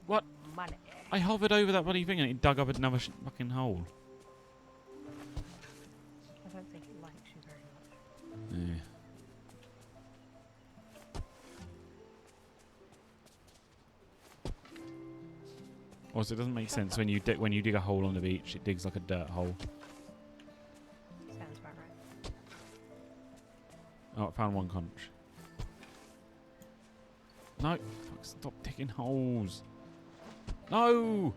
What? Money. I hovered over that bloody thing and it dug up another fucking hole. I don't think it likes you very much. Yeah. Also, it doesn't make sense when you dig a hole on the beach. It digs like a dirt hole. Sounds about right. Oh, I found one conch. No, fuck! Stop digging holes. No.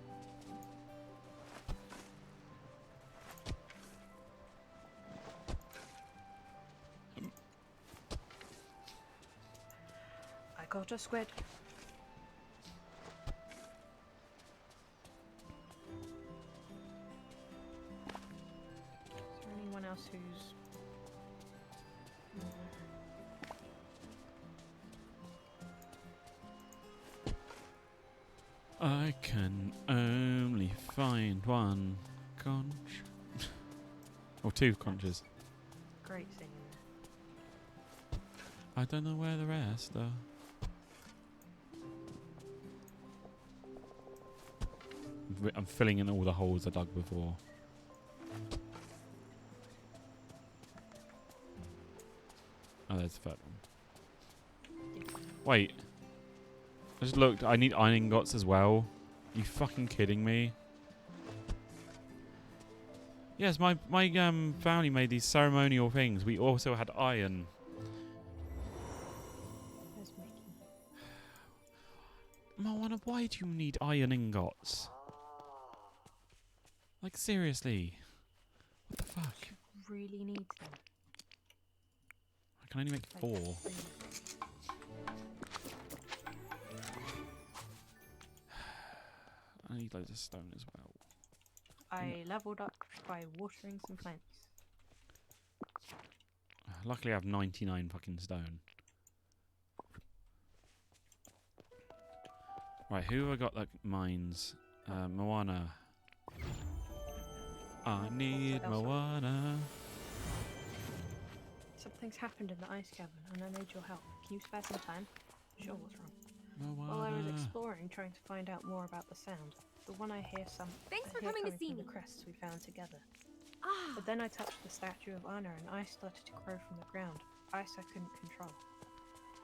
got a squid. Is there anyone else who's... I can only find one conch. Or two conches. Great singing. I don't know where the rest are. I'm filling in all the holes I dug before. Oh, there's the third one. Wait. I just looked. I need iron ingots as well. You fucking kidding me? Yes, my family made these ceremonial things. We also had iron. There's Mickey. Moana, why do you need iron ingots? Like, seriously. What the fuck? Really needs them. I can only make Like, 4. really. I need loads of stone as well. I leveled up by watering some plants. Luckily I have 99 fucking stone. Right, who have I got like mines? Moana. I need Elsa. Moana. Something's happened in the ice cavern and I need your help. Can you spare some time? Sure, what's wrong? While I was Moana. exploring, trying to find out more about the sound, the one I hear Thanks for I hear coming to coming see from me. the crests we found together. Ah, But then I touched the statue of Anna and ice started to grow from the ground. Ice I couldn't control.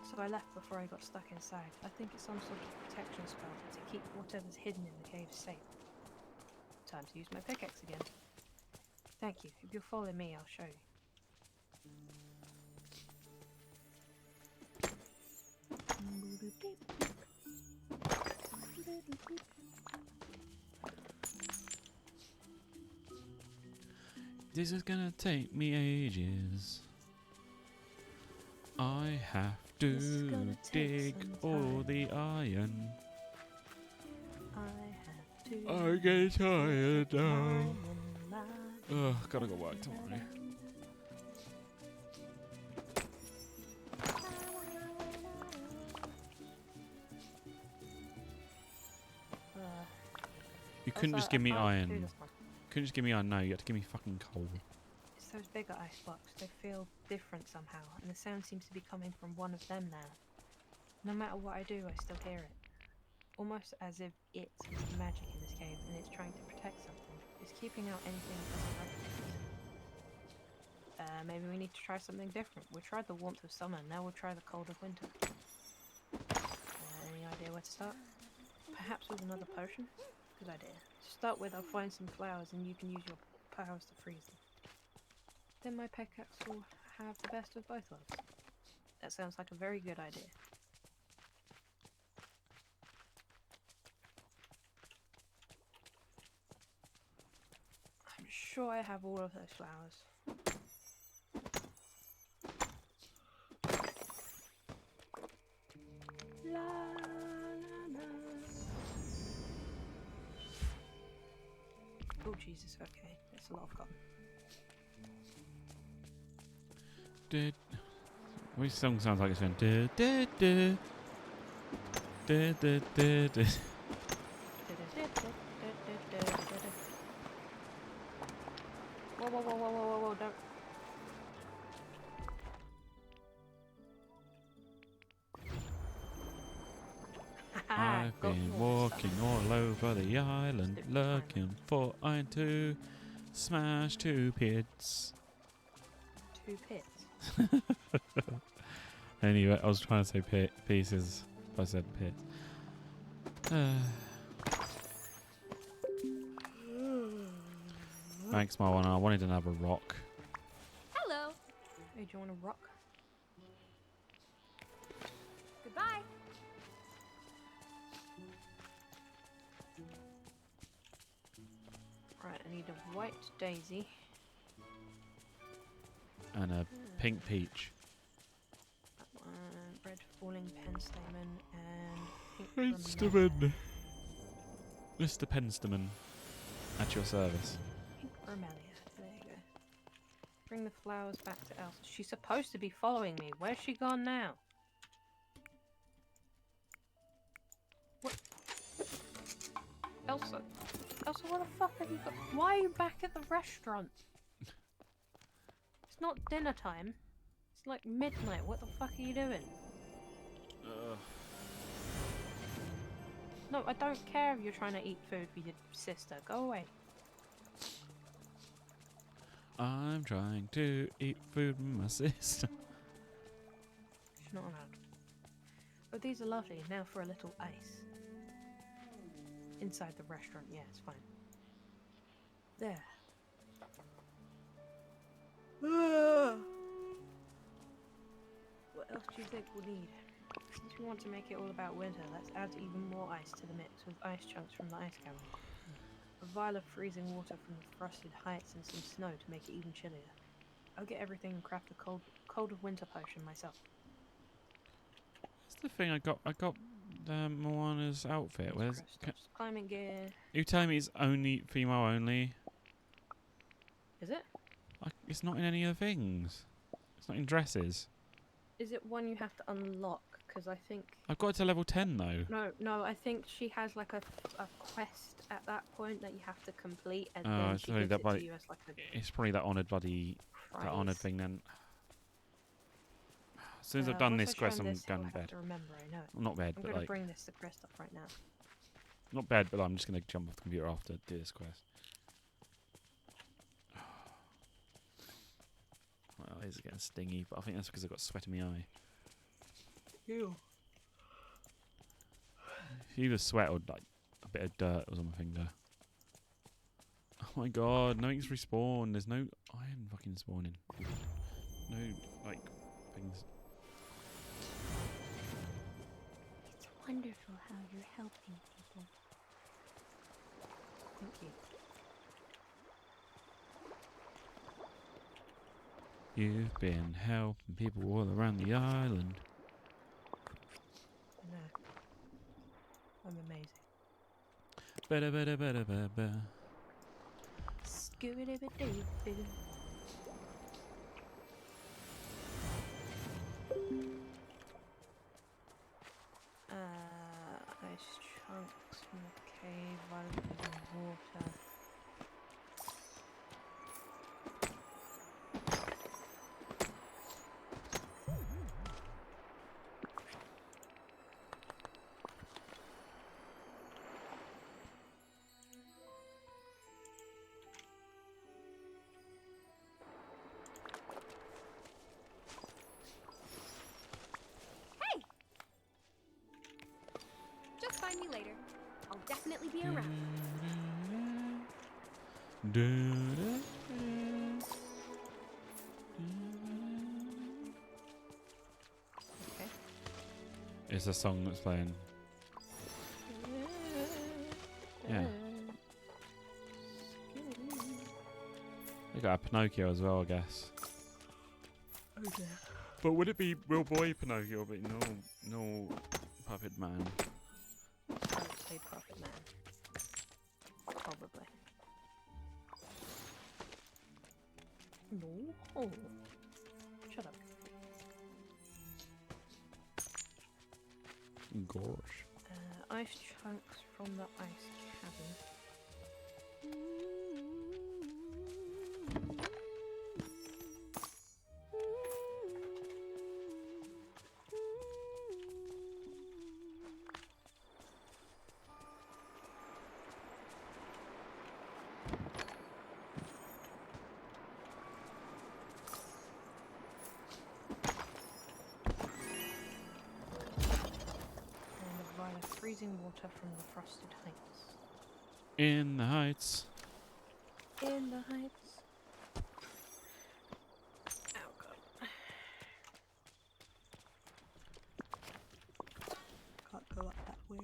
So I left before I got stuck inside. I think it's some sort of protection spell to keep whatever's hidden in the cave safe. Time to use my pickaxe again. Thank you. If you'll follow me, I'll show you. This is gonna take me ages. I have This is to gonna take dig some all time. the iron. I have to. I get tired now. climb and lie. Ugh, gotta go work tomorrow. You couldn't Also, just give I me can't do iron. this one. Couldn't just give me iron, no, you had to give me fucking coal. It's those bigger ice blocks. They feel different somehow, and the sound seems to be coming from one of them now. No matter what I do, I still hear it. Almost as if it is the magic in this cave, and it's trying to protect something. It's keeping out anything it doesn't recognize. Maybe we need to try something different. We tried the warmth of summer, now we'll try the cold of winter. Any idea where to start? Perhaps with another potion? Good idea. To start with, I'll find some flowers and you can use your powers to freeze them. Then my pickaxe will have the best of both worlds. That sounds like a very good idea. I'm sure I have all of those flowers. La, la, la. Oh Jesus, okay. It's a lot of cotton. Did which song sounds like it's going du, du, du. Du, du, du, du. Whoa, whoa, whoa, whoa, whoa, whoa, whoa, don't. I've Got been more walking stuff. all over the island Stupid timer. looking for iron to smash 2 pits. 2 pits. Anyway, I was trying to say pieces, but I said pit. Thanks, Marwan. I wanted another rock. hello. Hey, do you want a rock? Goodbye. Right, I need a white daisy. And a pink peach. That one, red falling pen Penstamen and pink Penstamen. Mr. Penstamen. At your service. Pink bromelia. There you go. Bring the flowers back to Elsa. She's supposed to be following me. Where's she gone now? What? Elsa? Elsa, what the fuck have you got? Why are you back at the restaurant? It's not dinner time. It's like midnight. What the fuck are you doing? No, I don't care if you're trying to eat food with your sister. Go away. I'm trying to eat food with my sister. She's not allowed. Oh, these are lovely. Now for a little ice. Inside the restaurant, yeah, it's fine. There. What else do you think we'll need? Since we want to make it all about winter, let's add even more ice to the mix with ice chunks from the ice cavern. A vial of freezing water from the frosted heights and some snow to make it even chillier. I'll get everything and craft a cold of winter potion myself. That's the thing I got Moana's outfit. Where's climbing gear? You telling me it's only female only? Is it? It's not in any of the things. It's not in dresses. Is it one you have to unlock? Because I think... I've got it to level 10 though. No, I think she has like a quest at that point that you have to complete, and Oh, then it's she probably gives that it to you as like a It's probably that honoured bloody... prize. That honoured thing then. As soon as I've done once this I show quest, him I'm this, he'll going have to bed. to remember, I know. Well, not bed, I'm but gonna like... bring this to Christoph right now. Not bed, but I'm just going to jump off the computer after do this quest. My eyes are getting stingy, but I think that's because I've got sweat in my eye. Ew. Either sweat or like a bit of dirt was on my finger. Oh my god, nothing's respawned. There's no iron fucking spawning. No, like, things. It's wonderful how you're helping people. Thank you. You've been helping people all around the island. I know. I'm amazing. Better, better, better, better, better. Scooby-Dooby-Doo. Ice chunks from the cave, violent water. Just find me later. I'll definitely be around. Okay. It's a song that's playing. Yeah. They got a Pinocchio as well, I guess. Oh dear. But would it be real boy Pinocchio, but no puppet man? I would say Puppet Man. Probably. No. Oh. Shut up. Gosh. Ice chunks from the ice cavern. Freezing water from the frosted heights. In the heights. In the heights. Oh god. Can't go up that way.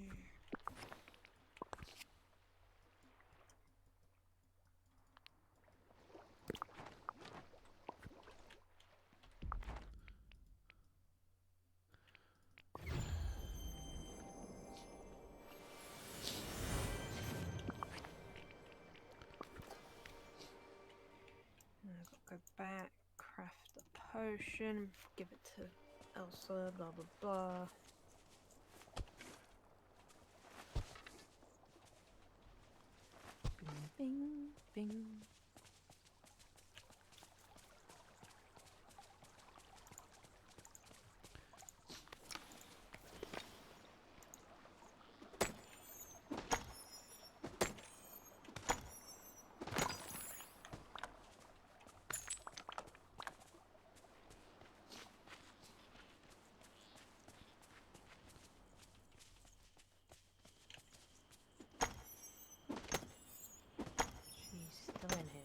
potion, give it to Elsa, blah blah blah. Bing, bing, bing. She's still in here.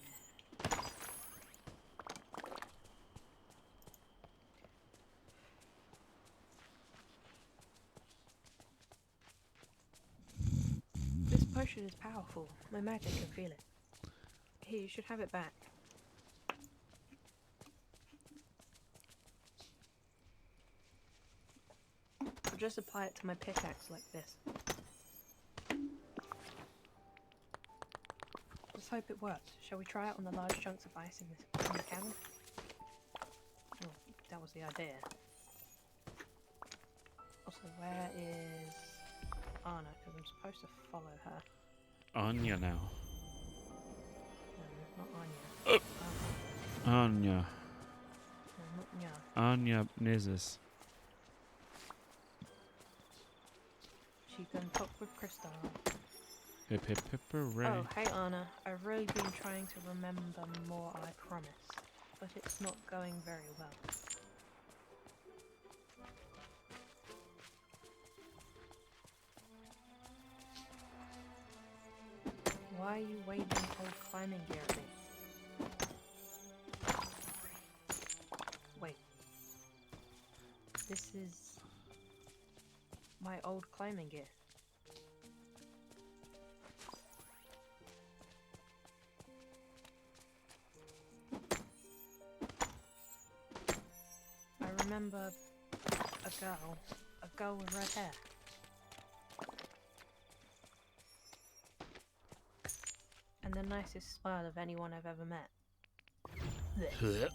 This potion is powerful. My magic can feel it. Here, you should have it back. I'll just apply it to my pickaxe like this. Let's hope it works. Shall we try it on the large chunks of ice in the cavern? Oh, that was the idea. Also, where is Anna? Because I'm supposed to follow her. Anya now. No, not Anya. Anya. No, not Nya. Anya Nizis. She can talk with Crystal. Hip hip hip hooray. Oh, hey Anna. I've really been trying to remember more, I promise. But it's not going very well. Why are you waving old climbing gear at me? Wait. This is my old climbing gear. I remember a girl with red hair. And the nicest smile of anyone I've ever met. Blech.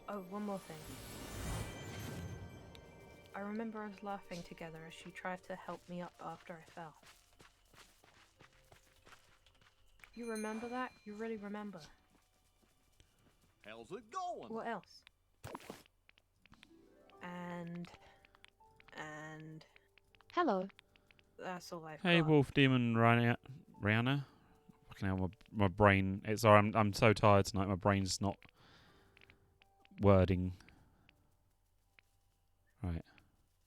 Oh, one more thing. I remember us laughing together as she tried to help me up after I fell. You remember that? You really remember. How's it going? What else? And Hello. that's all I've Hey, got. Wolf Demon Rihanna. Fucking hell, my brain. It's sorry, I'm so tired tonight. My brain's not wording. Right.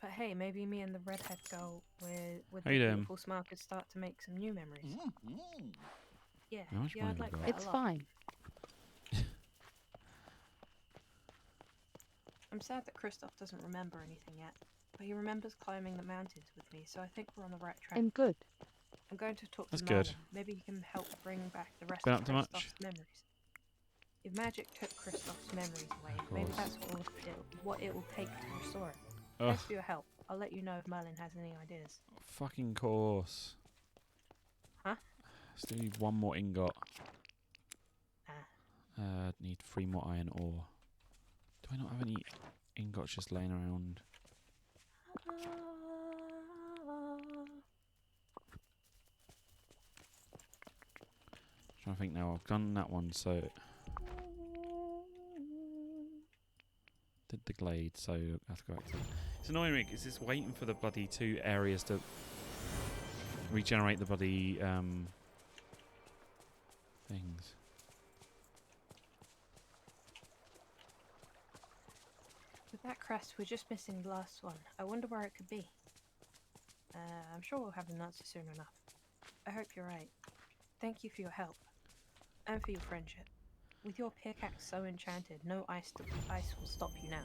But hey, maybe me and the redhead girl with How the you doing? beautiful smile could start to make some new memories. Mm-hmm. Yeah, How much yeah, money I'd have like you got? that It's a lot. fine. I'm sad that Kristoff doesn't remember anything yet, but he remembers climbing the mountains with me, so I think we're on the right track. I'm good. I'm going to talk That's to good. Merlin. Maybe he can help bring back the rest Been of up to much? Kristoff's memories. If magic took Kristoff's memories away, Of maybe course. that's what it will take to restore it. Ugh, Thanks for your help. I'll let you know if Merlin has any ideas. fucking course. Huh? Still need one more ingot. Ah. Need 3 more iron ore. Do I not have any ingots just laying around? Trying to think now. I've done that one, so did the glade, so I have to go back to. It's annoying me because it's waiting for the bloody 2 areas to regenerate the bloody things. With that crest, we're just missing the last one. I wonder where it could be. I'm sure we'll have an answer soon enough. I hope you're right. Thank you for your help. And for your friendship. With your pickaxe so enchanted, no ice will stop you now.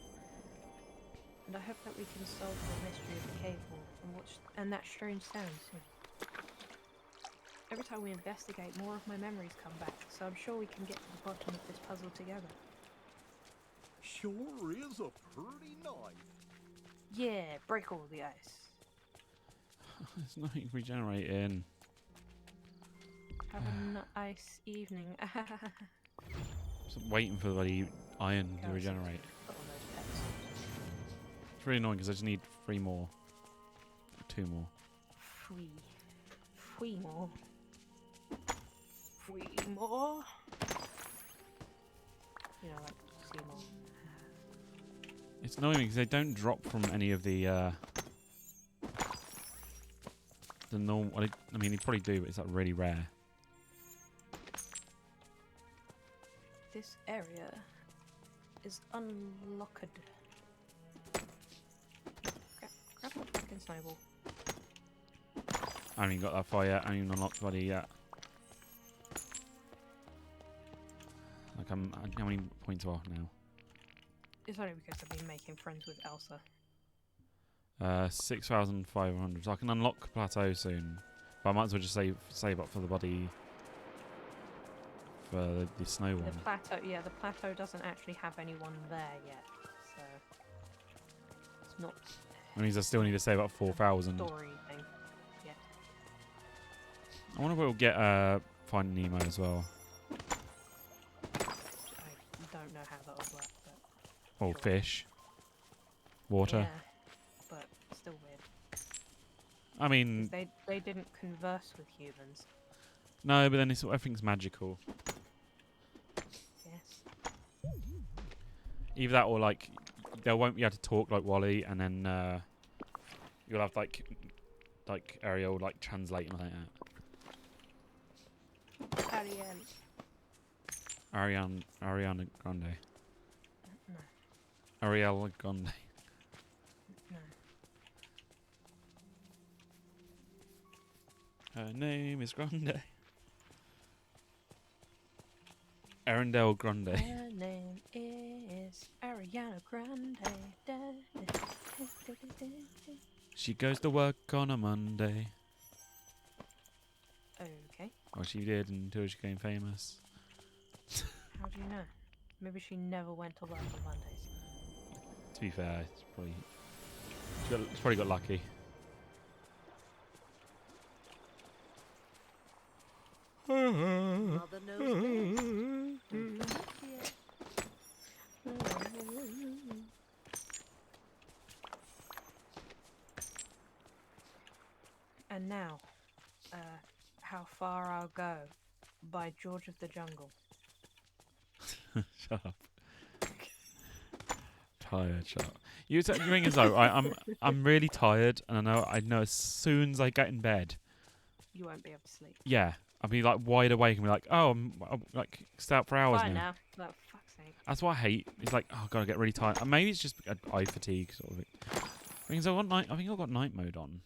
And I hope that we can solve the mystery of the cave wall and that strange sound soon. Every time we investigate, more of my memories come back, so I'm sure we can get to the bottom of this puzzle together. Sure is a pretty night. Yeah, break all the ice. There's nothing regenerating. Have a nice evening. Just waiting for the bloody iron to Oh, it's regenerate. put on those pets. It's really annoying because I just need 3 more. 2 more. Three more. 3 more. You know, like Seymour. It's annoying because they don't drop from any of the normal. I mean, they probably do, but it's like really rare. This area is unlocked. Grab the fucking snowball. I haven't even got that far yet. I haven't even unlocked bloody yet. Like, how many points are off now? It's only because I've been making friends with Elsa. 6,500. So I can unlock plateau soon. But I might as well just save up for the body. For the snow one. The plateau, yeah, the plateau doesn't actually have anyone there yet, so it's not That means I still need to save up 4,000. story thing. Yeah. I wonder if we'll get Finding Nemo as well. I don't know how that'll work, but Or sure. fish. Water. Yeah, but still weird. I mean, They didn't converse with humans. no, but then everything's magical. Yes. Either that or like they won't be able to talk like Wally, and then you'll have like Ariel like translating like that. Ariana Grande. No. Ariel Grande. No. Her name is Grande. Arendelle Grande. Her name is Ariana Grande. She goes to work on a Monday. Okay. Well, she did until she became famous. How do you know? Maybe she never went to work on Mondays. To be fair, it's probably got lucky. Mother knows best. And now, How Far I'll Go by George of the Jungle. Shut up. Tired, shut up. You ring as though I'm really tired, and I know as soon as I get in bed, You won't be able to sleep. yeah, I'll be like wide awake and be like, oh, I'm like stay up for hours Fine now. now. For fuck's sake. That's what I hate. It's like, oh god, I get really tired. And maybe it's just eye fatigue sort of. Because I think I got night mode on.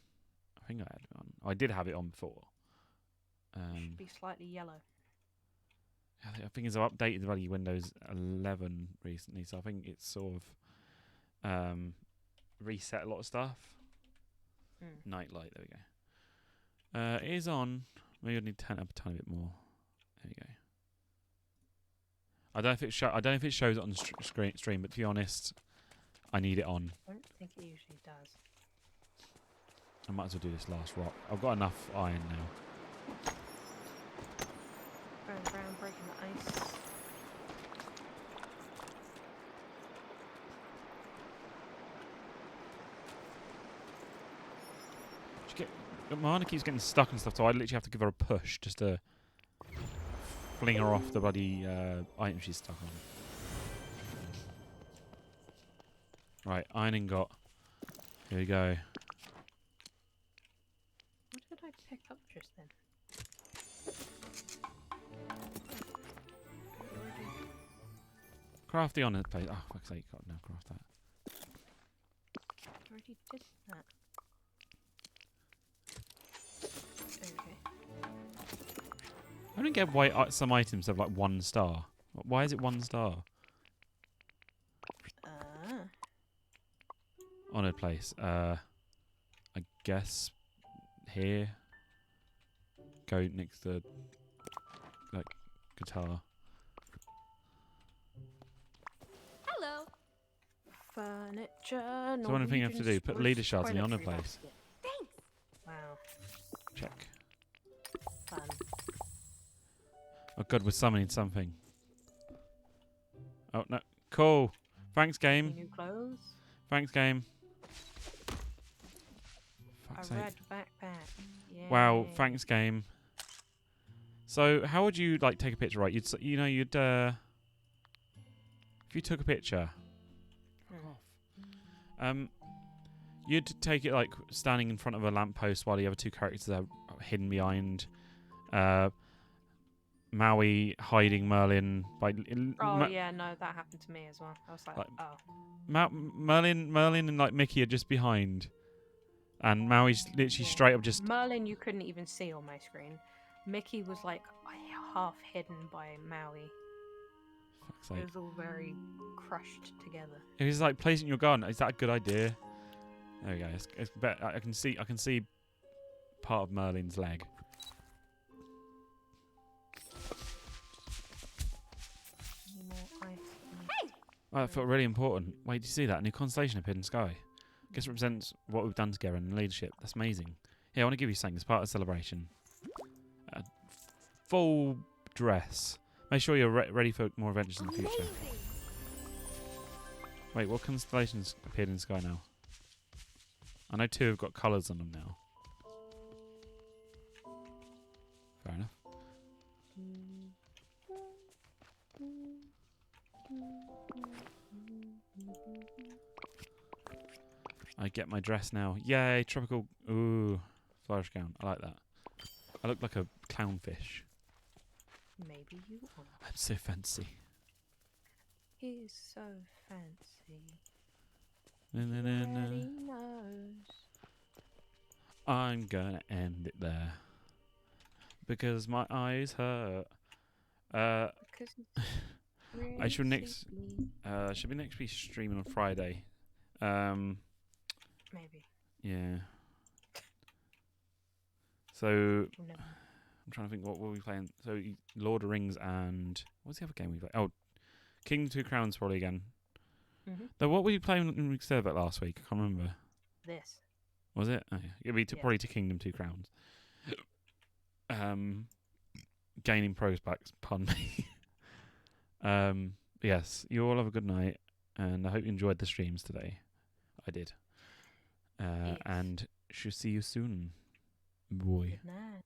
I think I had it on. I did have it on before. Should be slightly yellow. I think I've updated the bloody Windows 11 recently, so I think it's sort of reset a lot of stuff. Nightlight, there we go. It is on. Maybe I need to turn it up a tiny bit more. There we go. I don't know if it shows it on the stream, but to be honest, I need it on. I don't think it usually does. I might as well do this last rock. I've got enough iron now. Going around breaking the ice. Marna keeps getting stuck and stuff, so I literally have to give her a push just to fling her off the bloody item she's stuck on. Right, iron ingot. Here we go. What did I pick up just then? Craft the honor plate. Oh, fuck's sake, got no craft that. Already did that. Okay. I don't get why some items have like 1 star. Why is it 1 star? Honored place. I guess here. Go next to like guitar. Hello. Furniture. So one thing you have to do, put leader shards in the honor place. Thanks. Wow. Check. Fun. Oh god, we're summoning something. Oh no. Cool. Thanks, Any game. new clothes? Thanks, game. A Fuck's sake. red backpack. Wow. Yay. Thanks, game. So, how would you like take a picture? Right, you'd if you took a picture, Hmm. you'd take it like standing in front of a lamppost while the other two characters are hidden behind. Maui hiding Merlin by. Oh yeah, no, that happened to me as well. I was like, Like- oh. Merlin, and like Mickey are just behind, and Maui's literally Yeah. straight up just. Merlin you couldn't even see on my screen. Mickey was like half hidden by Maui. Fuck's It sake. was all very crushed together. It was like placing your gun. Is that a good idea? There we go. It's better. I can see part of Merlin's leg. Any more ice? Oh, that felt really important. Wait, did you see that? A new constellation appeared in the sky. I guess it represents what we've done together in leadership. That's amazing. Yeah, I want to give you something as part of the celebration. A full dress. Make sure you're ready for more adventures in the future. Amazing. Wait, what constellations appeared in the sky now? I know 2 have got colours on them now. Fair enough. I get my dress now. Yay, tropical. Ooh, flourish gown. I like that. I look like a clownfish. Maybe you are. I'm so fancy. He's so fancy. Na, na, na, na. Already knows. I'm gonna end it there because my eyes hurt. Because it's I should really next. sleepy. Should be next week streaming on Friday. Maybe. Yeah. So We'll never know. I'm trying to think what were we playing. So Lord of the Rings and what's the other game we played? Oh, King of Two Crowns probably again. Mhm. Though what were you playing instead of it last week? I can't remember. This. Was it? Oh, yeah. It'd be Yeah. probably to Kingdom Two Crowns. Gaining pros backs. Pardon me. Yes. You all have a good night, and I hope you enjoyed the streams today. I did. Yes. And should see you soon, boy. Good night.